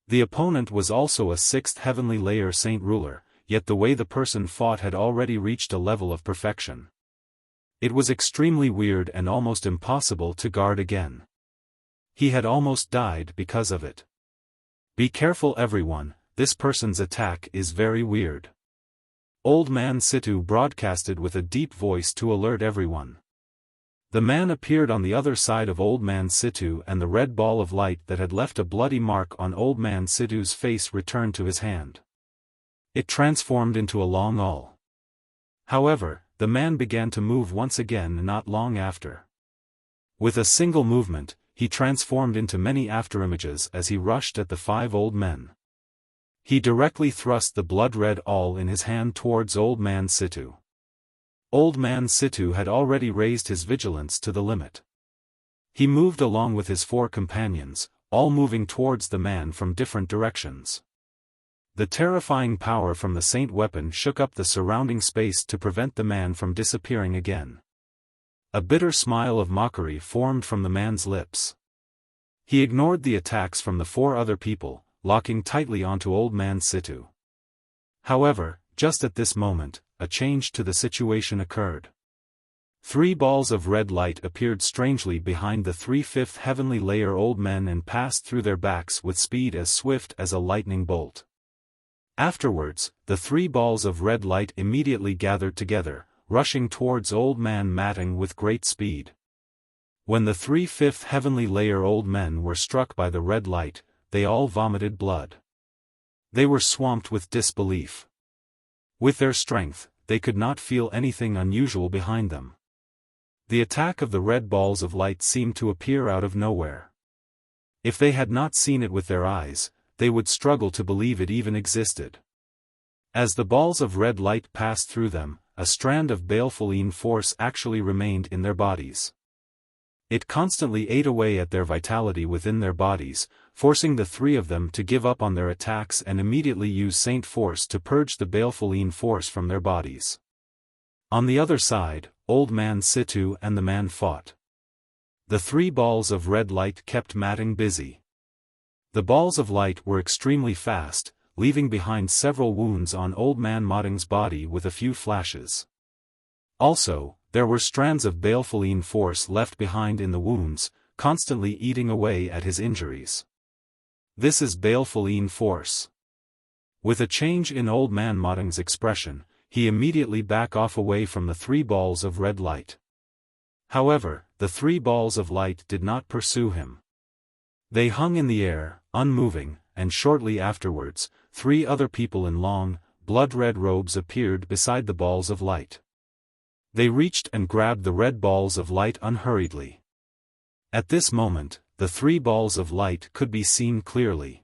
The opponent was also a 6th heavenly layer saint ruler, yet the way the person fought had already reached a level of perfection. It was extremely weird and almost impossible to guard again. He had almost died because of it. Be careful everyone, this person's attack is very weird. Old Man Situ broadcasted with a deep voice to alert everyone. The man appeared on the other side of Old Man Situ and the red ball of light that had left a bloody mark on Old Man Situ's face returned to his hand. It transformed into a long awl. However, the man began to move once again not long after. With a single movement, he transformed into many afterimages as he rushed at the 5 old men. He directly thrust the blood-red awl in his hand towards Old Man Situ. Old Man Situ had already raised his vigilance to the limit. He moved along with his 4 companions, all moving towards the man from different directions. The terrifying power from the saint weapon shook up the surrounding space to prevent the man from disappearing again. A bitter smile of mockery formed from the man's lips. He ignored the attacks from the 4 other people, locking tightly onto Old Man Situ. However, just at this moment, a change to the situation occurred. 3 balls of red light appeared strangely behind the 3 5th heavenly layer old men and passed through their backs with speed as swift as a lightning bolt. Afterwards, the 3 balls of red light immediately gathered together, rushing towards Old Man Matting with great speed. When the 3 5th heavenly layer old men were struck by the red light, they all vomited blood. They were swamped with disbelief. With their strength, they could not feel anything unusual behind them. The attack of the red balls of light seemed to appear out of nowhere. If they had not seen it with their eyes, they would struggle to believe it even existed. As the balls of red light passed through them, a strand of baleful force actually remained in their bodies. It constantly ate away at their vitality within their bodies, forcing the 3 of them to give up on their attacks and immediately use saint force to purge the baleful force from their bodies. On the other side, Old Man Situ and the man fought. The 3 balls of red light kept Matting busy. The balls of light were extremely fast, leaving behind several wounds on Old Man Matting's body with a few flashes. Also, there were strands of baleful force left behind in the wounds, constantly eating away at his injuries. This is baleful force. With a change in Old Man Matting's expression, he immediately backed off away from the 3 balls of red light. However, the 3 balls of light did not pursue him. They hung in the air, unmoving, and shortly afterwards, 3 other people in long, blood-red robes appeared beside the balls of light. They reached and grabbed the red balls of light unhurriedly. At this moment, the 3 balls of light could be seen clearly.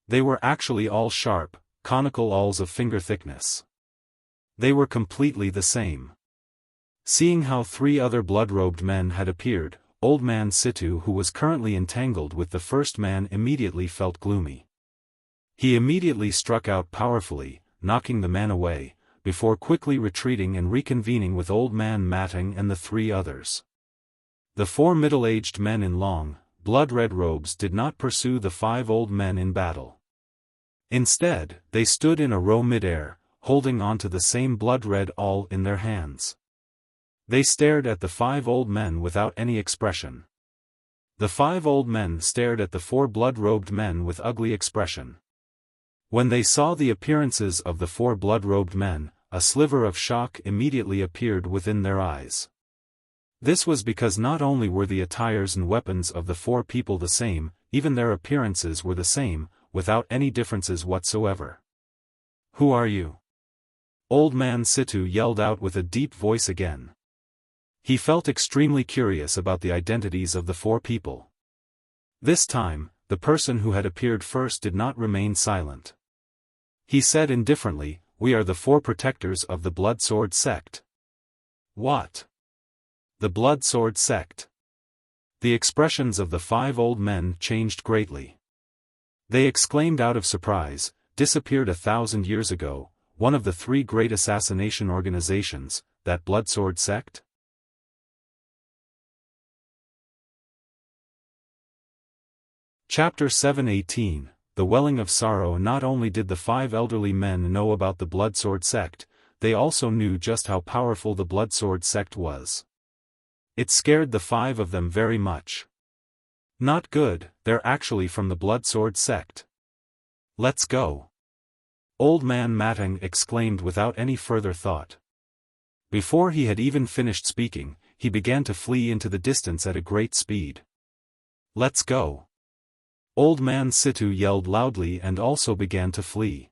They were actually all sharp, conical awls of finger thickness. They were completely the same. Seeing how 3 other blood-robed men had appeared, Old Man Situ, who was currently entangled with the first man, immediately felt gloomy. He immediately struck out powerfully, knocking the man away, before quickly retreating and reconvening with Old Man Matting and the 3 others. The 4 middle-aged men in long, blood-red robes did not pursue the 5 old men in battle. Instead, they stood in a row mid-air, holding onto the same blood-red awl in their hands. They stared at the 5 old men without any expression. The 5 old men stared at the 4 blood-robed men with ugly expression. When they saw the appearances of the 4 blood-robed men, a sliver of shock immediately appeared within their eyes. This was because not only were the attires and weapons of the 4 people the same, even their appearances were the same, without any differences whatsoever. "Who are you?" Old Man Situ yelled out with a deep voice again. He felt extremely curious about the identities of the 4 people. This time, the person who had appeared first did not remain silent. He said indifferently, "We are the 4 protectors of the Blood Sword sect." "What? The Blood Sword sect?" The expressions of the 5 old men changed greatly. They exclaimed out of surprise, "Disappeared 1,000 years ago, one of the 3 great assassination organizations, that Blood Sword sect?" Chapter 7:18 The Welling of Sorrow. Not only did the 5 elderly men know about the Blood Sword sect, they also knew just how powerful the Blood Sword sect was. It scared the 5 of them very much. "Not good, they're actually from the Blood Sword sect. Let's go!" Old Man Matting exclaimed without any further thought. Before he had even finished speaking, he began to flee into the distance at a great speed. "Let's go!" Old Man Situ yelled loudly and also began to flee.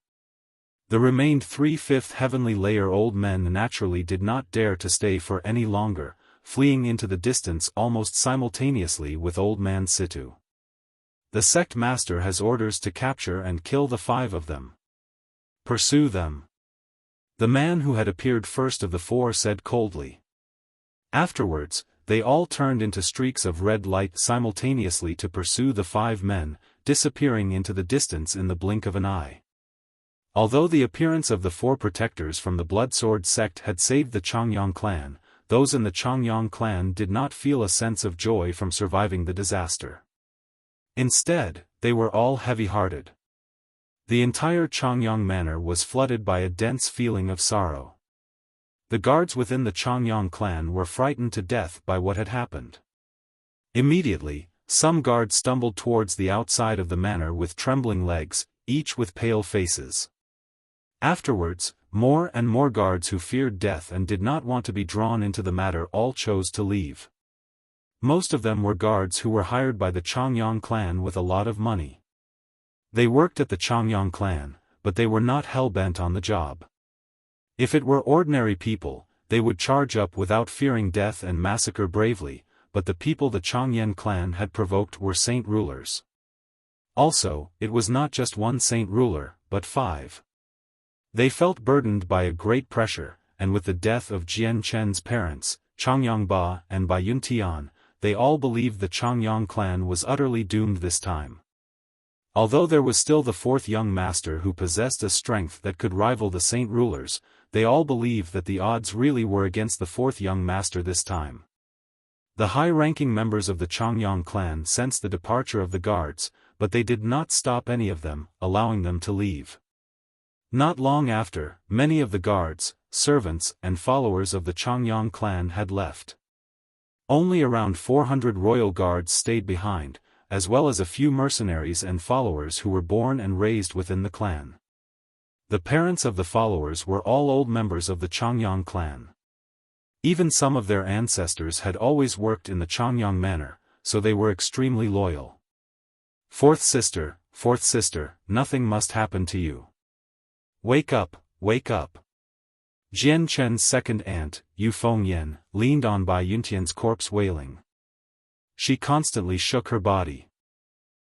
The remained 3/5 heavenly layer old men naturally did not dare to stay for any longer, fleeing into the distance almost simultaneously with Old Man Situ. "The sect master has orders to capture and kill the 5 of them. Pursue them." The man who had appeared first of the 4 said coldly. Afterwards, they all turned into streaks of red light simultaneously to pursue the 5 men, disappearing into the distance in the blink of an eye. Although the appearance of the 4 protectors from the Blood Sword sect had saved the Changyang clan, those in the Changyang clan did not feel a sense of joy from surviving the disaster. Instead, they were all heavy-hearted. The entire Changyang manor was flooded by a dense feeling of sorrow. The guards within the Changyang clan were frightened to death by what had happened. Immediately, some guards stumbled towards the outside of the manor with trembling legs, each with pale faces. Afterwards, more and more guards who feared death and did not want to be drawn into the matter all chose to leave. Most of them were guards who were hired by the Changyang clan with a lot of money. They worked at the Changyang clan, but they were not hell-bent on the job. If it were ordinary people, they would charge up without fearing death and massacre bravely, but the people the Changyan clan had provoked were saint rulers. Also, it was not just one saint ruler, but 5. They felt burdened by a great pressure, and with the death of Jian Chen's parents, Changyang Ba and Bai Yuntian, they all believed the Changyang clan was utterly doomed this time. Although there was still the 4th young master who possessed a strength that could rival the saint rulers, they all believed that the odds really were against the 4th young master this time. The high-ranking members of the Changyang clan sensed the departure of the guards, but they did not stop any of them, allowing them to leave. Not long after, many of the guards, servants, and followers of the Changyang clan had left. Only around 400 royal guards stayed behind, as well as a few mercenaries and followers who were born and raised within the clan. The parents of the followers were all old members of the Changyang clan. Even some of their ancestors had always worked in the Changyang manor, so they were extremely loyal. Fourth sister, nothing must happen to you. Wake up, wake up. Jian Chen's second aunt, Yu Fengyan, leaned on by Yuntian's corpse wailing. She constantly shook her body.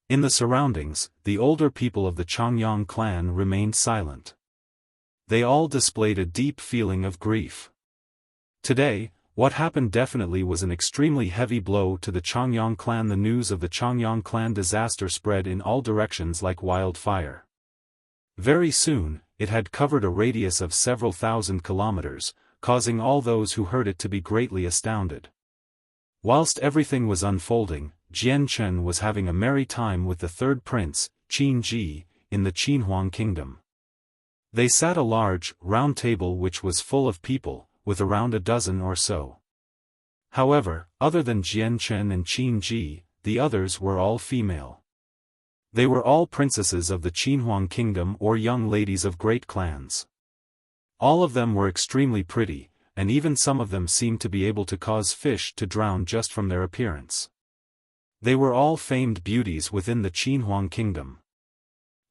In the surroundings, the older people of the Changyang clan remained silent. They all displayed a deep feeling of grief. Today, what happened definitely was an extremely heavy blow to the Changyang clan. The news of the Changyang clan disaster spread in all directions like wildfire. Very soon, it had covered a radius of several thousand kilometers, causing all those who heard it to be greatly astounded. Whilst everything was unfolding, Jian Chen was having a merry time with the third prince, Qin Ji, in the Qinhuang kingdom. They sat a large, round table which was full of people, with around a dozen or so. However, other than Jian Chen and Qin Ji, the others were all female. They were all princesses of the Qinhuang kingdom or young ladies of great clans. All of them were extremely pretty, and even some of them seemed to be able to cause fish to drown just from their appearance. They were all famed beauties within the Qinhuang kingdom.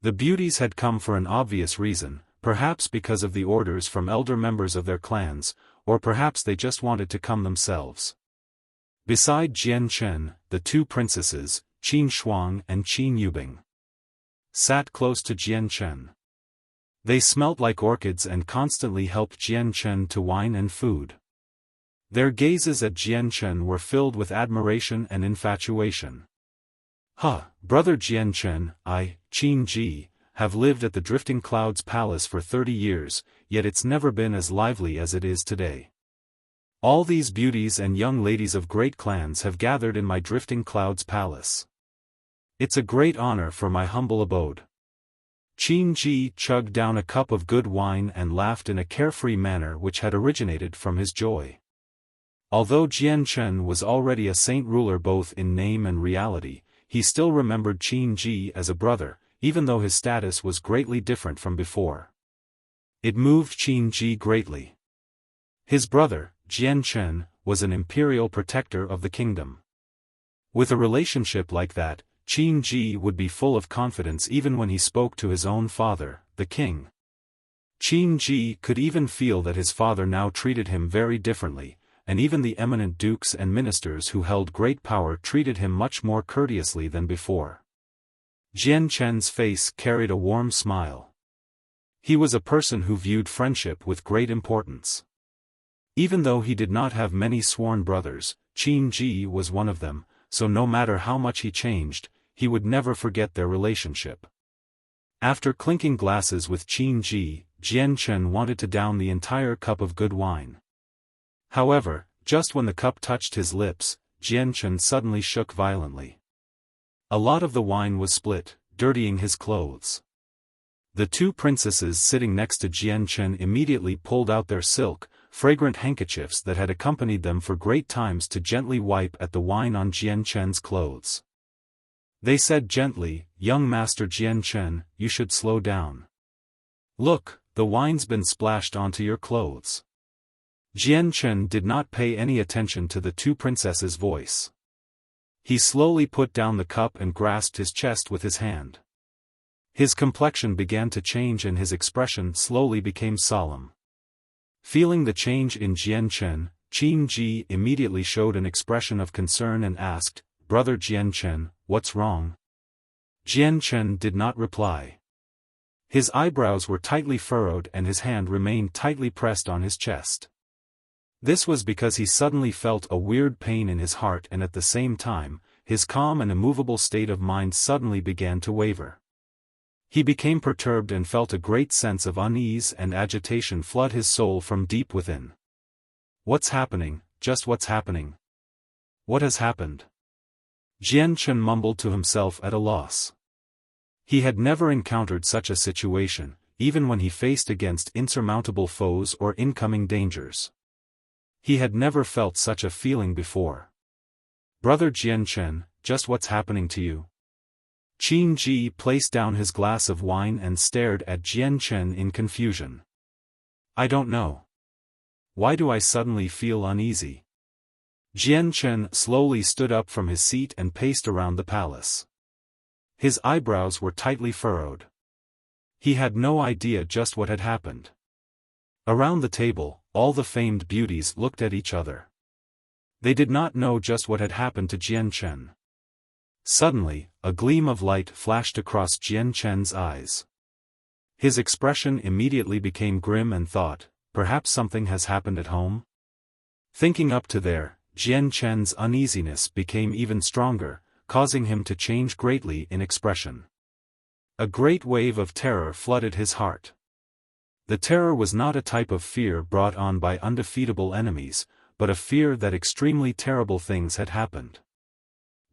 The beauties had come for an obvious reason, perhaps because of the orders from elder members of their clans, or perhaps they just wanted to come themselves. Beside Jian Chen, the two princesses, Qin Shuang and Qin Yubing, sat close to Jian Chen. They smelt like orchids and constantly helped Jian Chen to wine and food. Their gazes at Jian Chen were filled with admiration and infatuation. Brother Jian Chen, I, Qin Ji, have lived at the Drifting Clouds Palace for 30 years, yet it's never been as lively as it is today. All these beauties and young ladies of great clans have gathered in my Drifting Clouds Palace. It's a great honor for my humble abode. Qin Ji chugged down a cup of good wine and laughed in a carefree manner which had originated from his joy. Although Jian Chen was already a saint ruler both in name and reality, he still remembered Qin Ji as a brother, even though his status was greatly different from before. It moved Qin Ji greatly. His brother, Jian Chen, was an imperial protector of the kingdom. With a relationship like that, Qin Ji would be full of confidence even when he spoke to his own father, the king. Qin Ji could even feel that his father now treated him very differently, and even the eminent dukes and ministers who held great power treated him much more courteously than before. Jian Chen's face carried a warm smile. He was a person who viewed friendship with great importance. Even though he did not have many sworn brothers, Qin Ji was one of them, so no matter how much he changed, he would never forget their relationship. After clinking glasses with Qin Ji, Jian Chen wanted to down the entire cup of good wine. However, just when the cup touched his lips, Jian Chen suddenly shook violently. A lot of the wine was split, dirtying his clothes. The two princesses sitting next to Jian Chen immediately pulled out their silk, fragrant handkerchiefs that had accompanied them for great times to gently wipe at the wine on Jian Chen's clothes. They said gently, "Young Master Jian Chen, you should slow down. Look, the wine's been splashed onto your clothes." Jian Chen did not pay any attention to the two princesses' voice. He slowly put down the cup and grasped his chest with his hand. His complexion began to change and his expression slowly became solemn. Feeling the change in Jian Chen, Qin Ji immediately showed an expression of concern and asked, "Brother Jian Chen, what's wrong?" Jian Chen did not reply. His eyebrows were tightly furrowed and his hand remained tightly pressed on his chest. This was because he suddenly felt a weird pain in his heart, and at the same time, his calm and immovable state of mind suddenly began to waver. He became perturbed and felt a great sense of unease and agitation flood his soul from deep within. What's happening? Just what's happening? What has happened? Jian Chen mumbled to himself at a loss. He had never encountered such a situation, even when he faced against insurmountable foes or incoming dangers. He had never felt such a feeling before. Brother Jian Chen, just what's happening to you? Qin Ji placed down his glass of wine and stared at Jian Chen in confusion. I don't know. Why do I suddenly feel uneasy? Jian Chen slowly stood up from his seat and paced around the palace. His eyebrows were tightly furrowed. He had no idea just what had happened. Around the table, all the famed beauties looked at each other. They did not know just what had happened to Jian Chen. Suddenly, a gleam of light flashed across Jian Chen's eyes. His expression immediately became grim and thought, perhaps something has happened at home? Thinking up to there, Jian Chen's uneasiness became even stronger, causing him to change greatly in expression. A great wave of terror flooded his heart. The terror was not a type of fear brought on by undefeatable enemies, but a fear that extremely terrible things had happened.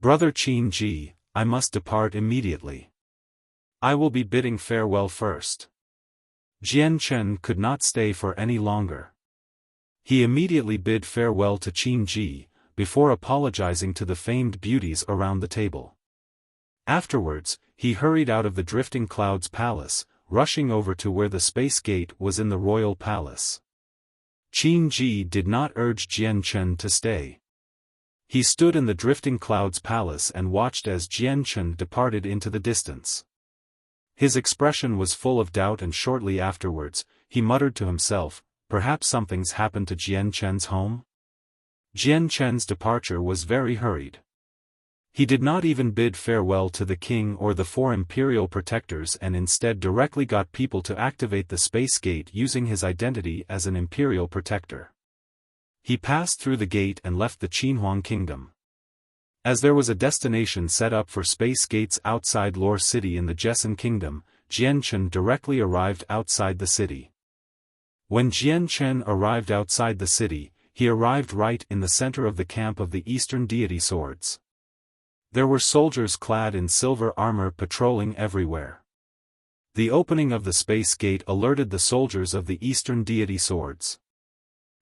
Brother Qin Ji, I must depart immediately. I will be bidding farewell first. Jian Chen could not stay for any longer. He immediately bid farewell to Qin Ji, before apologizing to the famed beauties around the table. Afterwards, he hurried out of the Drifting Clouds Palace, rushing over to where the space gate was in the royal palace. Qin Ji did not urge Jian Chen to stay. He stood in the Drifting Clouds Palace and watched as Jian Chen departed into the distance. His expression was full of doubt, and shortly afterwards, he muttered to himself, perhaps something's happened to Jian Chen's home? Jian Chen's departure was very hurried. He did not even bid farewell to the king or the 4 imperial protectors, and instead directly got people to activate the space gate using his identity as an imperial protector. He passed through the gate and left the Qinhuang kingdom. As there was a destination set up for space gates outside Lore City in the Jessen kingdom, Jian Chen directly arrived outside the city. When Jian Chen arrived outside the city, he arrived right in the center of the camp of the Eastern Deity Swords. There were soldiers clad in silver armor patrolling everywhere. The opening of the space gate alerted the soldiers of the Eastern Deity Swords.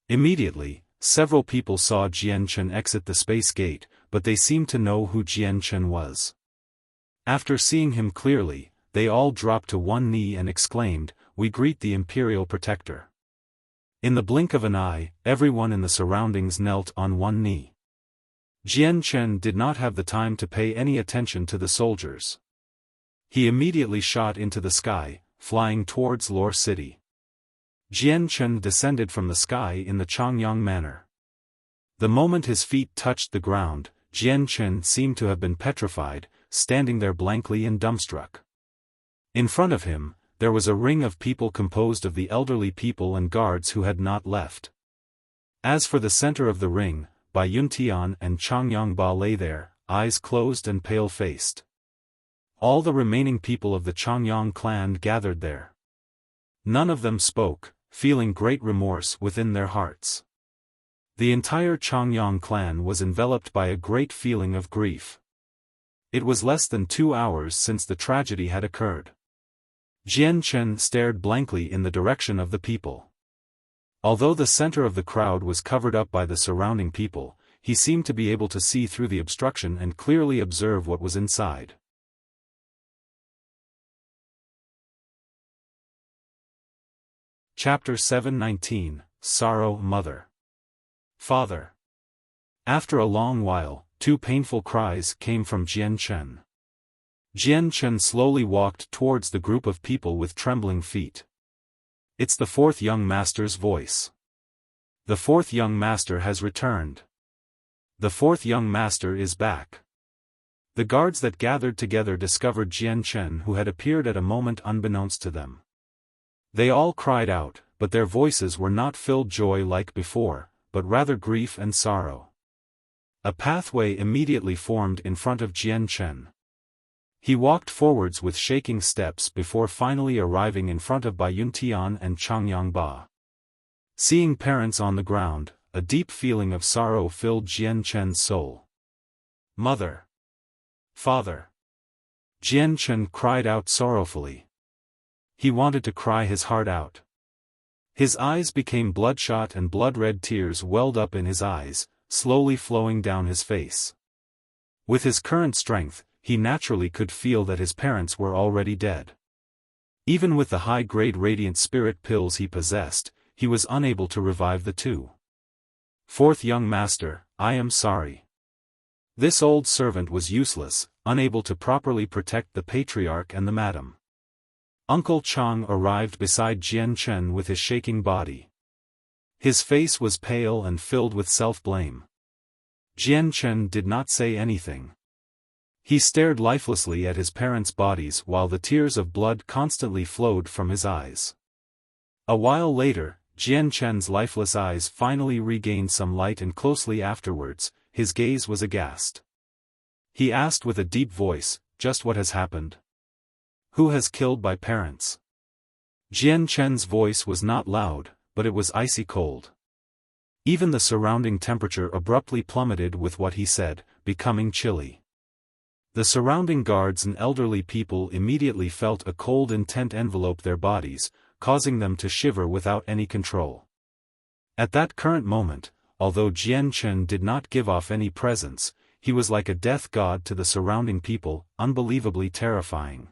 Immediately, several people saw Jian Chen exit the space gate, but they seemed to know who Jian Chen was. After seeing him clearly, they all dropped to one knee and exclaimed, "We greet the Imperial Protector." In the blink of an eye, everyone in the surroundings knelt on one knee. Jian Chen did not have the time to pay any attention to the soldiers. He immediately shot into the sky, flying towards Lore City. Jian Chen descended from the sky in the Chongyang manner. The moment his feet touched the ground, Jian Chen seemed to have been petrified, standing there blankly and dumbstruck. In front of him, there was a ring of people composed of the elderly people and guards who had not left. As for the center of the ring, Bai Yuntian and Chongyang Ba lay there, eyes closed and pale-faced. All the remaining people of the Chongyang clan gathered there. None of them spoke, feeling great remorse within their hearts. The entire Chongyang clan was enveloped by a great feeling of grief. It was less than 2 hours since the tragedy had occurred. Jian Chen stared blankly in the direction of the people. Although the center of the crowd was covered up by the surrounding people, he seemed to be able to see through the obstruction and clearly observe what was inside. Chapter 719, Sorrow Mother. Father. After a long while, 2 painful cries came from Jian Chen. Jian Chen slowly walked towards the group of people with trembling feet. It's the 4th young master's voice. The 4th young master has returned. The 4th young master is back. The guards that gathered together discovered Jian Chen, who had appeared at a moment unbeknownst to them. They all cried out, but their voices were not filled joy like before, but rather grief and sorrow. A pathway immediately formed in front of Jian Chen. He walked forwards with shaking steps before finally arriving in front of Bai Yuntian and Chongyang Ba. Seeing parents on the ground, a deep feeling of sorrow filled Jian Chen's soul. "Mother! Father!" Jian Chen cried out sorrowfully. He wanted to cry his heart out. His eyes became bloodshot and blood-red tears welled up in his eyes, slowly flowing down his face. With his current strength, he naturally could feel that his parents were already dead. Even with the high-grade radiant spirit pills he possessed, he was unable to revive the two. "Fourth young master, I am sorry." This old servant was useless, unable to properly protect the patriarch and the madam. Uncle Chang arrived beside Jian Chen with his shaking body. His face was pale and filled with self-blame. Jian Chen did not say anything. He stared lifelessly at his parents' bodies while the tears of blood constantly flowed from his eyes. A while later, Jian Chen's lifeless eyes finally regained some light, and closely afterwards, his gaze was aghast. He asked with a deep voice, "Just what has happened? Who has killed my parents?" Jian Chen's voice was not loud, but it was icy cold. Even the surrounding temperature abruptly plummeted with what he said, becoming chilly. The surrounding guards and elderly people immediately felt a cold intent envelope their bodies, causing them to shiver without any control. At that current moment, although Jian Chen did not give off any presence, he was like a death god to the surrounding people, unbelievably terrifying.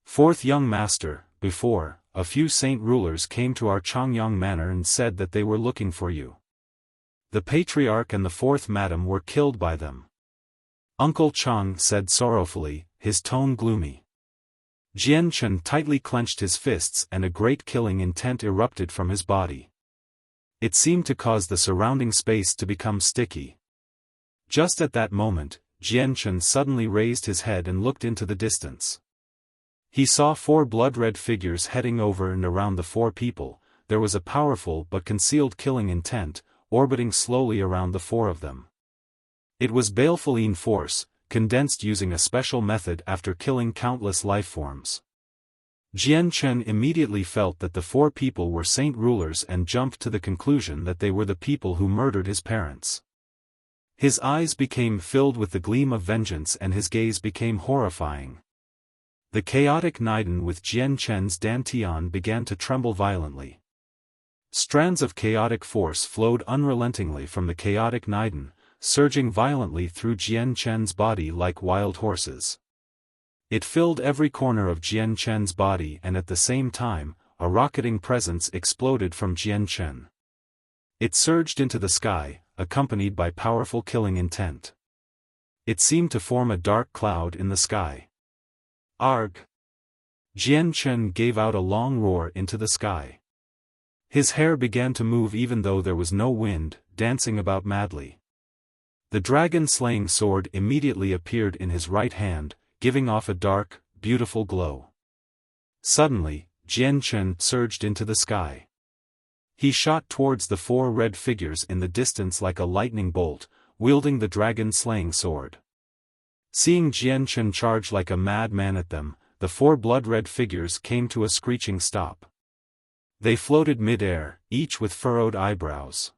"Fourth young master, before, a few saint rulers came to our Changyang manor and said that they were looking for you. The patriarch and the fourth madam were killed by them." Uncle Chang said sorrowfully, his tone gloomy. Jian Chen tightly clenched his fists and a great killing intent erupted from his body. It seemed to cause the surrounding space to become sticky. Just at that moment, Jian Chen suddenly raised his head and looked into the distance. He saw four blood-red figures heading over and around the four people. There was a powerful but concealed killing intent, orbiting slowly around the four of them. It was baleful force, condensed using a special method after killing countless lifeforms. Jian Chen immediately felt that the four people were saint rulers and jumped to the conclusion that they were the people who murdered his parents. His eyes became filled with the gleam of vengeance and his gaze became horrifying. The chaotic Niden with Jian Chen's dantian began to tremble violently. Strands of chaotic force flowed unrelentingly from the chaotic Niden, surging violently through Jian Chen's body like wild horses. It filled every corner of Jian Chen's body, and at the same time, a rocketing presence exploded from Jian Chen. It surged into the sky, accompanied by powerful killing intent. It seemed to form a dark cloud in the sky. "Arg!" Jian Chen gave out a long roar into the sky. His hair began to move even though there was no wind, dancing about madly. The dragon-slaying sword immediately appeared in his right hand, giving off a dark, beautiful glow. Suddenly, Jian Chen surged into the sky. He shot towards the four red figures in the distance like a lightning bolt, wielding the dragon-slaying sword. Seeing Jian Chen charge like a madman at them, the four blood-red figures came to a screeching stop. They floated mid-air, each with furrowed eyebrows.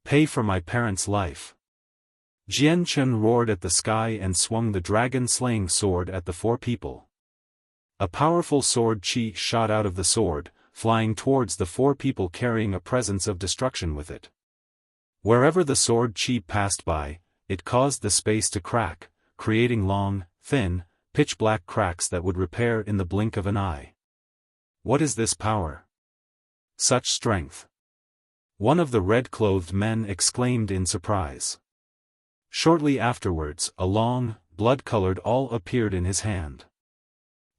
"Pay for my parents' life." Jian Chen roared at the sky and swung the dragon-slaying sword at the four people. A powerful sword chi shot out of the sword, flying towards the four people carrying a presence of destruction with it. Wherever the sword chi passed by, it caused the space to crack, creating long, thin, pitch-black cracks that would repair in the blink of an eye. "What is this power? Such strength?" one of the red-clothed men exclaimed in surprise. Shortly afterwards, a long, blood-colored awl appeared in his hand.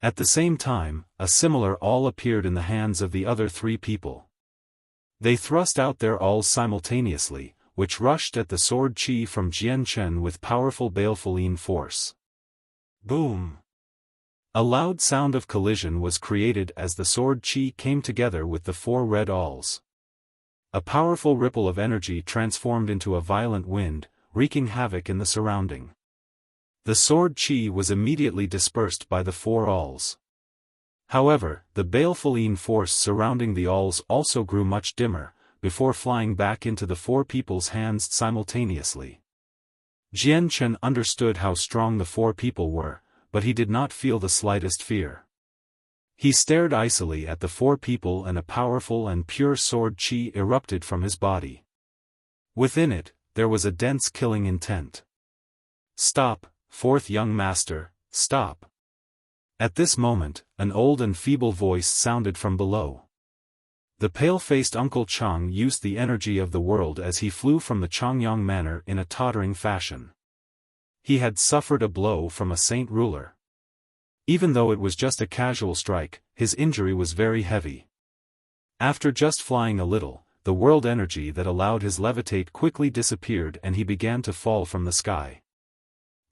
At the same time, a similar awl appeared in the hands of the other three people. They thrust out their awls simultaneously, which rushed at the sword chi from Jian Chen with powerful baleful force. Boom! A loud sound of collision was created as the sword chi came together with the four red awls. A powerful ripple of energy transformed into a violent wind, wreaking havoc in the surrounding. The sword chi was immediately dispersed by the four awls. However, the baleful force surrounding the awls also grew much dimmer, before flying back into the four people's hands simultaneously. Jian Chen understood how strong the four people were, but he did not feel the slightest fear. He stared icily at the four people and a powerful and pure sword qi erupted from his body. Within it, there was a dense killing intent. "Stop, fourth young master, stop." At this moment, an old and feeble voice sounded from below. The pale-faced Uncle Chang used the energy of the world as he flew from the Changyang manor in a tottering fashion. He had suffered a blow from a saint ruler. Even though it was just a casual strike, his injury was very heavy. After just flying a little, the world energy that allowed his levitate quickly disappeared and he began to fall from the sky.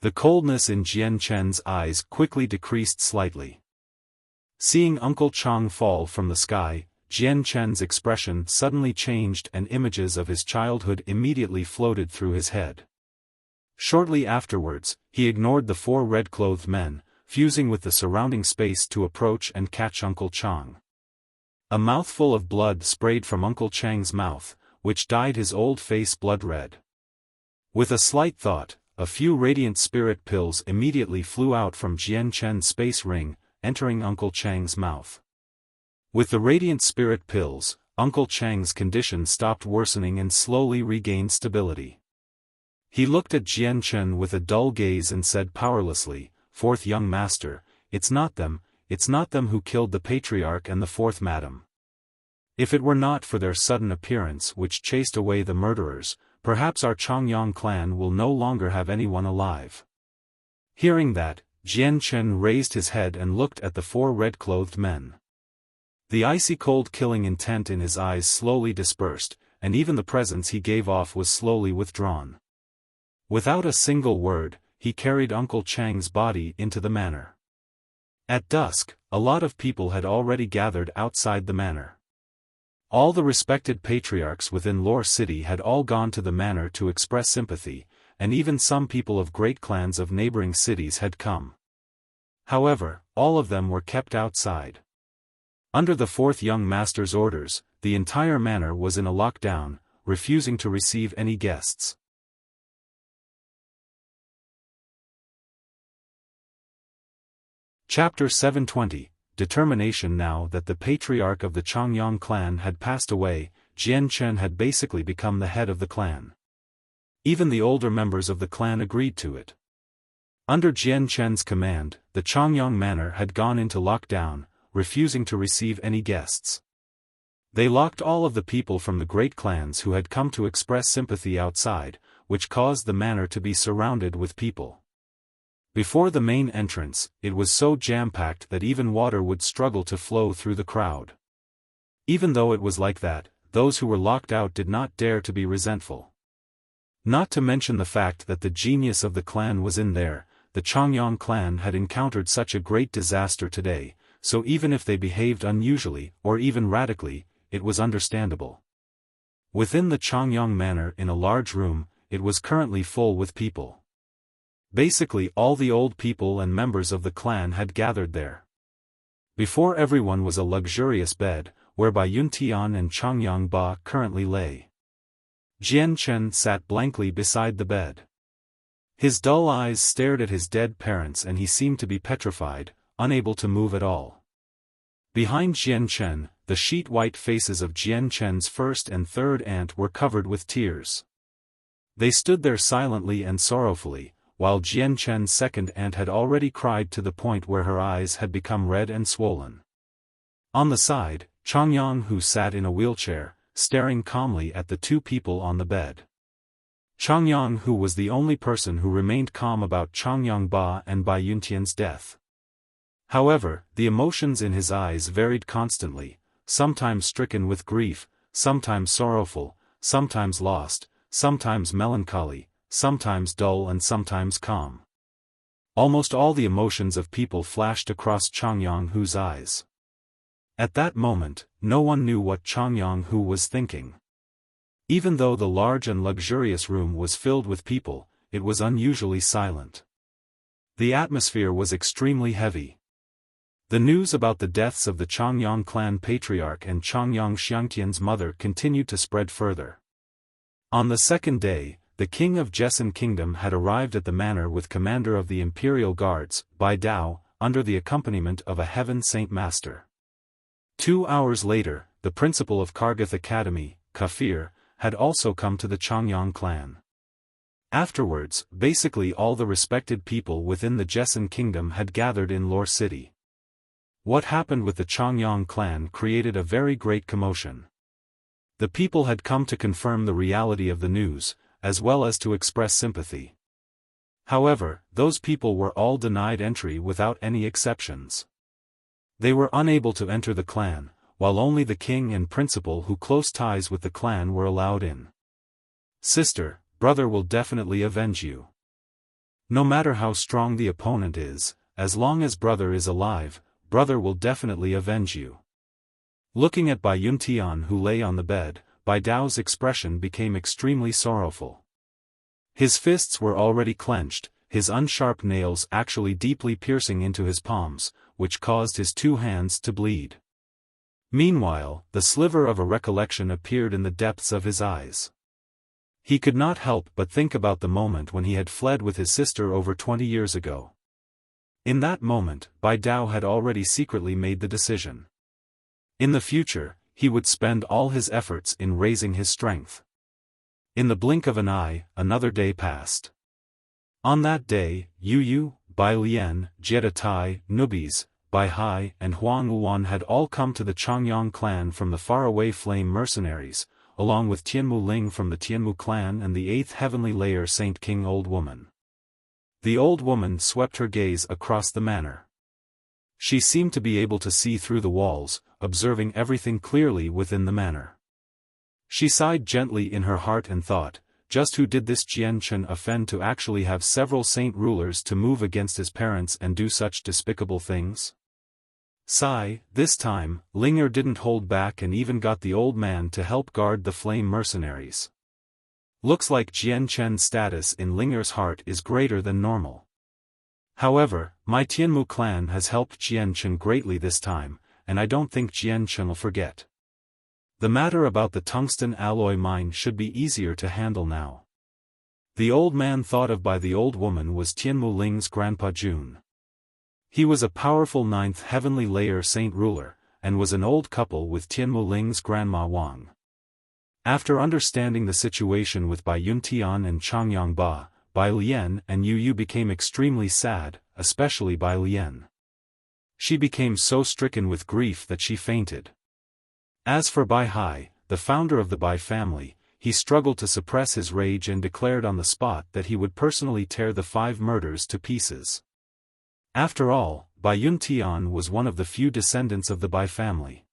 The coldness in Jian Chen's eyes quickly decreased slightly. Seeing Uncle Chang fall from the sky, Jian Chen's expression suddenly changed and images of his childhood immediately floated through his head. Shortly afterwards, he ignored the four red-clothed men, fusing with the surrounding space to approach and catch Uncle Chang. A mouthful of blood sprayed from Uncle Chang's mouth, which dyed his old face blood red. With a slight thought, a few radiant spirit pills immediately flew out from Jian Chen's space ring, entering Uncle Chang's mouth. With the radiant spirit pills, Uncle Chang's condition stopped worsening and slowly regained stability. He looked at Jian Chen with a dull gaze and said powerlessly, "Fourth young master, it's not them who killed the patriarch and the fourth madam. If it were not for their sudden appearance which chased away the murderers, perhaps our Changyang clan will no longer have anyone alive." Hearing that, Jian Chen raised his head and looked at the four red-clothed men. The icy-cold killing intent in his eyes slowly dispersed, and even the presence he gave off was slowly withdrawn. Without a single word, he carried Uncle Chang's body into the manor. At dusk, a lot of people had already gathered outside the manor. All the respected patriarchs within Lore City had all gone to the manor to express sympathy, and even some people of great clans of neighboring cities had come. However, all of them were kept outside. Under the fourth young master's orders, the entire manor was in a lockdown, refusing to receive any guests. Chapter 720, Determination. Now that the patriarch of the Changyang clan had passed away, Jian Chen had basically become the head of the clan. Even the older members of the clan agreed to it. Under Jian Chen's command, the Changyang manor had gone into lockdown, refusing to receive any guests. They locked all of the people from the great clans who had come to express sympathy outside, which caused the manor to be surrounded with people. Before the main entrance, it was so jam-packed that even water would struggle to flow through the crowd. Even though it was like that, those who were locked out did not dare to be resentful. Not to mention the fact that the genius of the clan was in there. The Changyang clan had encountered such a great disaster today, so even if they behaved unusually, or even radically, it was understandable. Within the Changyang manor in a large room, it was currently full with people. Basically all the old people and members of the clan had gathered there. Before everyone was a luxurious bed, whereby Yuntian and Changyang Ba currently lay. Jian Chen sat blankly beside the bed. His dull eyes stared at his dead parents and he seemed to be petrified, unable to move at all. Behind Jian Chen, the sheet-white faces of Jian Chen's first and third aunt were covered with tears. They stood there silently and sorrowfully, while Jian Chen's second aunt had already cried to the point where her eyes had become red and swollen. On the side, Changyang Hu sat in a wheelchair, staring calmly at the two people on the bed. Changyang Hu was the only person who remained calm about Changyang Ba and Bai Yuntian's death. However, the emotions in his eyes varied constantly, sometimes stricken with grief, sometimes sorrowful, sometimes lost, sometimes melancholy, sometimes dull and sometimes calm. Almost all the emotions of people flashed across Changyang Hu's eyes. At that moment, no one knew what Changyang Hu was thinking. Even though the large and luxurious room was filled with people, it was unusually silent. The atmosphere was extremely heavy. The news about the deaths of the Changyang clan patriarch and Changyang Xiangtian's mother continued to spread further. On the second day, the king of Jessan Kingdom had arrived at the manor with commander of the imperial guards, Bai Dao, under the accompaniment of a heaven saint master. 2 hours later, the principal of Kargath Academy, Kafir, had also come to the Changyang clan. Afterwards, basically all the respected people within the Jessan Kingdom had gathered in Lore City. What happened with the Changyang clan created a very great commotion. The people had come to confirm the reality of the news, as well as to express sympathy. However, those people were all denied entry without any exceptions. They were unable to enter the clan, while only the king and principal who close ties with the clan were allowed in. Sister, brother will definitely avenge you. No matter how strong the opponent is, as long as brother is alive, brother will definitely avenge you. Looking at Bai Yuntian who lay on the bed, Bai Dao's expression became extremely sorrowful. His fists were already clenched, his unsharp nails actually deeply piercing into his palms, which caused his 2 hands to bleed. Meanwhile, the sliver of a recollection appeared in the depths of his eyes. He could not help but think about the moment when he had fled with his sister over 20 years ago. In that moment, Bai Dao had already secretly made the decision. In the future, he would spend all his efforts in raising his strength. In the blink of an eye, another day passed. On that day, Yu Yu, Bai Lian, Jie Tai, Nubis, Bai Hai and Huang Wuan had all come to the Changyang clan from the faraway flame mercenaries, along with Tianmu Ling from the Tianmu clan and the 8th heavenly layer Saint King Old Woman. The old woman swept her gaze across the manor. She seemed to be able to see through the walls, observing everything clearly within the manor. She sighed gently in her heart and thought, just who did this Jian Chen offend to actually have several saint rulers to move against his parents and do such despicable things? Sigh, this time, Linger didn't hold back and even got the old man to help guard the flame mercenaries. Looks like Jian Chen's status in Linger's heart is greater than normal. However, my Tianmu clan has helped Jian Chen greatly this time, and I don't think Jian Chen will forget. The matter about the tungsten alloy mine should be easier to handle now. The old man thought of by the old woman was Tianmu Ling's grandpa Jun. He was a powerful 9th heavenly layer saint ruler, and was an old couple with Tianmu Ling's grandma Wang. After understanding the situation with Bai Yuntian and Changyang Ba, Bai Lian and Yu Yu became extremely sad, especially Bai Lian. She became so stricken with grief that she fainted. As for Bai Hai, the founder of the Bai family, he struggled to suppress his rage and declared on the spot that he would personally tear the 5 murders to pieces. After all, Bai Yuntian was one of the few descendants of the Bai family.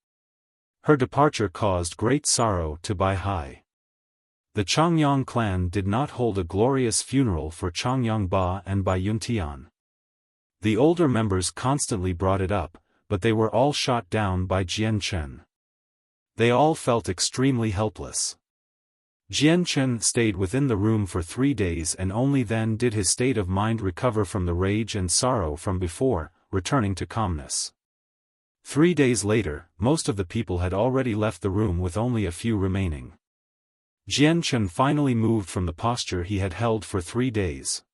Her departure caused great sorrow to Bai Hai. The Changyang clan did not hold a glorious funeral for Changyang Ba and Bai Yuntian. The older members constantly brought it up, but they were all shot down by Jian Chen. They all felt extremely helpless. Jian Chen stayed within the room for 3 days and only then did his state of mind recover from the rage and sorrow from before, returning to calmness. 3 days later, most of the people had already left the room with only a few remaining. Jian Chen finally moved from the posture he had held for 3 days.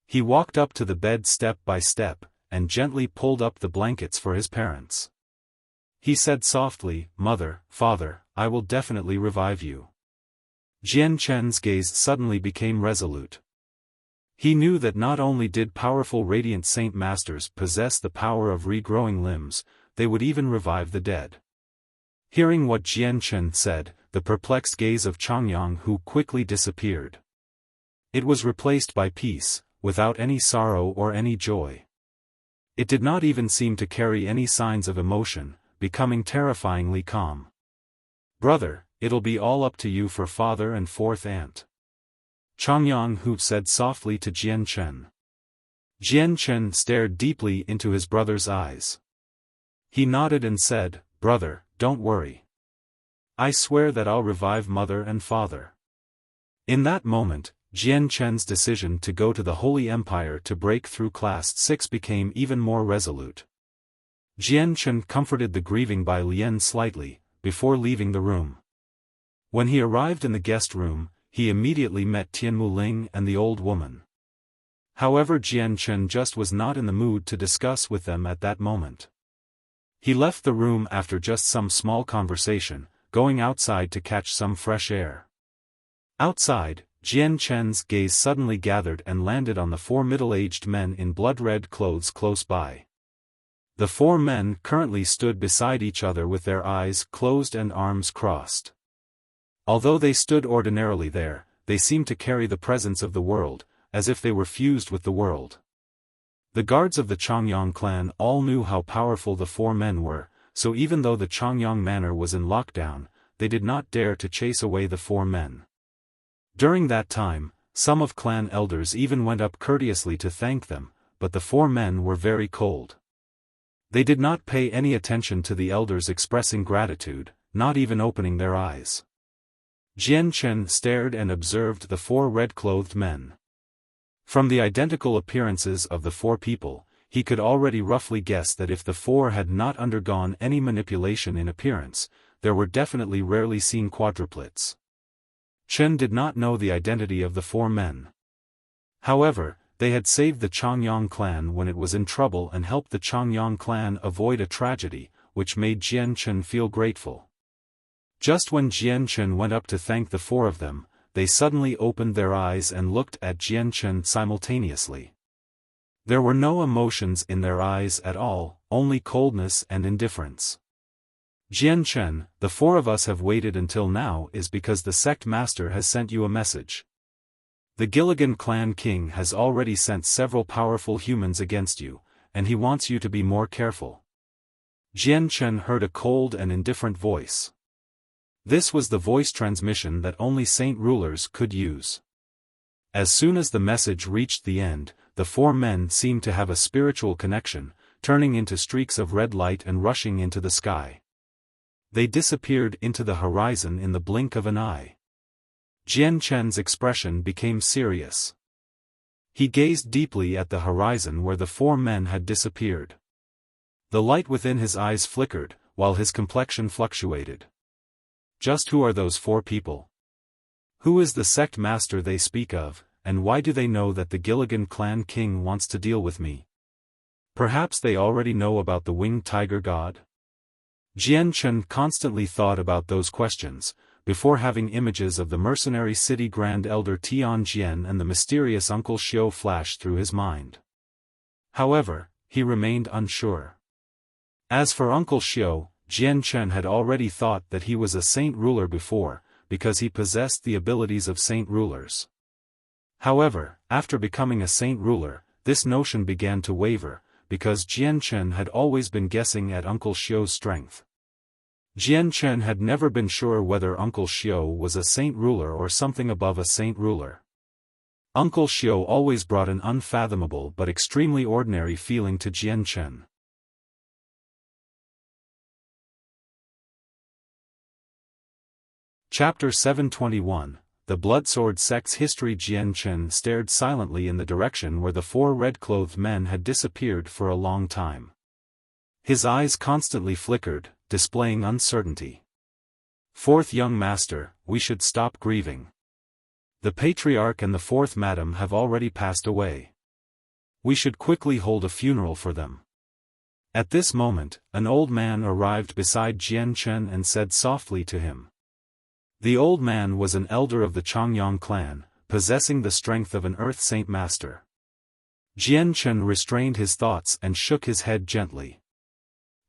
He walked up to the bed step by step, and gently pulled up the blankets for his parents. He said softly, "Mother, Father, I will definitely revive you." Jian Chen's gaze suddenly became resolute. He knew that not only did powerful radiant saint masters possess the power of regrowing limbs, they would even revive the dead. Hearing what Jian Chen said, the perplexed gaze of Changyang Hu quickly disappeared. It was replaced by peace, without any sorrow or any joy. It did not even seem to carry any signs of emotion, becoming terrifyingly calm. "Brother, it'll be all up to you for father and 4th aunt," Changyang Hu said softly to Jian Chen. Jian Chen stared deeply into his brother's eyes. He nodded and said, "Brother, don't worry. I swear that I'll revive mother and father." In that moment, Jian Chen's decision to go to the Holy Empire to break through Class 6 became even more resolute. Jian Chen comforted the grieving Bai Lian slightly, before leaving the room. When he arrived in the guest room, he immediately met Tian Muling and the old woman. However, Jian Chen just was not in the mood to discuss with them at that moment. He left the room after just some small conversation, going outside to catch some fresh air. Outside, Jian Chen's gaze suddenly gathered and landed on the 4 middle-aged men in blood-red clothes close by. The 4 men currently stood beside each other with their eyes closed and arms crossed. Although they stood ordinarily there, they seemed to carry the presence of the world, as if they were fused with the world. The guards of the Changyang clan all knew how powerful the 4 men were, so even though the Changyang manor was in lockdown, they did not dare to chase away the 4 men. During that time, some of clan elders even went up courteously to thank them, but the 4 men were very cold. They did not pay any attention to the elders expressing gratitude, not even opening their eyes. Jian Chen stared and observed the 4 red-clothed men. From the identical appearances of the 4 people, he could already roughly guess that if the 4 had not undergone any manipulation in appearance, there were definitely rarely seen quadruplets. Chen did not know the identity of the 4 men. However, they had saved the Changyang clan when it was in trouble and helped the Changyang clan avoid a tragedy, which made Jian Chen feel grateful. Just when Jian Chen went up to thank the 4 of them, they suddenly opened their eyes and looked at Jian Chen simultaneously. There were no emotions in their eyes at all, only coldness and indifference. Jian Chen, the 4 of us have waited until now is because the sect master has sent you a message. The Gilligan clan king has already sent several powerful humans against you, and he wants you to be more careful. Jian Chen heard a cold and indifferent voice. This was the voice transmission that only saint rulers could use. As soon as the message reached the end, the 4 men seemed to have a spiritual connection, turning into streaks of red light and rushing into the sky. They disappeared into the horizon in the blink of an eye. Jian Chen's expression became serious. He gazed deeply at the horizon where the 4 men had disappeared. The light within his eyes flickered, while his complexion fluctuated. Just who are those 4 people? Who is the sect master they speak of, and why do they know that the Gilligan clan king wants to deal with me? Perhaps they already know about the winged tiger god? Jian Chen constantly thought about those questions, before having images of the mercenary city Grand Elder Tian Jian and the mysterious Uncle Xiao flash through his mind. However, he remained unsure. As for Uncle Xiao, Jian Chen had already thought that he was a saint ruler before, because he possessed the abilities of saint rulers. However, after becoming a saint ruler, this notion began to waver, because Jian Chen had always been guessing at Uncle Xiao's strength. Jian Chen had never been sure whether Uncle Xiao was a saint ruler or something above a saint ruler. Uncle Xiao always brought an unfathomable but extremely ordinary feeling to Jian Chen. Chapter 721, The Bloodsword Sect's History. Jian Chen stared silently in the direction where the 4 red-clothed men had disappeared for a long time. His eyes constantly flickered, displaying uncertainty. 4th young master, we should stop grieving. The patriarch and the 4th madam have already passed away. We should quickly hold a funeral for them. At this moment, an old man arrived beside Jian Chen and said softly to him. The old man was an elder of the Changyang clan, possessing the strength of an earth saint master. Jian Chen restrained his thoughts and shook his head gently.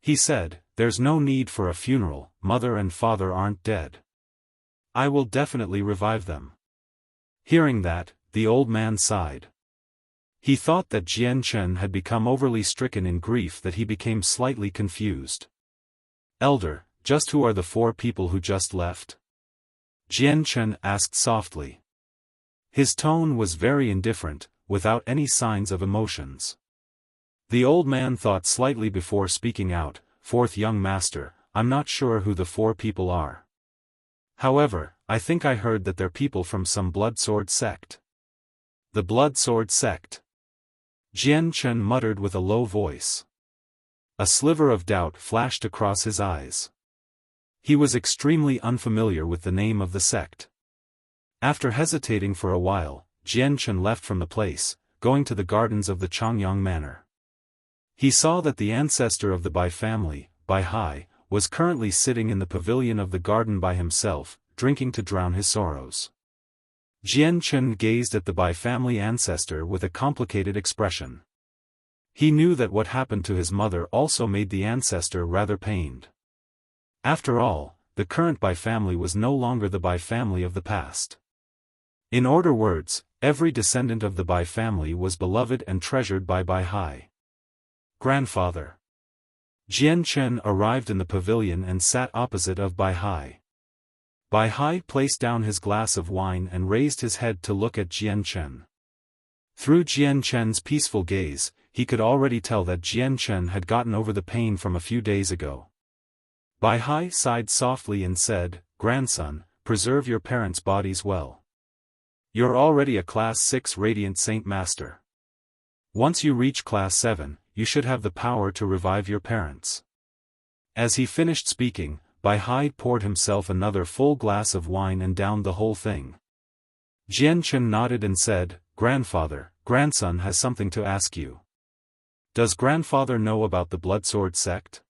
He said, "There's no need for a funeral, mother and father aren't dead. I will definitely revive them." Hearing that, the old man sighed. He thought that Jian Chen had become overly stricken in grief that he became slightly confused. "Elder, just who are the 4 people who just left?" Jian Chen asked softly. His tone was very indifferent, without any signs of emotions. The old man thought slightly before speaking out, "4th young master, I'm not sure who the 4 people are. However, I think I heard that they're people from some Bloodsword sect." "The Bloodsword sect?" Jian Chen muttered with a low voice. A sliver of doubt flashed across his eyes. He was extremely unfamiliar with the name of the sect. After hesitating for a while, Jian Chen left from the place, going to the gardens of the Changyang Manor. He saw that the ancestor of the Bai family, Bai Hai, was currently sitting in the pavilion of the garden by himself, drinking to drown his sorrows. Jian Chen gazed at the Bai family ancestor with a complicated expression. He knew that what happened to his mother also made the ancestor rather pained. After all, the current Bai family was no longer the Bai family of the past. In other words, every descendant of the Bai family was beloved and treasured by Bai Hai. Grandfather. Jian Chen arrived in the pavilion and sat opposite of Bai Hai. Bai Hai placed down his glass of wine and raised his head to look at Jian Chen. Through Jian Chen's peaceful gaze, he could already tell that Jian Chen had gotten over the pain from a few days ago. Bai Hai sighed softly and said, "Grandson, preserve your parents' bodies well. You're already a Class 6 Radiant Saint Master. Once you reach Class 7, you should have the power to revive your parents." As he finished speaking, Bai Hai poured himself another full glass of wine and downed the whole thing. Jian Chen nodded and said, "Grandfather, grandson has something to ask you. Does grandfather know about the Bloodsword sect?"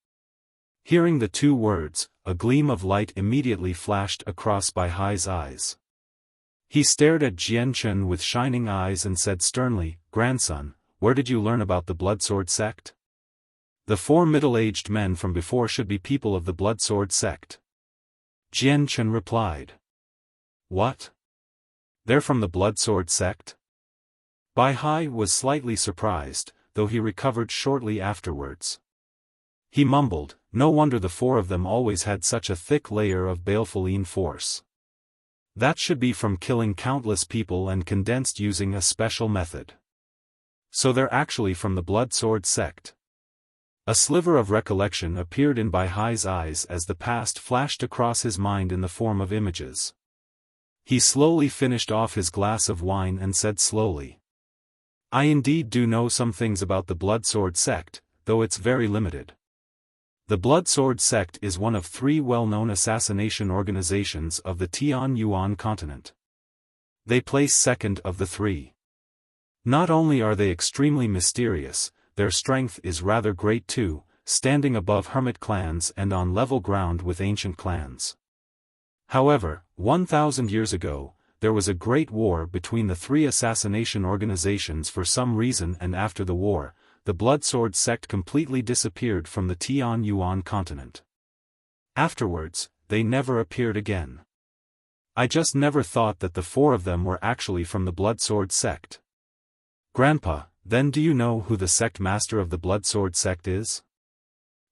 Hearing the two words, a gleam of light immediately flashed across Bai Hai's eyes. He stared at Jian Chen with shining eyes and said sternly, "Grandson, where did you learn about the Bloodsword sect? The four middle-aged men from before should be people of the Bloodsword sect." Jian Chen replied. "What? They're from the Bloodsword sect?" Bai Hai was slightly surprised, though he recovered shortly afterwards. He mumbled, "No wonder the four of them always had such a thick layer of baleful force. That should be from killing countless people and condensed using a special method. So they're actually from the Bloodsword sect." A sliver of recollection appeared in Bai Hai's eyes as the past flashed across his mind in the form of images. He slowly finished off his glass of wine and said slowly, "I indeed do know some things about the Bloodsword sect, though it's very limited. The Bloodsword sect is one of three well-known assassination organizations of the Tianyuan continent. They place second of the three. Not only are they extremely mysterious, their strength is rather great too, standing above hermit clans and on level ground with ancient clans. However, 1,000 years ago, there was a great war between the three assassination organizations for some reason, and after the war, the Bloodsword sect completely disappeared from the Tianyuan continent. Afterwards, they never appeared again. I just never thought that the four of them were actually from the Bloodsword sect." "Grandpa, then do you know who the sect master of the Bloodsword sect is?"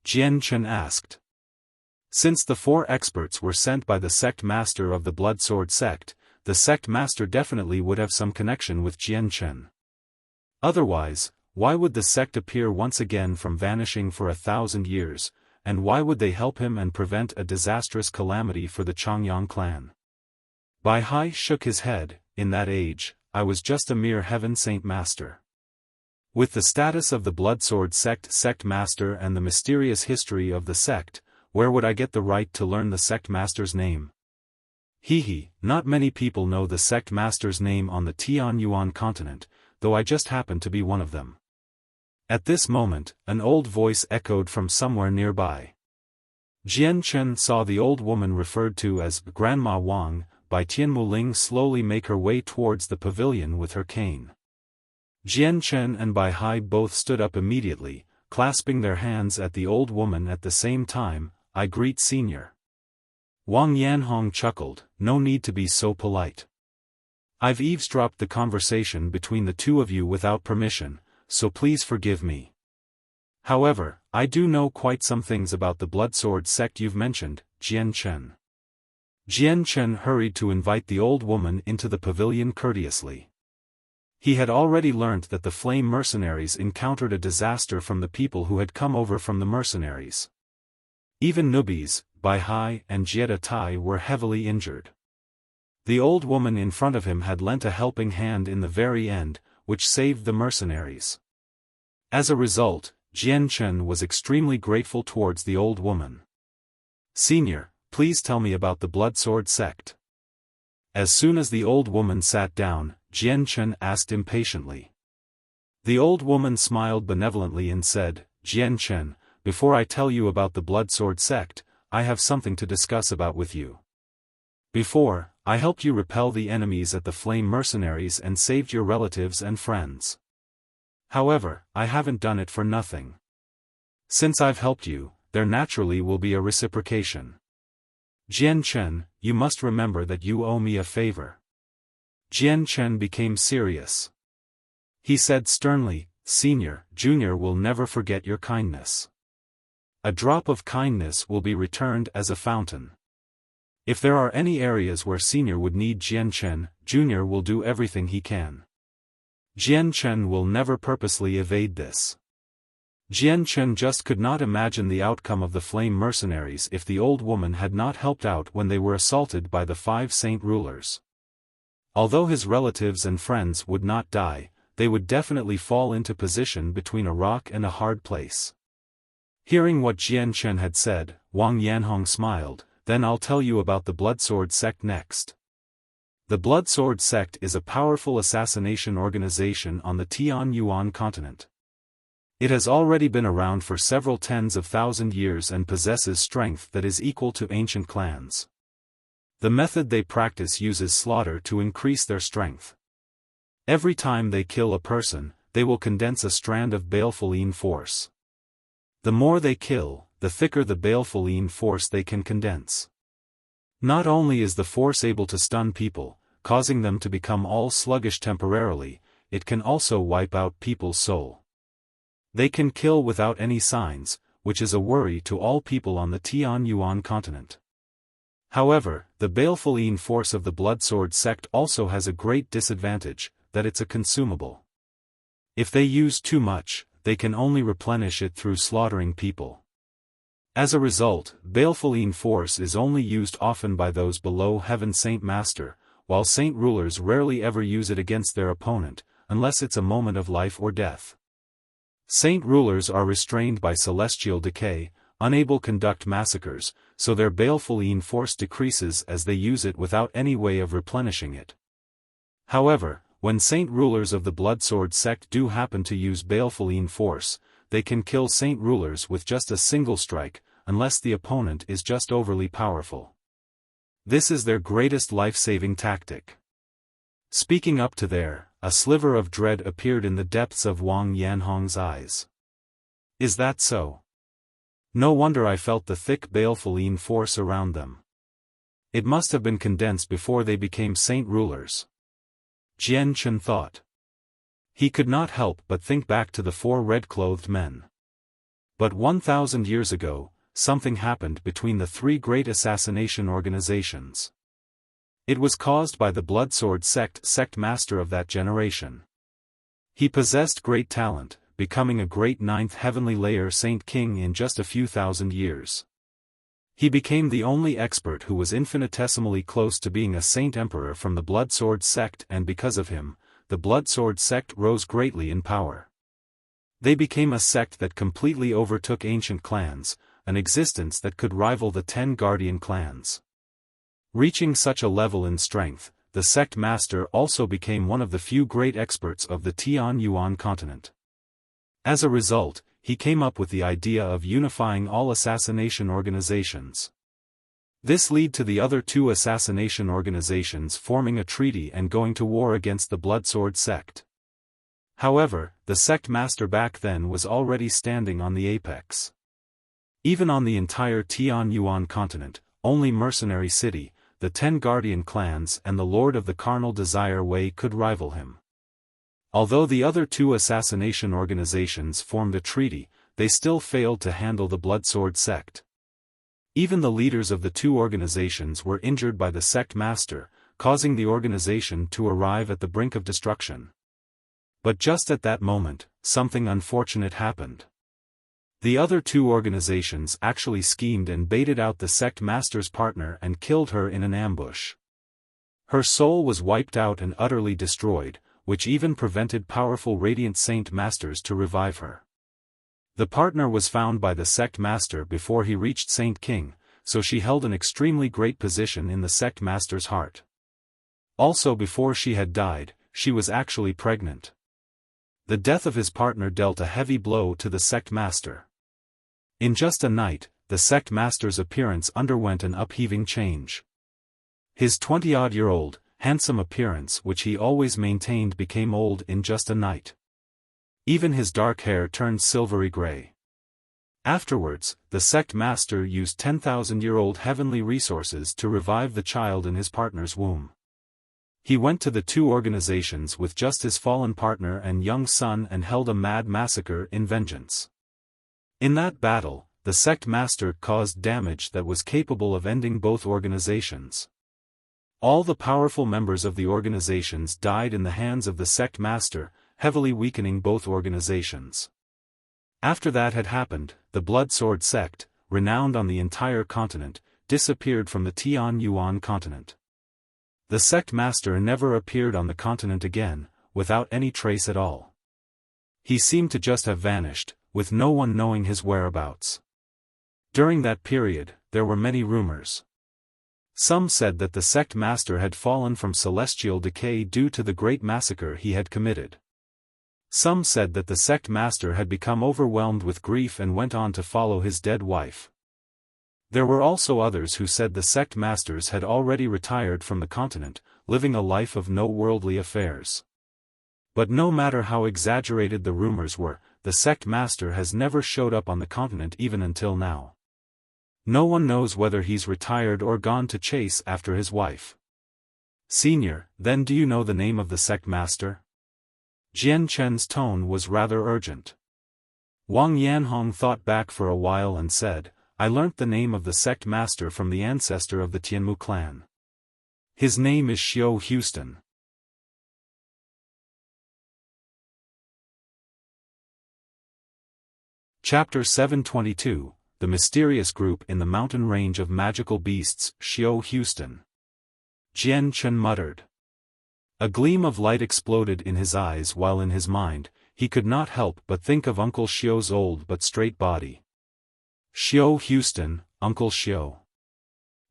Jian Chen asked. Since the four experts were sent by the sect master of the Bloodsword sect, the sect master definitely would have some connection with Jian Chen. Otherwise, why would the sect appear once again from vanishing for 1,000 years, and why would they help him and prevent a disastrous calamity for the Changyang clan? Bai Hai shook his head. "In that age, I was just a mere heaven saint master. With the status of the Bloodsword sect master and the mysterious history of the sect, where would I get the right to learn the sect master's name? Not many people know the sect master's name on the Tianyuan continent, though I just happen to be one of them." At this moment, an old voice echoed from somewhere nearby. Jian Chen saw the old woman referred to as Grandma Wang, Bai Tianmuling, slowly make her way towards the pavilion with her cane. Jian Chen and Bai Hai both stood up immediately, clasping their hands at the old woman at the same time. "I greet Senior." Wang Yanhong chuckled, "No need to be so polite. I've eavesdropped the conversation between the two of you without permission, so please forgive me. However, I do know quite some things about the Bloodsword sect you've mentioned, Jian Chen." Jian Chen hurried to invite the old woman into the pavilion courteously. He had already learnt that the Flame mercenaries encountered a disaster from the people who had come over from the mercenaries. Even newbies, Bai Hai and Jieta Tai, were heavily injured. The old woman in front of him had lent a helping hand in the very end, which saved the mercenaries. As a result, Jian Chen was extremely grateful towards the old woman. "Senior, please tell me about the Blood Sword sect." As soon as the old woman sat down, Jian Chen asked impatiently. The old woman smiled benevolently and said, "Jian Chen, before I tell you about the Blood Sword sect, I have something to discuss about with you. Before, I helped you repel the enemies at the Flame Mercenaries and saved your relatives and friends. However, I haven't done it for nothing. Since I've helped you, there naturally will be a reciprocation. Jian Chen, you must remember that you owe me a favor." Jian Chen became serious. He said sternly, "Senior, Junior will never forget your kindness. A drop of kindness will be returned as a fountain. If there are any areas where Senior would need Jian Chen, Junior will do everything he can. Jian Chen will never purposely evade this." Jian Chen just could not imagine the outcome of the Flame Mercenaries if the old woman had not helped out when they were assaulted by the 5 saint rulers. Although his relatives and friends would not die, they would definitely fall into position between a rock and a hard place. Hearing what Jian Chen had said, Wang Yanhong smiled. "Then I'll tell you about the Blood Sword sect next." The Blood Sword sect is a powerful assassination organization on the Tianyuan continent. It has already been around for several tens of thousand years and possesses strength that is equal to ancient clans. The method they practice uses slaughter to increase their strength. Every time they kill a person, they will condense a strand of baleful force. The more they kill, the thicker the baleful force they can condense. Not only is the force able to stun people, causing them to become all sluggish temporarily, it can also wipe out people's soul. They can kill without any signs, which is a worry to all people on the Tianyuan continent. However, the baleful force of the Blood Sword sect also has a great disadvantage, that it's a consumable. If they use too much, they can only replenish it through slaughtering people. As a result, baleful force is only used often by those below Heaven Saint Master, while saint rulers rarely ever use it against their opponent, unless it's a moment of life or death. Saint rulers are restrained by celestial decay, unable to conduct massacres, so their baleful force decreases as they use it without any way of replenishing it. However, when saint rulers of the Blood Sword sect do happen to use baleful force, they can kill saint rulers with just a single strike, unless the opponent is just overly powerful. This is their greatest life-saving tactic. Speaking up to there, a sliver of dread appeared in the depths of Wang Yanhong's eyes. Is that so? No wonder I felt the thick baleful force around them. It must have been condensed before they became saint rulers. Jian Chen thought. He could not help but think back to the 4 red-clothed men. But 1,000 years ago, something happened between the 3 great assassination organizations. It was caused by the Blood Sword sect master of that generation. He possessed great talent, becoming a great 9th heavenly layer saint king in just a few thousand years. He became the only expert who was infinitesimally close to being a saint emperor from the Blood Sword sect, and because of him, the Blood Sword sect rose greatly in power. They became a sect that completely overtook ancient clans, an existence that could rival the 10 guardian clans. Reaching such a level in strength, the sect master also became one of the few great experts of the Tianyuan continent. As a result, he came up with the idea of unifying all assassination organizations. This led to the other 2 assassination organizations forming a treaty and going to war against the Blood Sword sect. However, the sect master back then was already standing on the apex. Even on the entire Tianyuan continent, only Mercenary City, the 10 guardian clans and the Lord of the Carnal Desire Way could rival him. Although the other 2 assassination organizations formed a treaty, they still failed to handle the Blood Sword sect. Even the leaders of the 2 organizations were injured by the sect master, causing the organization to arrive at the brink of destruction. But just at that moment, something unfortunate happened. The other 2 organizations actually schemed and baited out the sect master's partner and killed her in an ambush. Her soul was wiped out and utterly destroyed, which even prevented powerful radiant saint masters to revive her. The partner was found by the sect master before he reached Saint King, so she held an extremely great position in the sect master's heart. Also before she had died, she was actually pregnant. The death of his partner dealt a heavy blow to the sect master. In just a night, the sect master's appearance underwent an upheaving change. His 20-odd-year-old, handsome appearance which he always maintained became old in just a night. Even his dark hair turned silvery gray. Afterwards, the sect master used 10,000-year-old heavenly resources to revive the child in his partner's womb. He went to the two organizations with just his fallen partner and young son and held a mad massacre in vengeance. In that battle, the sect master caused damage that was capable of ending both organizations. All the powerful members of the organizations died in the hands of the sect master, heavily weakening both organizations. After that had happened, the Blood Sword sect, renowned on the entire continent, disappeared from the Tian Yuan continent. The sect master never appeared on the continent again, without any trace at all. He seemed to just have vanished, with no one knowing his whereabouts. During that period, there were many rumors. Some said that the sect master had fallen from celestial decay due to the great massacre he had committed. Some said that the sect master had become overwhelmed with grief and went on to follow his dead wife. There were also others who said the sect masters had already retired from the continent, living a life of no worldly affairs. But no matter how exaggerated the rumors were, the sect master has never showed up on the continent even until now. No one knows whether he's retired or gone to chase after his wife. Senior, then do you know the name of the sect master? Jian Chen's tone was rather urgent. Wang Yanhong thought back for a while and said, I learnt the name of the sect master from the ancestor of the Tianmu clan. His name is Xiaofan. Chapter 722, The Mysterious Group in the Mountain Range of Magical Beasts, Xiaofan. Jian Chen muttered. A gleam of light exploded in his eyes while in his mind, he could not help but think of Uncle Xiao's old but straight body. Xiaofan, Uncle Xiao.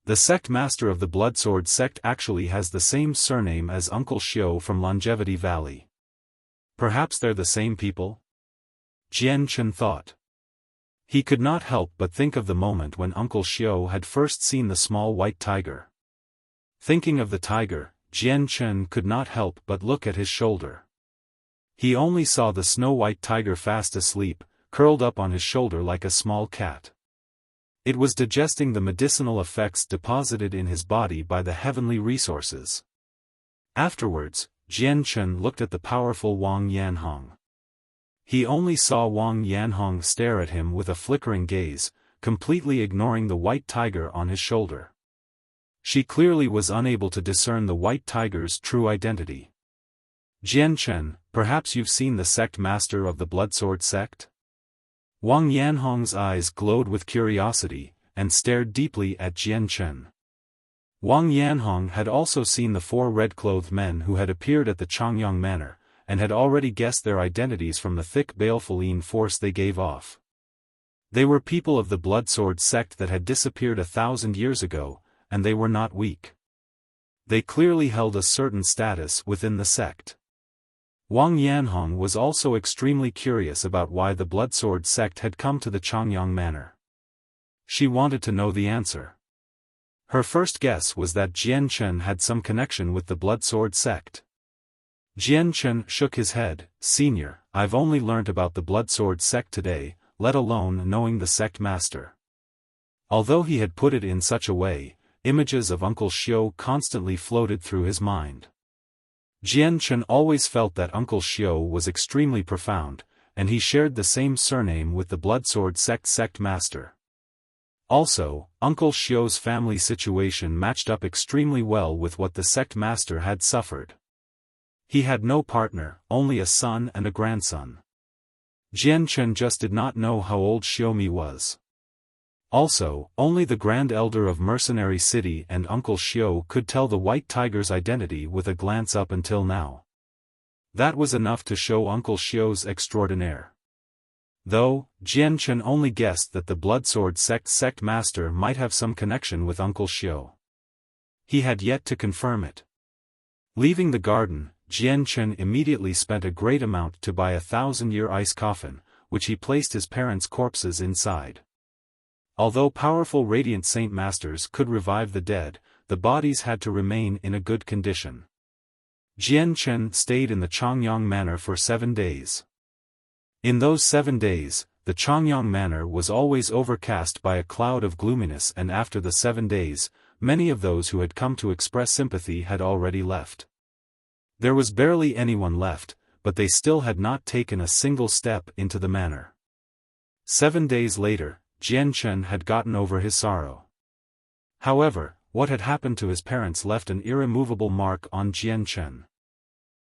The sect master of the Blood Sword sect actually has the same surname as Uncle Xiao from Longevity Valley. Perhaps they're the same people? Jian Chen thought. He could not help but think of the moment when Uncle Xiao had first seen the small white tiger. Thinking of the tiger, Jian Chen could not help but look at his shoulder. He only saw the snow-white tiger fast asleep, curled up on his shoulder like a small cat. It was digesting the medicinal effects deposited in his body by the heavenly resources. Afterwards, Jian Chen looked at the powerful Wang Yanhong. He only saw Wang Yanhong stare at him with a flickering gaze, completely ignoring the white tiger on his shoulder. She clearly was unable to discern the white tiger's true identity. Jian Chen, perhaps you've seen the sect master of the Blood Sword sect? Wang Yanhong's eyes glowed with curiosity, and stared deeply at Jian Chen. Wang Yanhong had also seen the four red-clothed men who had appeared at the Changyang Manor, and had already guessed their identities from the thick baleful force they gave off. They were people of the Blood Sword sect that had disappeared 1,000 years ago, and they were not weak. They clearly held a certain status within the sect. Wang Yanhong was also extremely curious about why the Blood Sword sect had come to the Changyang Manor. She wanted to know the answer. Her first guess was that Jian Chen had some connection with the Blood Sword sect. Jian Chen shook his head. Senior, I've only learnt about the Blood Sword sect today, let alone knowing the sect master. Although he had put it in such a way, images of Uncle Xiao constantly floated through his mind. Jian Chen always felt that Uncle Xiao was extremely profound, and he shared the same surname with the Blood Sword sect master. Also, Uncle Xiao's family situation matched up extremely well with what the sect master had suffered. He had no partner, only a son and a grandson. Jian Chen just did not know how old Xiaomi was. Also, only the Grand Elder of Mercenary City and Uncle Xiao could tell the White Tiger's identity with a glance up until now. That was enough to show Uncle Xiao's extraordinaire. Though, Jian Chen only guessed that the Bloodsword sect master might have some connection with Uncle Xiao. He had yet to confirm it. Leaving the garden, Jian Chen immediately spent a great amount to buy a 1,000-year ice coffin, which he placed his parents' corpses inside. Although powerful radiant saint masters could revive the dead, the bodies had to remain in a good condition. Jian Chen stayed in the Changyang Manor for 7 days. In those 7 days, the Changyang Manor was always overcast by a cloud of gloominess, and after the 7 days, many of those who had come to express sympathy had already left. There was barely anyone left, but they still had not taken a single step into the manor. 7 days later, Jian Chen had gotten over his sorrow. However, what had happened to his parents left an irremovable mark on Jian Chen.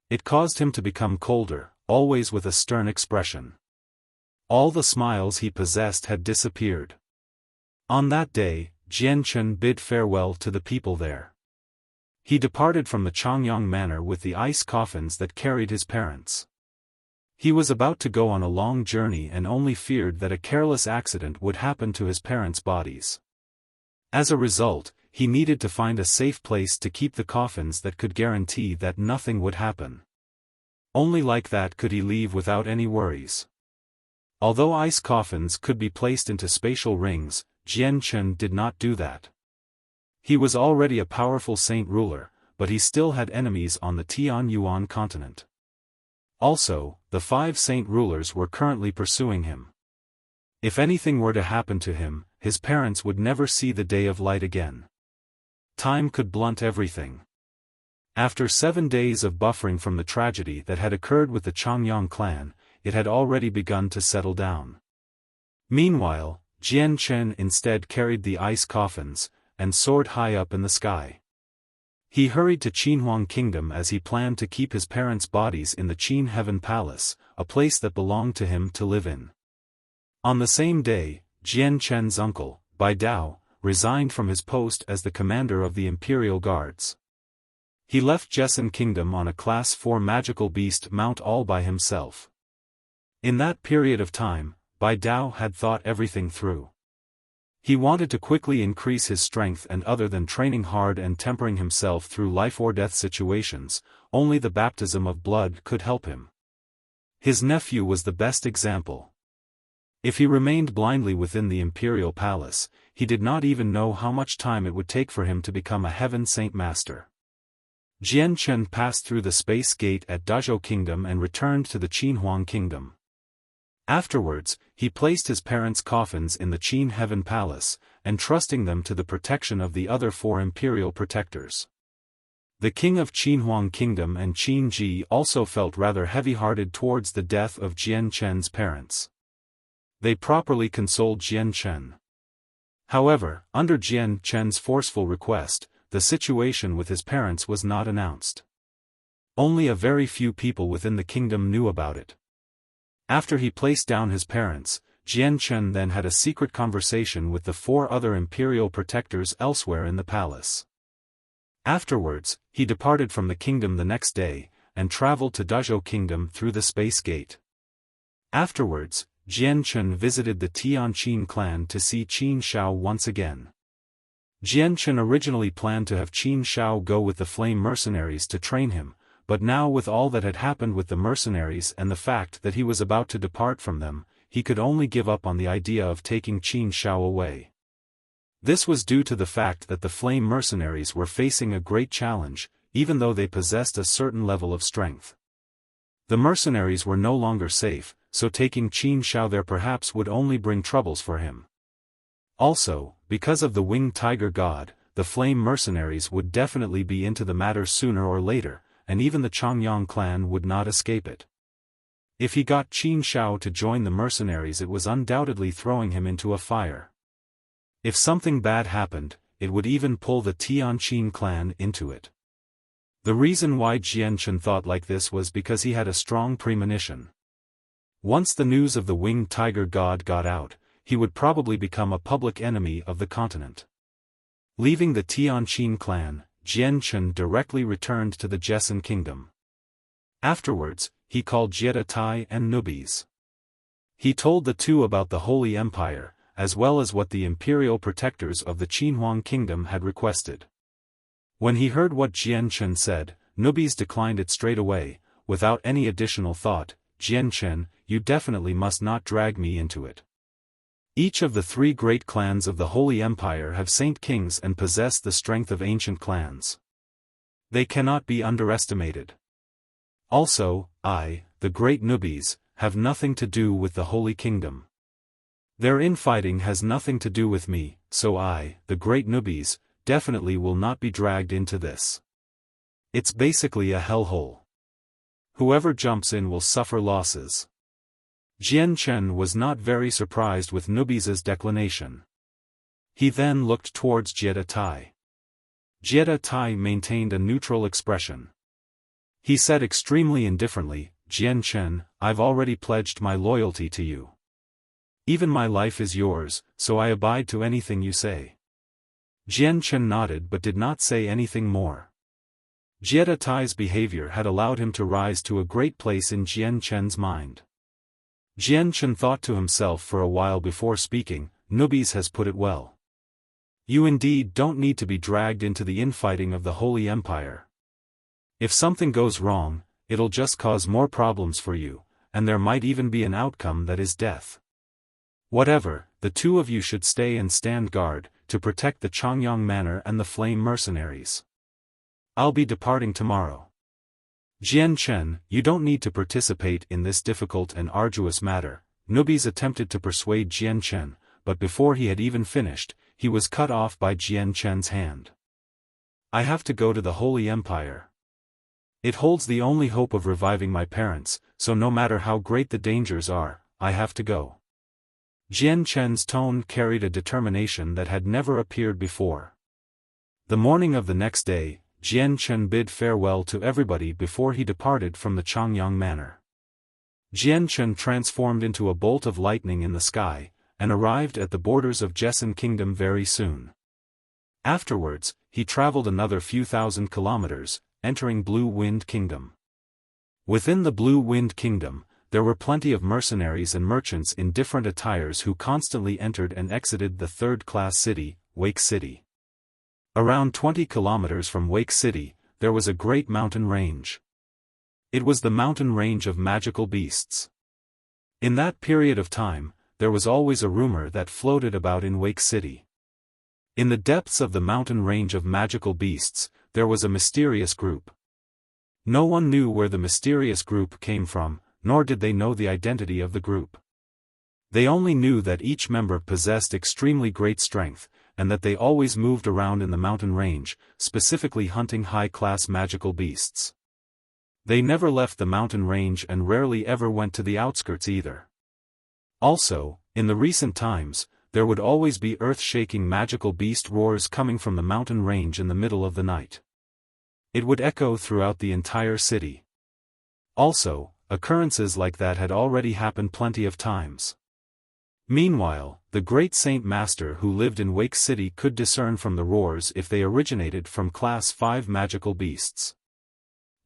It caused him to become colder, always with a stern expression. All the smiles he possessed had disappeared. On that day, Jian Chen bid farewell to the people there. He departed from the Changyang Manor with the ice coffins that carried his parents. He was about to go on a long journey and only feared that a careless accident would happen to his parents' bodies. As a result, he needed to find a safe place to keep the coffins that could guarantee that nothing would happen. Only like that could he leave without any worries. Although ice coffins could be placed into spatial rings, Jian Chen did not do that. He was already a powerful saint ruler, but he still had enemies on the Tianyuan continent. Also, the 5 saint rulers were currently pursuing him. If anything were to happen to him, his parents would never see the day of light again. Time could blunt everything. After 7 days of buffering from the tragedy that had occurred with the Changyang clan, it had already begun to settle down. Meanwhile, Jian Chen instead carried the ice coffins, and soared high up in the sky. He hurried to Qinhuang Kingdom as he planned to keep his parents' bodies in the Qin Heaven Palace, a place that belonged to him to live in. On the same day, Jian Chen's uncle, Bai Dao, resigned from his post as the commander of the Imperial Guards. He left Jessan Kingdom on a Class 4 magical beast mount all by himself. In that period of time, Bai Dao had thought everything through. He wanted to quickly increase his strength, and other than training hard and tempering himself through life-or-death situations, only the baptism of blood could help him. His nephew was the best example. If he remained blindly within the imperial palace, he did not even know how much time it would take for him to become a heaven saint master. Jian Chen passed through the space gate at Dazhou Kingdom and returned to the Qinhuang Kingdom. Afterwards, he placed his parents' coffins in the Qin Heaven Palace, entrusting them to the protection of the other 4 imperial protectors. The king of Qinhuang Kingdom and Qin Ji also felt rather heavy-hearted towards the death of Jian Chen's parents. They properly consoled Jian Chen. However, under Jian Chen's forceful request, the situation with his parents was not announced. Only a very few people within the kingdom knew about it. After he placed down his parents, Jian Chen then had a secret conversation with the 4 other imperial protectors elsewhere in the palace. Afterwards, he departed from the kingdom the next day, and traveled to Dazhou Kingdom through the space gate. Afterwards, Jian Chen visited the Tianqin clan to see Qin Shao once again. Jian Chen originally planned to have Qin Shao go with the flame mercenaries to train him, but now with all that had happened with the mercenaries and the fact that he was about to depart from them, he could only give up on the idea of taking Qin Shao away. This was due to the fact that the flame mercenaries were facing a great challenge, even though they possessed a certain level of strength. The mercenaries were no longer safe, so taking Qin Shao there perhaps would only bring troubles for him. Also, because of the winged tiger god, the flame mercenaries would definitely be into the matter sooner or later, and even the Changyang clan would not escape it. If he got Qin Shao to join the mercenaries, it was undoubtedly throwing him into a fire. If something bad happened, it would even pull the Tianqin clan into it. The reason why Jian Chen thought like this was because he had a strong premonition. Once the news of the winged tiger god got out, he would probably become a public enemy of the continent. Leaving the Tianqin clan, Jian Chen directly returned to the Jessan Kingdom. Afterwards, he called Jietai and Nubis. He told the two about the Holy Empire, as well as what the imperial protectors of the Qinhuang kingdom had requested. When he heard what Jianchen said, Nubis declined it straight away, without any additional thought. Jianchen, you definitely must not drag me into it. Each of the three great clans of the Holy Empire have saint kings and possess the strength of ancient clans. They cannot be underestimated. Also, I, the great Nubis, have nothing to do with the Holy Kingdom. Their infighting has nothing to do with me, so I, the great Nubis, definitely will not be dragged into this. It's basically a hellhole. Whoever jumps in will suffer losses. Jianchen was not very surprised with Nubis's declination. He then looked towards Jietai Tai. Jietai Tai maintained a neutral expression. He said extremely indifferently, Jianchen, I've already pledged my loyalty to you. Even my life is yours, so I abide to anything you say. Jianchen nodded but did not say anything more. Jietai Tai's behavior had allowed him to rise to a great place in Jianchen's mind. Jianchen thought to himself for a while before speaking, Nubis has put it well. You indeed don't need to be dragged into the infighting of the Holy Empire. If something goes wrong, it'll just cause more problems for you, and there might even be an outcome that is death. Whatever, the two of you should stay and stand guard, to protect the Chongyang Manor and the Flame Mercenaries. I'll be departing tomorrow. Jianchen, you don't need to participate in this difficult and arduous matter. Nubis attempted to persuade Jianchen, but before he had even finished, he was cut off by Jianchen's hand. I have to go to the Holy Empire. It holds the only hope of reviving my parents, so no matter how great the dangers are, I have to go. Jianchen's tone carried a determination that had never appeared before. The morning of the next day, Jianchen bid farewell to everybody before he departed from the Chongyang Manor. Jianchen transformed into a bolt of lightning in the sky, and arrived at the borders of Jessan Kingdom very soon. Afterwards, he traveled another few thousand kilometers, entering Blue Wind Kingdom. Within the Blue Wind Kingdom, there were plenty of mercenaries and merchants in different attires who constantly entered and exited the third-class city, Wake City. Around 20 kilometers from Wake City, there was a great mountain range. It was the mountain range of magical beasts. In that period of time, there was always a rumor that floated about in Wake City. In the depths of the mountain range of magical beasts, there was a mysterious group. No one knew where the mysterious group came from, nor did they know the identity of the group. They only knew that each member possessed extremely great strength, and that they always moved around in the mountain range, specifically hunting high-class magical beasts. They never left the mountain range and rarely ever went to the outskirts either. Also, in the recent times, there would always be earth-shaking magical beast roars coming from the mountain range in the middle of the night. It would echo throughout the entire city. Also, occurrences like that had already happened plenty of times. Meanwhile, the great Saint Master who lived in Wake City could discern from the roars if they originated from Class 5 magical beasts.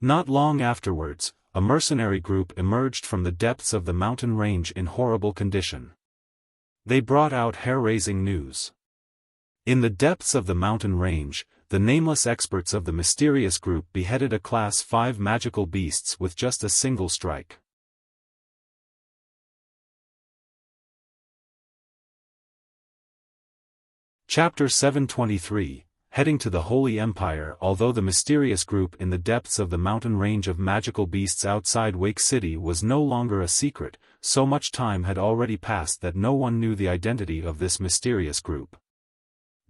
Not long afterwards, a mercenary group emerged from the depths of the mountain range in horrible condition. They brought out hair-raising news. In the depths of the mountain range, the nameless experts of the mysterious group beheaded a Class 5 magical beasts with just a single strike. Chapter 723, Heading to the Holy Empire. Although the mysterious group in the depths of the mountain range of magical beasts outside Wake City was no longer a secret, so much time had already passed that no one knew the identity of this mysterious group.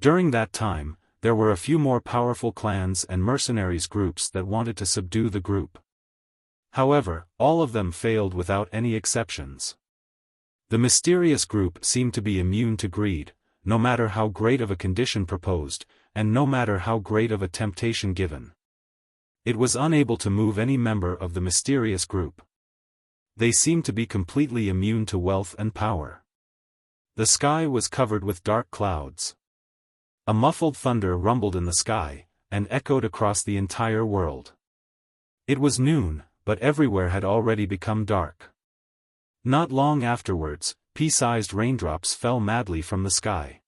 During that time, there were a few more powerful clans and mercenaries groups that wanted to subdue the group. However, all of them failed without any exceptions. The mysterious group seemed to be immune to greed, no matter how great of a condition proposed, and no matter how great of a temptation given. It was unable to move any member of the mysterious group. They seemed to be completely immune to wealth and power. The sky was covered with dark clouds. A muffled thunder rumbled in the sky, and echoed across the entire world. It was noon, but everywhere had already become dark. Not long afterwards, pea-sized raindrops fell madly from the sky.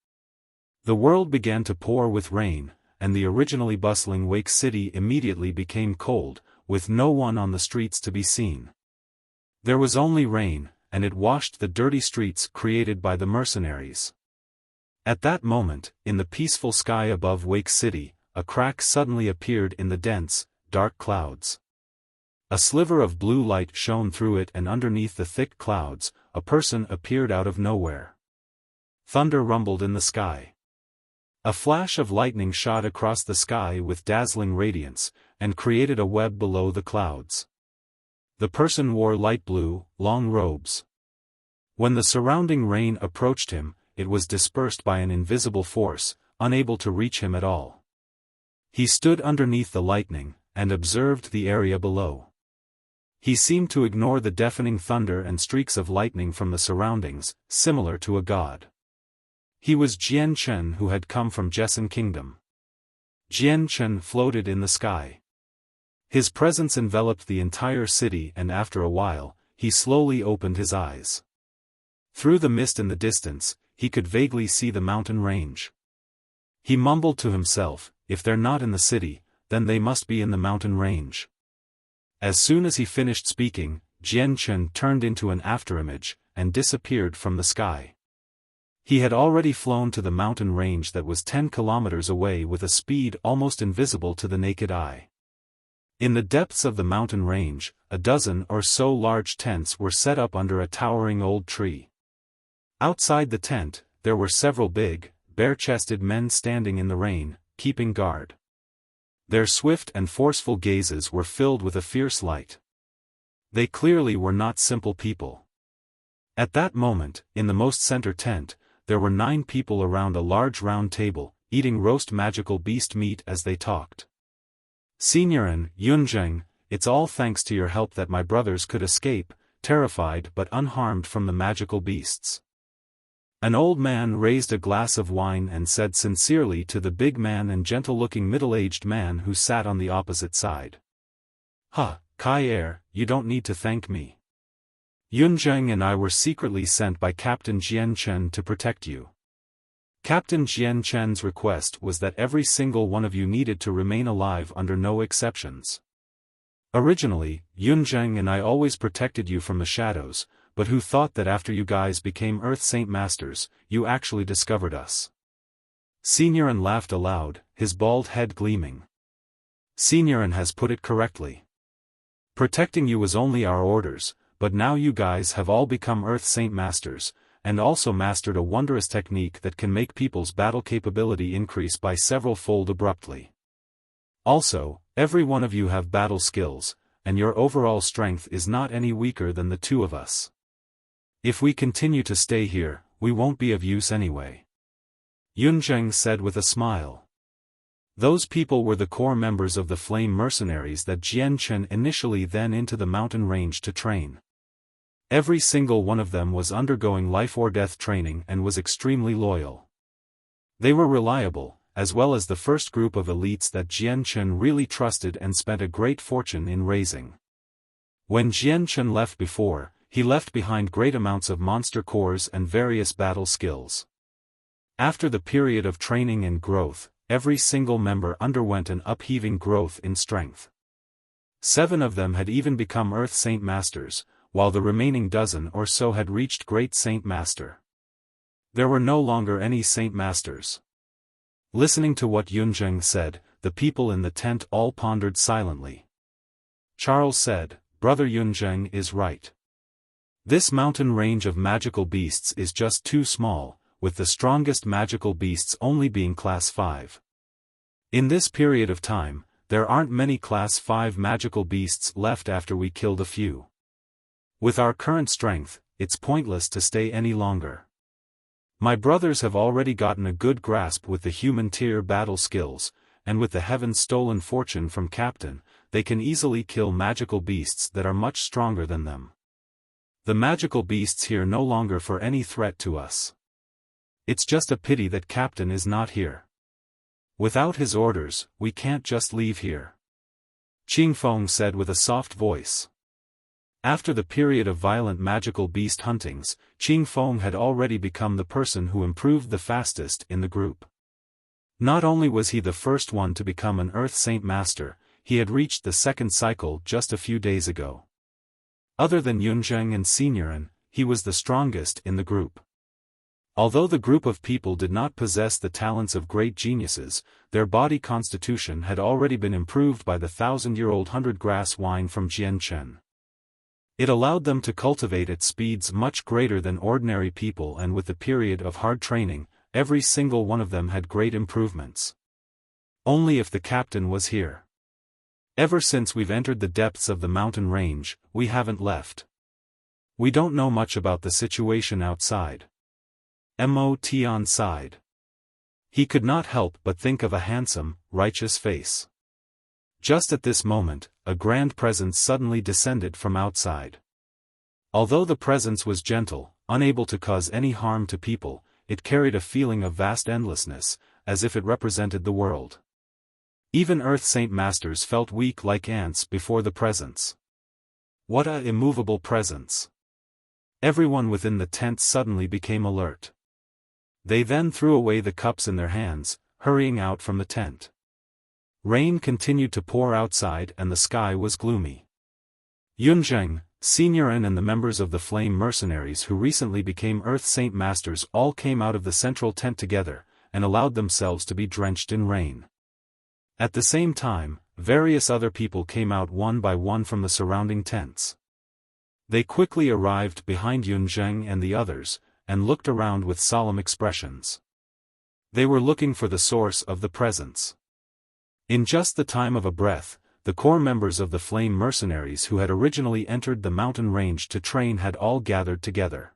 The world began to pour with rain, and the originally bustling Wake City immediately became cold, with no one on the streets to be seen. There was only rain, and it washed the dirty streets created by the mercenaries. At that moment, in the peaceful sky above Wake City, a crack suddenly appeared in the dense, dark clouds. A sliver of blue light shone through it, and underneath the thick clouds, a person appeared out of nowhere. Thunder rumbled in the sky. A flash of lightning shot across the sky with dazzling radiance, and created a web below the clouds. The person wore light blue, long robes. When the surrounding rain approached him, it was dispersed by an invisible force, unable to reach him at all. He stood underneath the lightning, and observed the area below. He seemed to ignore the deafening thunder and streaks of lightning from the surroundings, similar to a god. He was Jian Chen, who had come from Jessen Kingdom. Jian Chen floated in the sky. His presence enveloped the entire city, and after a while, he slowly opened his eyes. Through the mist in the distance, he could vaguely see the mountain range. He mumbled to himself, if they're not in the city, then they must be in the mountain range. As soon as he finished speaking, Jian Chen turned into an afterimage, and disappeared from the sky. He had already flown to the mountain range that was 10 kilometers away with a speed almost invisible to the naked eye. In the depths of the mountain range, a dozen or so large tents were set up under a towering old tree. Outside the tent, there were several big, bare-chested men standing in the rain, keeping guard. Their swift and forceful gazes were filled with a fierce light. They clearly were not simple people. At that moment, in the most center tent, there were 9 people around a large round table, eating roast magical beast meat as they talked. "Signorin, Yunzheng, it's all thanks to your help that my brothers could escape, terrified but unharmed from the magical beasts." An old man raised a glass of wine and said sincerely to the big man and gentle-looking middle-aged man who sat on the opposite side. Kai, you don't need to thank me. Yunzheng and I were secretly sent by Captain Jian Chen to protect you. Captain Jian Chen's request was that every single one of you needed to remain alive under no exceptions. Originally, Yunzheng and I always protected you from the shadows, but who thought that after you guys became Earth Saint Masters, you actually discovered us? Signorin laughed aloud, his bald head gleaming. Signorin has put it correctly. Protecting you was only our orders, but now you guys have all become Earth Saint Masters, and also mastered a wondrous technique that can make people's battle capability increase by several-fold abruptly. Also, every one of you have battle skills, and your overall strength is not any weaker than the 2 of us. If we continue to stay here, we won't be of use anyway. Yunzheng said with a smile. Those people were the core members of the Flame Mercenaries that Jian Chen initially then into the mountain range to train. Every single one of them was undergoing life-or-death training and was extremely loyal. They were reliable, as well as the first group of elites that Jian Chen really trusted and spent a great fortune in raising. When Jian Chen left before, he left behind great amounts of monster cores and various battle skills. After the period of training and growth, every single member underwent an upheaving growth in strength. 7 of them had even become Earth Saint Masters, while the remaining dozen or so had reached Great Saint Master. There were no longer any Saint Masters. Listening to what Yunzheng said, the people in the tent all pondered silently. Charles said, "Brother Yunzheng is right. This mountain range of magical beasts is just too small, with the strongest magical beasts only being Class 5. In this period of time, there aren't many Class 5 magical beasts left after we killed a few. With our current strength, it's pointless to stay any longer. My brothers have already gotten a good grasp with the human tier battle skills, and with the heaven-stolen fortune from Captain, they can easily kill magical beasts that are much stronger than them. The magical beasts here no longer for any threat to us. It's just a pity that Captain is not here. Without his orders, we can't just leave here." Qingfeng said with a soft voice. After the period of violent magical beast huntings, Qing Feng had already become the person who improved the fastest in the group. Not only was he the first one to become an Earth Saint Master, he had reached the second cycle just a few days ago. Other than Yunzheng and Senioren, he was the strongest in the group. Although the group of people did not possess the talents of great geniuses, their body constitution had already been improved by the 1,000-year-old 100-grass wine from Jianchen. It allowed them to cultivate at speeds much greater than ordinary people, and with the period of hard training, every single one of them had great improvements. Only if the captain was here. Ever since we've entered the depths of the mountain range, we haven't left. We don't know much about the situation outside. Mo Tian sighed. He could not help but think of a handsome, righteous face. Just at this moment, a grand presence suddenly descended from outside. Although the presence was gentle, unable to cause any harm to people, it carried a feeling of vast endlessness, as if it represented the world. Even Earth Saint Masters felt weak like ants before the presence. What a immovable presence! Everyone within the tent suddenly became alert. They then threw away the cups in their hands, hurrying out from the tent. Rain continued to pour outside and the sky was gloomy. Yunzheng, Senioren and the members of the Flame Mercenaries who recently became Earth Saint Masters all came out of the central tent together, and allowed themselves to be drenched in rain. At the same time, various other people came out one by one from the surrounding tents. They quickly arrived behind Yunzheng and the others, and looked around with solemn expressions. They were looking for the source of the presence. In just the time of a breath, the core members of the Flame Mercenaries who had originally entered the mountain range to train had all gathered together.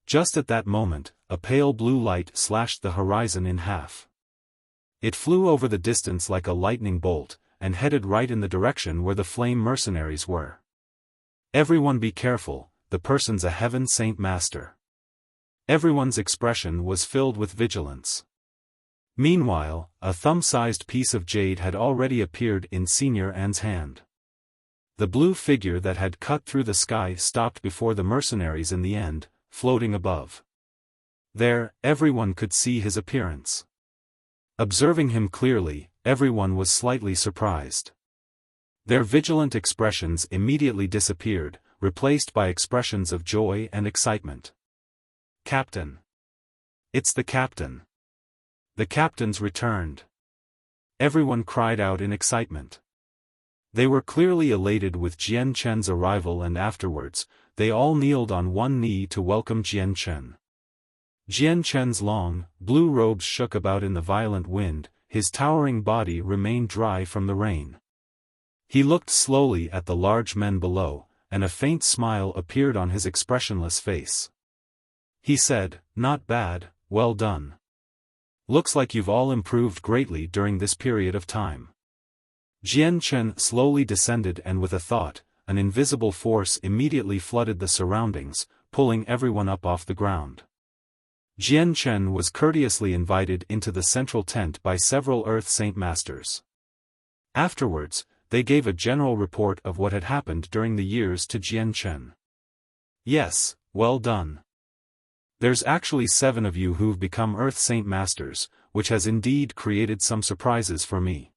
Just at that moment, a pale blue light slashed the horizon in half. It flew over the distance like a lightning bolt, and headed right in the direction where the Flame Mercenaries were. Everyone be careful, the person's a Heaven Saint Master. Everyone's expression was filled with vigilance. Meanwhile, a thumb-sized piece of jade had already appeared in Senior Anne's hand. The blue figure that had cut through the sky stopped before the mercenaries in the end, floating above. There, everyone could see his appearance. Observing him clearly, everyone was slightly surprised. Their vigilant expressions immediately disappeared, replaced by expressions of joy and excitement. Captain! It's the captain! The captain's returned! Everyone cried out in excitement. They were clearly elated with Jian Chen's arrival, and afterwards, they all kneeled on one knee to welcome Jian Chen. Jian Chen's long, blue robes shook about in the violent wind, his towering body remained dry from the rain. He looked slowly at the large men below, and a faint smile appeared on his expressionless face. He said, "Not bad, well done. Looks like you've all improved greatly during this period of time." Jian Chen slowly descended, and with a thought, an invisible force immediately flooded the surroundings, pulling everyone up off the ground. Jian Chen was courteously invited into the central tent by several Earth Saint Masters. Afterwards, they gave a general report of what had happened during the years to Jian Chen. "Yes, well done. There's actually 7 of you who've become Earth Saint Masters, which has indeed created some surprises for me.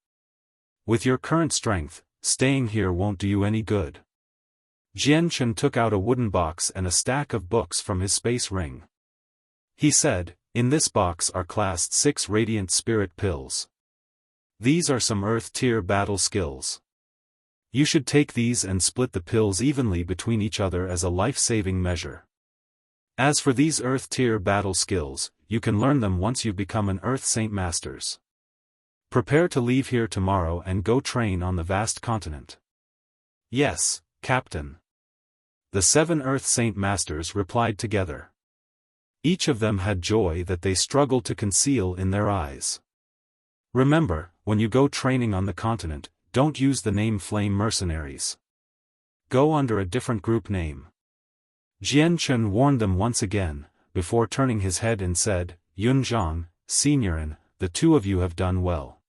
With your current strength, staying here won't do you any good." Jian Chen took out a wooden box and a stack of books from his space ring. He said, "In this box are classed 6 Radiant Spirit Pills. These are some Earth-tier battle skills. You should take these and split the pills evenly between each other as a life-saving measure. As for these Earth-tier battle skills, you can learn them once you've become an Earth Saint Masters. Prepare to leave here tomorrow and go train on the vast continent." "Yes, Captain." The 7 Earth Saint Masters replied together. Each of them had joy that they struggled to conceal in their eyes. "Remember, when you go training on the continent, don't use the name Flame Mercenaries. Go under a different group name." Jian Chen warned them once again, before turning his head and said, "Yunzhang, Senioren, the 2 of you have done well.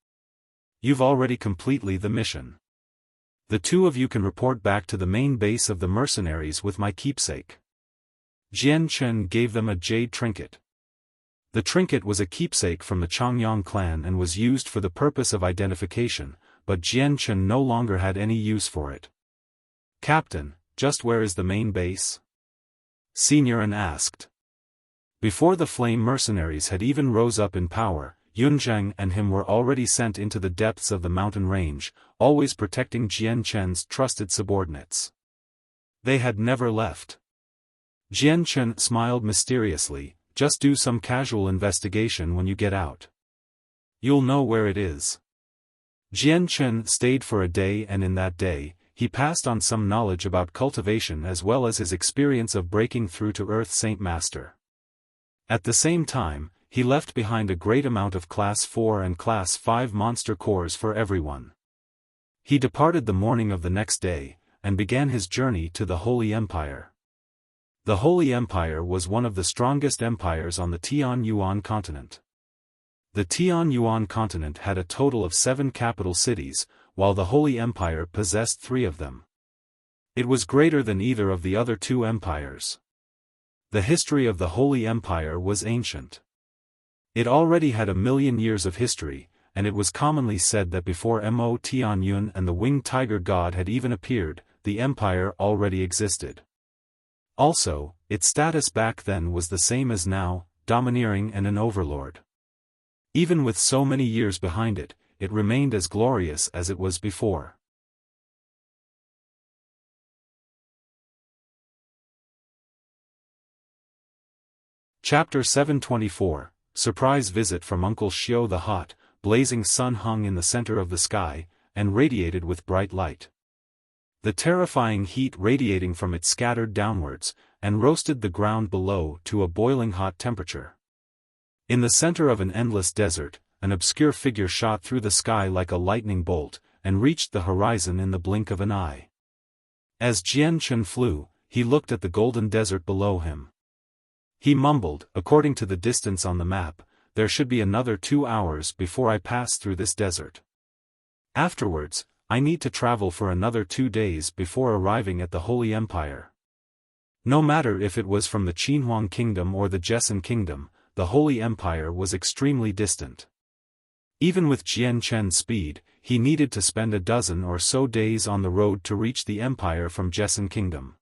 You've already completely the mission. The two of you can report back to the main base of the mercenaries with my keepsake. Jian Chen gave them a jade trinket. The trinket was a keepsake from the Changyang clan and was used for the purpose of identification, but Jian Chen no longer had any use for it. Captain, just where is the main base? Senior An asked. Before the flame mercenaries had even rose up in power, Yunzhang and him were already sent into the depths of the mountain range, always protecting Jian Chen's trusted subordinates. They had never left. Jian Chen smiled mysteriously, just do some casual investigation when you get out. You'll know where it is. Jian Chen stayed for a day, and in that day, he passed on some knowledge about cultivation as well as his experience of breaking through to Earth Saint Master. At the same time, he left behind a great amount of Class 4 and Class 5 monster cores for everyone. He departed the morning of the next day, and began his journey to the Holy Empire. The Holy Empire was one of the strongest empires on the Tianyuan continent. The Tianyuan continent had a total of 7 capital cities, while the Holy Empire possessed 3 of them. It was greater than either of the other 2 empires. The history of the Holy Empire was ancient. It already had 1,000,000 years of history, and it was commonly said that before Mo Tianyun and the winged tiger god had even appeared, the empire already existed. Also, its status back then was the same as now, domineering and an overlord. Even with so many years behind it, it remained as glorious as it was before. Chapter 724, Surprise Visit from Uncle Xiao. The hot, blazing sun hung in the center of the sky, and radiated with bright light. The terrifying heat radiating from it scattered downwards, and roasted the ground below to a boiling hot temperature. In the center of an endless desert, an obscure figure shot through the sky like a lightning bolt, and reached the horizon in the blink of an eye. As Jian Chen flew, he looked at the golden desert below him. He mumbled, according to the distance on the map, there should be another 2 hours before I pass through this desert. Afterwards, I need to travel for another 2 days before arriving at the Holy Empire. No matter if it was from the Qinhuang Kingdom or the Jessan Kingdom, the Holy Empire was extremely distant. Even with Jian Chen's speed, he needed to spend a dozen or so days on the road to reach the Empire from Jessan Kingdom.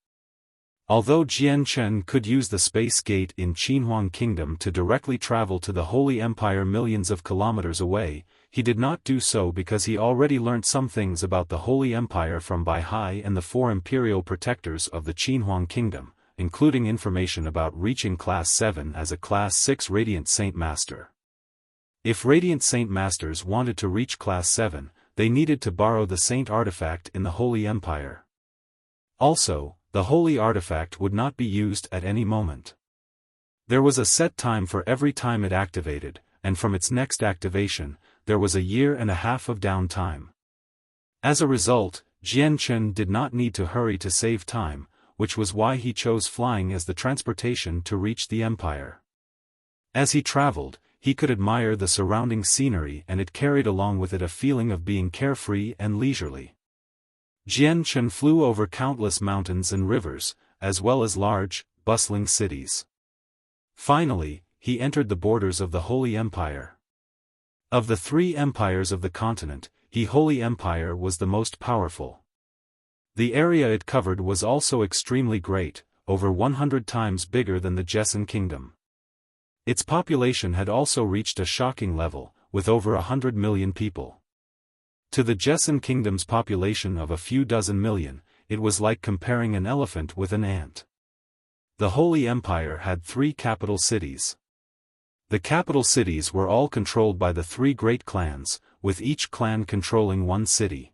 Although Jian Chen could use the space gate in Qinhuang Kingdom to directly travel to the Holy Empire millions of kilometers away, he did not do so because he already learnt some things about the Holy Empire from Bai Hai and the 4 imperial protectors of the Qinhuang Kingdom, including information about reaching Class 7 as a Class 6 Radiant Saint Master. If Radiant Saint Masters wanted to reach Class 7, they needed to borrow the Saint Artifact in the Holy Empire. Also, the Holy Artifact would not be used at any moment. There was a set time for every time it activated, and from its next activation, there was a 1.5 years of downtime. As a result, Jian Chen did not need to hurry to save time, which was why he chose flying as the transportation to reach the Empire. As he traveled, he could admire the surrounding scenery, and it carried along with it a feeling of being carefree and leisurely. Jian Chen flew over countless mountains and rivers, as well as large, bustling cities. Finally, he entered the borders of the Holy Empire. Of the 3 empires of the continent, the Holy Empire was the most powerful. The area it covered was also extremely great, over 100 times bigger than the Jessan Kingdom. Its population had also reached a shocking level, with over 100 million people. To the Jessan Kingdom's population of a few dozen million, it was like comparing an elephant with an ant. The Holy Empire had 3 capital cities. The capital cities were all controlled by the 3 great clans, with each clan controlling 1 city.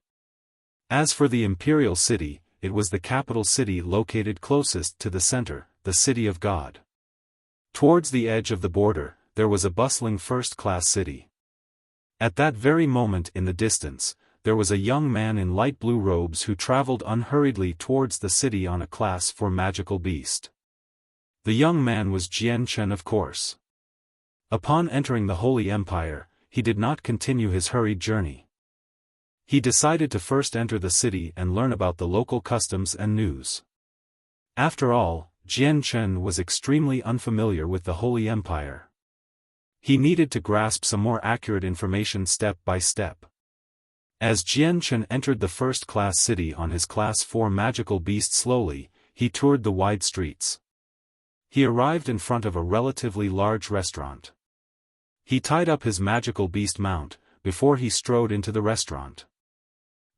As for the imperial city, it was the capital city located closest to the center, the City of God. Towards the edge of the border, there was a bustling first-class city. At that very moment in the distance, there was a young man in light blue robes who traveled unhurriedly towards the city on a Class 4 magical beast. The young man was Jian Chen, of course. Upon entering the Holy Empire, he did not continue his hurried journey. He decided to first enter the city and learn about the local customs and news. After all, Jian Chen was extremely unfamiliar with the Holy Empire. He needed to grasp some more accurate information step by step. As Jian Chen entered the first-class city on his Class 4 magical beast slowly, he toured the wide streets. He arrived in front of a relatively large restaurant. He tied up his magical beast mount, before he strode into the restaurant.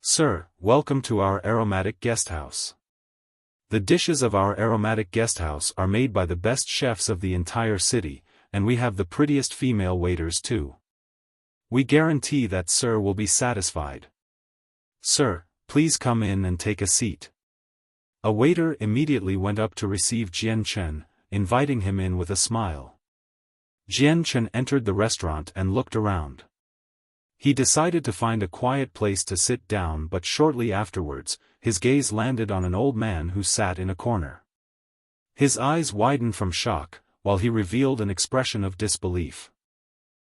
"Sir, welcome to our aromatic guesthouse. The dishes of our aromatic guesthouse are made by the best chefs of the entire city, and we have the prettiest female waiters too. We guarantee that Sir will be satisfied. Sir, please come in and take a seat." A waiter immediately went up to receive Jian Chen, inviting him in with a smile. Jian Chen entered the restaurant and looked around. He decided to find a quiet place to sit down, but shortly afterwards, his gaze landed on an old man who sat in a corner. His eyes widened from shock, while he revealed an expression of disbelief.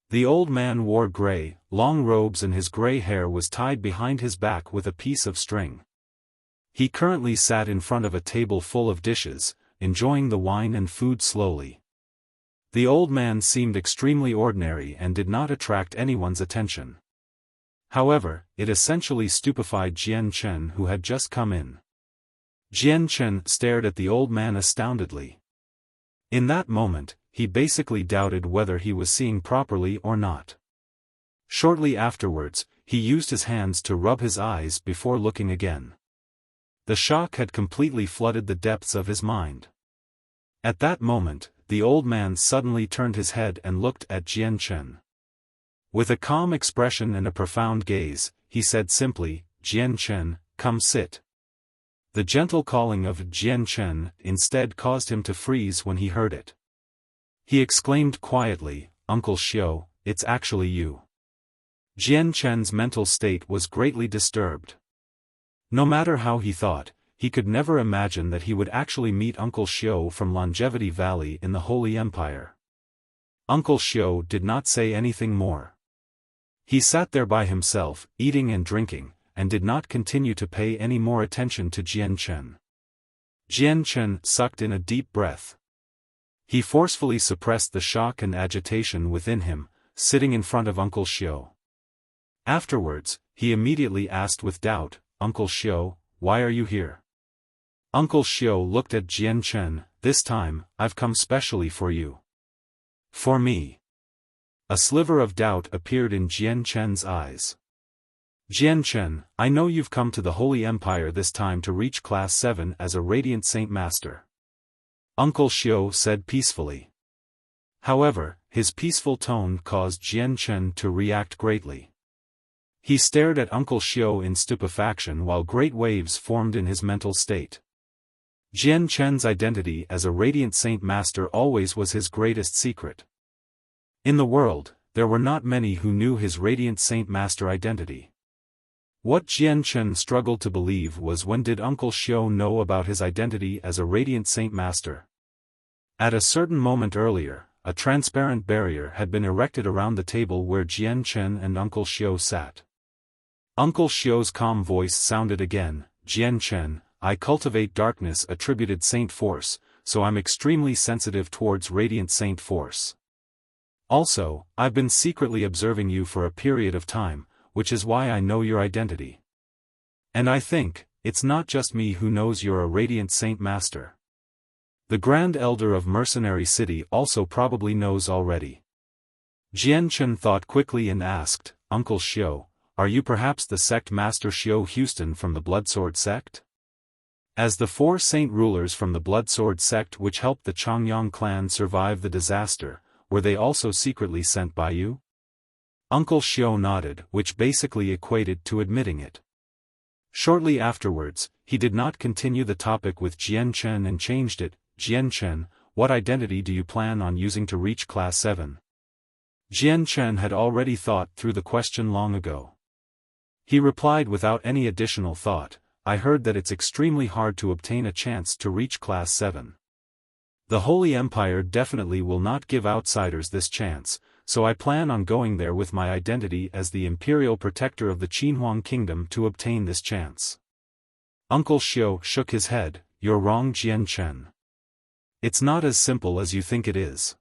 The old man wore gray, long robes and his gray hair was tied behind his back with a piece of string. He currently sat in front of a table full of dishes, enjoying the wine and food slowly. The old man seemed extremely ordinary and did not attract anyone's attention. However, it essentially stupefied Jian Chen, who had just come in. Jian Chen stared at the old man astoundedly. In that moment, he basically doubted whether he was seeing properly or not. Shortly afterwards, he used his hands to rub his eyes before looking again. The shock had completely flooded the depths of his mind. At that moment, the old man suddenly turned his head and looked at Jian Chen. With a calm expression and a profound gaze, he said simply, "Jian Chen, come sit." The gentle calling of Jian Chen instead caused him to freeze when he heard it. He exclaimed quietly, "Uncle Xiao, it's actually you." Jian Chen's mental state was greatly disturbed. No matter how he thought, he could never imagine that he would actually meet Uncle Xiao from Longevity Valley in the Holy Empire. Uncle Xiao did not say anything more. He sat there by himself, eating and drinking, and did not continue to pay any more attention to Jian Chen. Jian Chen sucked in a deep breath. He forcefully suppressed the shock and agitation within him, sitting in front of Uncle Xiao. Afterwards, he immediately asked with doubt, "Uncle Xiao, why are you here?" Uncle Xiao looked at Jian Chen. "This time, I've come specially for you." "For me?" A sliver of doubt appeared in Jian Chen's eyes. "Jian Chen, I know you've come to the Holy Empire this time to reach Class 7 as a Radiant Saint Master," Uncle Xiao said peacefully. However, his peaceful tone caused Jian Chen to react greatly. He stared at Uncle Xiao in stupefaction while great waves formed in his mental state. Jian Chen's identity as a Radiant Saint Master always was his greatest secret. In the world, there were not many who knew his Radiant Saint Master identity. What Jian Chen struggled to believe was, when did Uncle Xiao know about his identity as a Radiant Saint Master? At a certain moment earlier, a transparent barrier had been erected around the table where Jian Chen and Uncle Xiao sat. Uncle Xiao's calm voice sounded again, "Jian Chen, I cultivate darkness attributed Saint Force, so I'm extremely sensitive towards Radiant Saint Force. Also, I've been secretly observing you for a period of time, which is why I know your identity. And I think, it's not just me who knows you're a Radiant Saint Master. The Grand Elder of Mercenary City also probably knows already." Jian Chen thought quickly and asked, "Uncle Xiao, are you perhaps the sect Master Xiao Houston from the Bloodsword sect?" As the 4 saint rulers from the Bloodsword sect which helped the Changyang clan survive the disaster, were they also secretly sent by you? Uncle Xiao nodded, which basically equated to admitting it. Shortly afterwards, he did not continue the topic with Jian Chen and changed it. "Jian Chen, what identity do you plan on using to reach Class 7? Jian Chen had already thought through the question long ago. He replied without any additional thought, "I heard that it's extremely hard to obtain a chance to reach Class 7. The Holy Empire definitely will not give outsiders this chance, so I plan on going there with my identity as the Imperial Protector of the Qinhuang Kingdom to obtain this chance. Uncle Xiao shook his head. You're wrong, Jian Chen. It's not as simple as you think it is.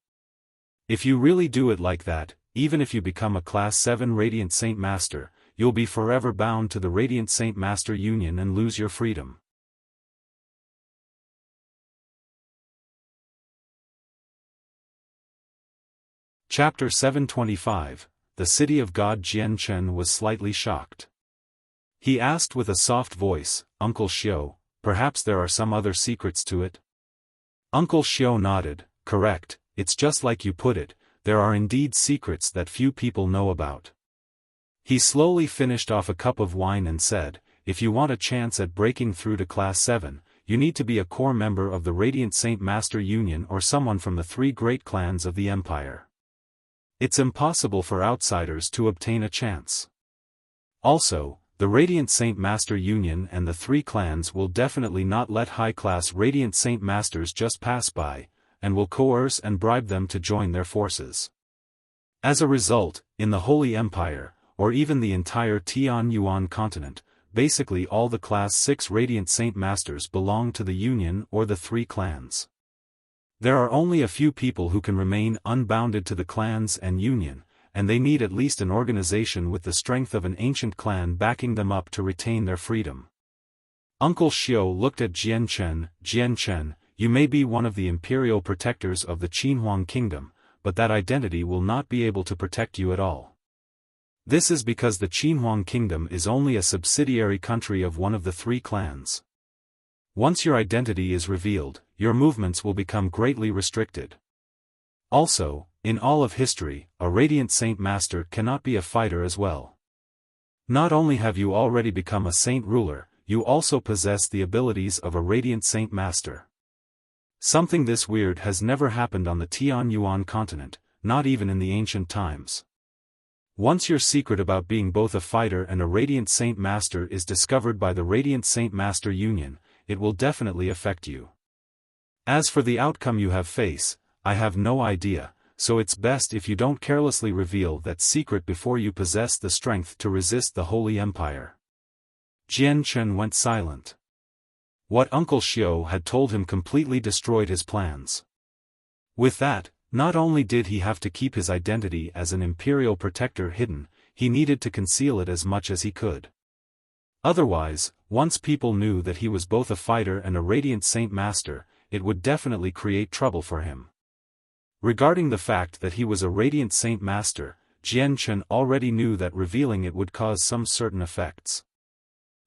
If you really do it like that, even if you become a Class 7 Radiant Saint Master, you'll be forever bound to the Radiant Saint Master Union and lose your freedom. Chapter 725, The City of God. Jian Chen was slightly shocked. He asked with a soft voice, Uncle Xiao, perhaps there are some other secrets to it? Uncle Xiao nodded. Correct, it's just like you put it, there are indeed secrets that few people know about. He slowly finished off a cup of wine and said, if you want a chance at breaking through to Class 7, you need to be a core member of the Radiant Saint Master Union or someone from the 3 great clans of the Empire. It's impossible for outsiders to obtain a chance. Also, the Radiant Saint Master Union and the 3 clans will definitely not let high-class Radiant Saint Masters just pass by, and will coerce and bribe them to join their forces. As a result, in the Holy Empire, or even the entire Tianyuan continent, basically all the Class 6 Radiant Saint Masters belong to the Union or the 3 clans. There are only a few people who can remain unbounded to the clans and Union, and they need at least an organization with the strength of an ancient clan backing them up to retain their freedom. Uncle Xiao looked at Jian Chen. Jian Chen, you may be one of the imperial protectors of the Qinhuang Kingdom, but that identity will not be able to protect you at all. This is because the Qinhuang Kingdom is only a subsidiary country of one of the 3 clans. Once your identity is revealed, your movements will become greatly restricted. Also, in all of history, a Radiant Saint Master cannot be a fighter as well. Not only have you already become a Saint Ruler, you also possess the abilities of a Radiant Saint Master. Something this weird has never happened on the Tianyuan continent, not even in the ancient times. Once your secret about being both a fighter and a Radiant Saint Master is discovered by the Radiant Saint Master Union, it will definitely affect you. As for the outcome you have face, I have no idea, so it's best if you don't carelessly reveal that secret before you possess the strength to resist the Holy Empire. Jian Chen went silent. What Uncle Xiao had told him completely destroyed his plans. With that, not only did he have to keep his identity as an imperial protector hidden, he needed to conceal it as much as he could. Otherwise, once people knew that he was both a fighter and a Radiant Saint Master, it would definitely create trouble for him. Regarding the fact that he was a Radiant Saint Master, Jian Chen already knew that revealing it would cause some certain effects.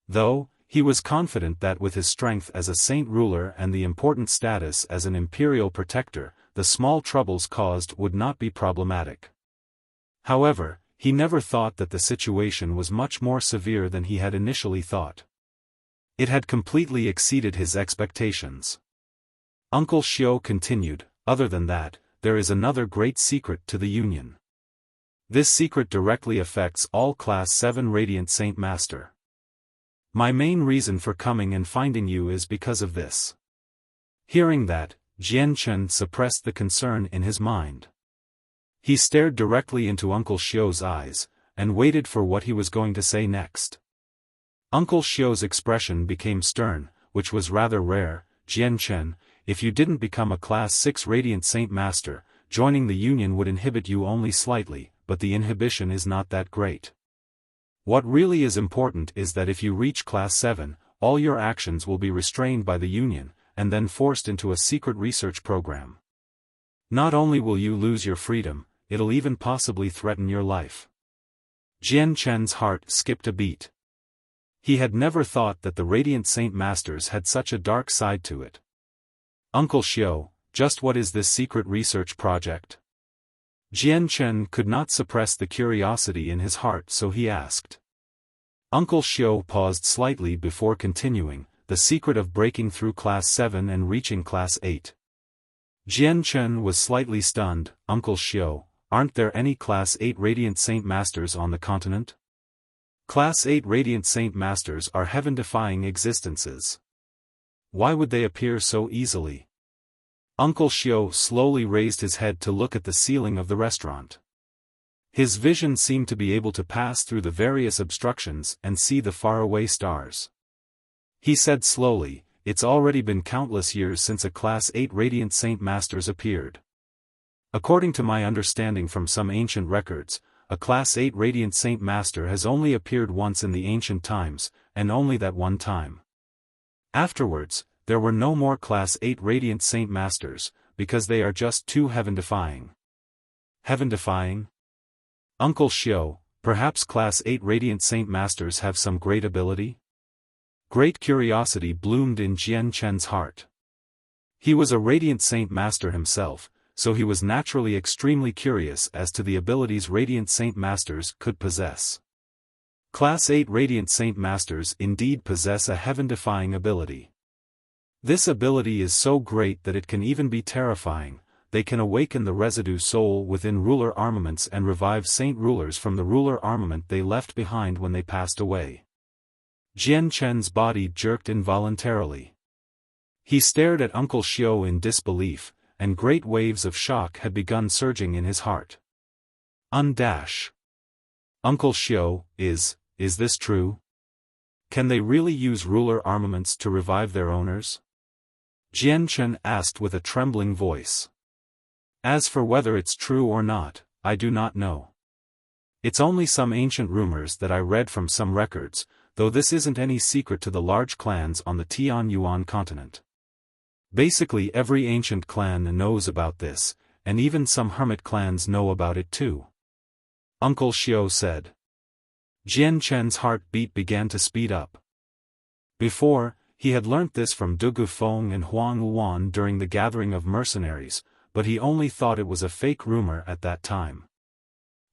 Though, he was confident that with his strength as a Saint Ruler and the important status as an Imperial Protector, the small troubles caused would not be problematic. However, he never thought that the situation was much more severe than he had initially thought. It had completely exceeded his expectations. Uncle Xiao continued, other than that, there is another great secret to the Union. This secret directly affects all Class 7 Radiant Saint Master. My main reason for coming and finding you is because of this. Hearing that, Jian Chen suppressed the concern in his mind. He stared directly into Uncle Xiao's eyes, and waited for what he was going to say next. Uncle Xiao's expression became stern, which was rather rare. Jian Chen, if you didn't become a Class 6 Radiant Saint Master, joining the Union would inhibit you only slightly, but the inhibition is not that great. What really is important is that if you reach Class 7, all your actions will be restrained by the Union, and then forced into a secret research program. Not only will you lose your freedom, it'll even possibly threaten your life. Jian Chen's heart skipped a beat. He had never thought that the Radiant Saint Masters had such a dark side to it. Uncle Xiao, just what is this secret research project? Jian Chen could not suppress the curiosity in his heart, so he asked. Uncle Xiao paused slightly before continuing, the secret of breaking through Class 7 and reaching Class 8. Jian Chen was slightly stunned. Uncle Xiao, aren't there any Class 8 Radiant Saint Masters on the continent? Class 8 Radiant Saint Masters are heaven-defying existences. Why would they appear so easily? Uncle Xiao slowly raised his head to look at the ceiling of the restaurant. His vision seemed to be able to pass through the various obstructions and see the faraway stars. He said slowly, "It's already been countless years since a Class 8 Radiant Saint Masters appeared. According to my understanding from some ancient records, a Class 8 Radiant Saint Master has only appeared once in the ancient times, and only that one time. Afterwards, there were no more Class 8 Radiant Saint Masters, because they are just too heaven-defying." Heaven-defying? Uncle Xiao, perhaps Class 8 Radiant Saint Masters have some great ability? Great curiosity bloomed in Jian Chen's heart. He was a Radiant Saint Master himself, so he was naturally extremely curious as to the abilities Radiant Saint Masters could possess. Class 8 Radiant Saint Masters indeed possess a heaven-defying ability. This ability is so great that it can even be terrifying. They can awaken the residue soul within ruler armaments and revive saint rulers from the ruler armament they left behind when they passed away. Jian Chen's body jerked involuntarily. He stared at Uncle Xiao in disbelief, and great waves of shock had begun surging in his heart. Undash. Uncle Xiao, is this true? Can they really use ruler armaments to revive their owners? Jian Chen asked with a trembling voice. As for whether it's true or not, I do not know. It's only some ancient rumors that I read from some records, though this isn't any secret to the large clans on the Tianyuan continent. Basically every ancient clan knows about this, and even some hermit clans know about it too. Uncle Xiao said. Jian Chen's heartbeat began to speed up. Before, he had learnt this from Dugu Feng and Huang Luan during the gathering of mercenaries, but he only thought it was a fake rumor at that time.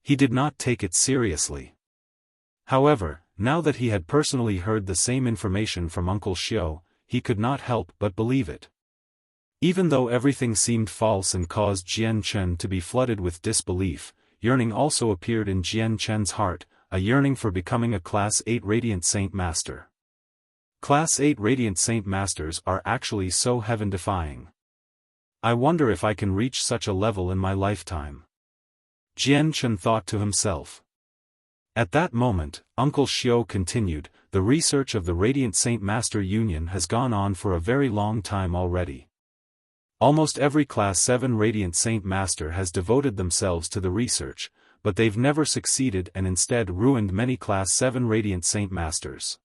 He did not take it seriously. However, now that he had personally heard the same information from Uncle Xiao, he could not help but believe it. Even though everything seemed false and caused Jian Chen to be flooded with disbelief, yearning also appeared in Jian Chen's heart, a yearning for becoming a Class 8 Radiant Saint Master. Class 8 Radiant Saint Masters are actually so heaven-defying. I wonder if I can reach such a level in my lifetime. Jian Chen thought to himself. At that moment, Uncle Xiao continued, the research of the Radiant Saint Master Union has gone on for a very long time already. Almost every Class 7 Radiant Saint Master has devoted themselves to the research, but they've never succeeded and instead ruined many Class 7 Radiant Saint Masters.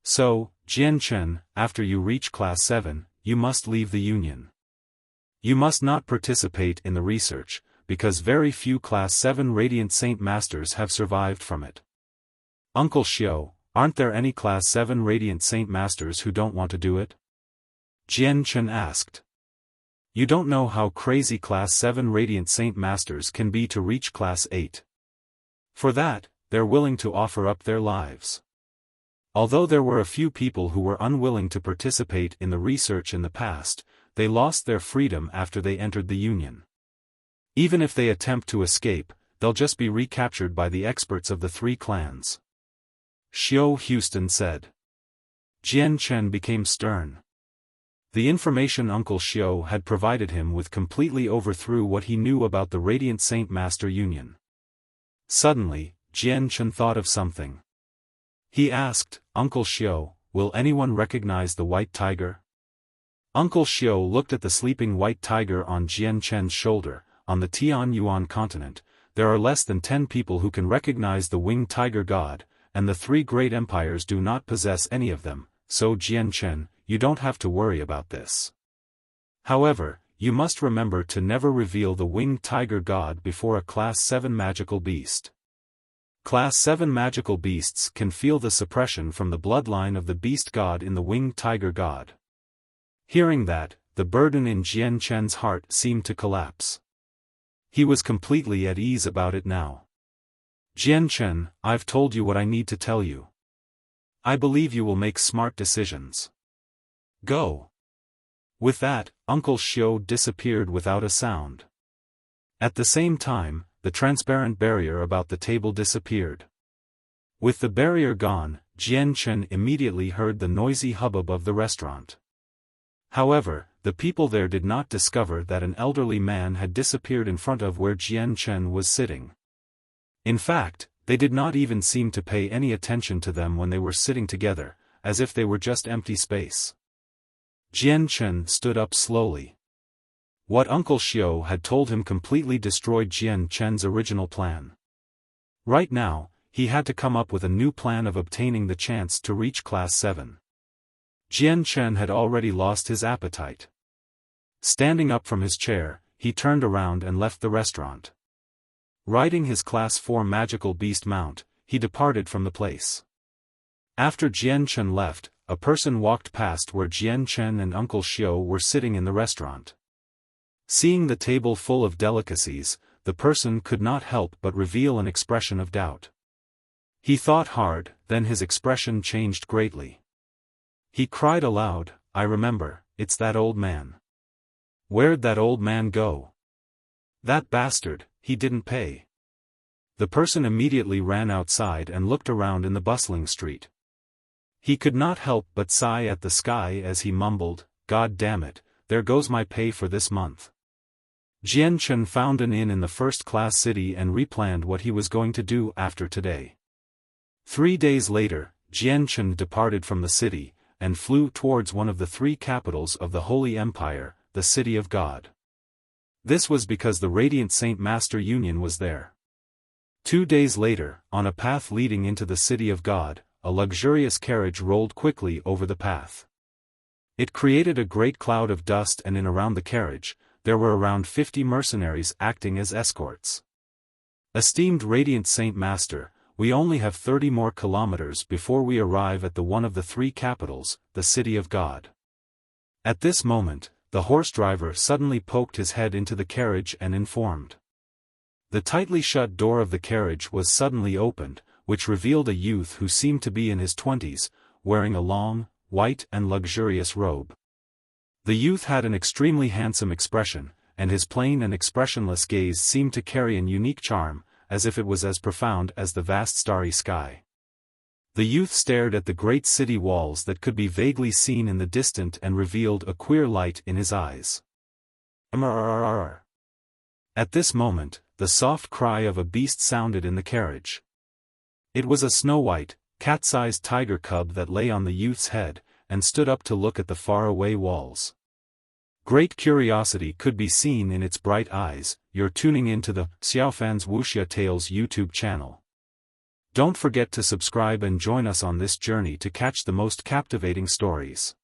So, Jian Chen, after you reach Class 7, you must leave the Union. You must not participate in the research, because very few Class 7 Radiant Saint Masters have survived from it. Uncle Xiao, aren't there any Class 7 Radiant Saint Masters who don't want to do it? Jian Chen asked. You don't know how crazy Class 7 Radiant Saint Masters can be to reach Class 8. For that, they're willing to offer up their lives. Although there were a few people who were unwilling to participate in the research in the past, they lost their freedom after they entered the Union. Even if they attempt to escape, they'll just be recaptured by the experts of the three clans. Xiao Houston said. Jian Chen became stern. The information Uncle Xiao had provided him with completely overthrew what he knew about the Radiant Saint Master Union. Suddenly, Jian Chen thought of something. He asked, Uncle Xiao, will anyone recognize the white tiger? Uncle Xiao looked at the sleeping white tiger on Jian Chen's shoulder. On the Tianyuan continent, there are less than 10 people who can recognize the winged tiger god, and the three great empires do not possess any of them, so Jian Chen, you don't have to worry about this. However, you must remember to never reveal the winged tiger god before a Class 7 magical beast. Class 7 magical beasts can feel the suppression from the bloodline of the beast god in the winged tiger god. Hearing that, the burden in Jian Chen's heart seemed to collapse. He was completely at ease about it now. Jian Chen, I've told you what I need to tell you. I believe you will make smart decisions. Go. With that, Uncle Xiao disappeared without a sound. At the same time, the transparent barrier about the table disappeared. With the barrier gone, Jian Chen immediately heard the noisy hubbub of the restaurant. However, the people there did not discover that an elderly man had disappeared in front of where Jian Chen was sitting. In fact, they did not even seem to pay any attention to them when they were sitting together, as if they were just empty space. Jian Chen stood up slowly. What Uncle Xiao had told him completely destroyed Jian Chen's original plan. Right now, he had to come up with a new plan of obtaining the chance to reach Class 7. Jian Chen had already lost his appetite. Standing up from his chair, he turned around and left the restaurant. Riding his Class 4 magical beast mount, he departed from the place. After Jian Chen left, a person walked past where Jian Chen and Uncle Xiao were sitting in the restaurant. Seeing the table full of delicacies, the person could not help but reveal an expression of doubt. He thought hard, then his expression changed greatly. He cried aloud, "I remember, it's that old man. Where'd that old man go? That bastard, he didn't pay." The person immediately ran outside and looked around in the bustling street. He could not help but sigh at the sky as he mumbled, "God damn it, there goes my pay for this month." Jian Chen found an inn in the first-class city and replanned what he was going to do after today. 3 days later, Jian Chen departed from the city, and flew towards one of the 3 capitals of the Holy Empire, the City of God. This was because the Radiant Saint Master Union was there. 2 days later, on a path leading into the City of God, a luxurious carriage rolled quickly over the path. It created a great cloud of dust, and in around the carriage, there were around 50 mercenaries acting as escorts. "Esteemed Radiant Saint Master, we only have 30 more kilometers before we arrive at the one of the 3 capitals, the City of God." At this moment, the horse driver suddenly poked his head into the carriage and informed. The tightly shut door of the carriage was suddenly opened, which revealed a youth who seemed to be in his 20s, wearing a long, white and luxurious robe. The youth had an extremely handsome expression, and his plain and expressionless gaze seemed to carry an unique charm, as if it was as profound as the vast starry sky. The youth stared at the great city walls that could be vaguely seen in the distance and revealed a queer light in his eyes. At this moment, the soft cry of a beast sounded in the carriage. It was a snow-white, cat-sized tiger cub that lay on the youth's head, and stood up to look at the far-away walls. Great curiosity could be seen in its bright eyes. You're tuning into the Xiaofan's Wuxia Tales YouTube channel. Don't forget to subscribe and join us on this journey to catch the most captivating stories.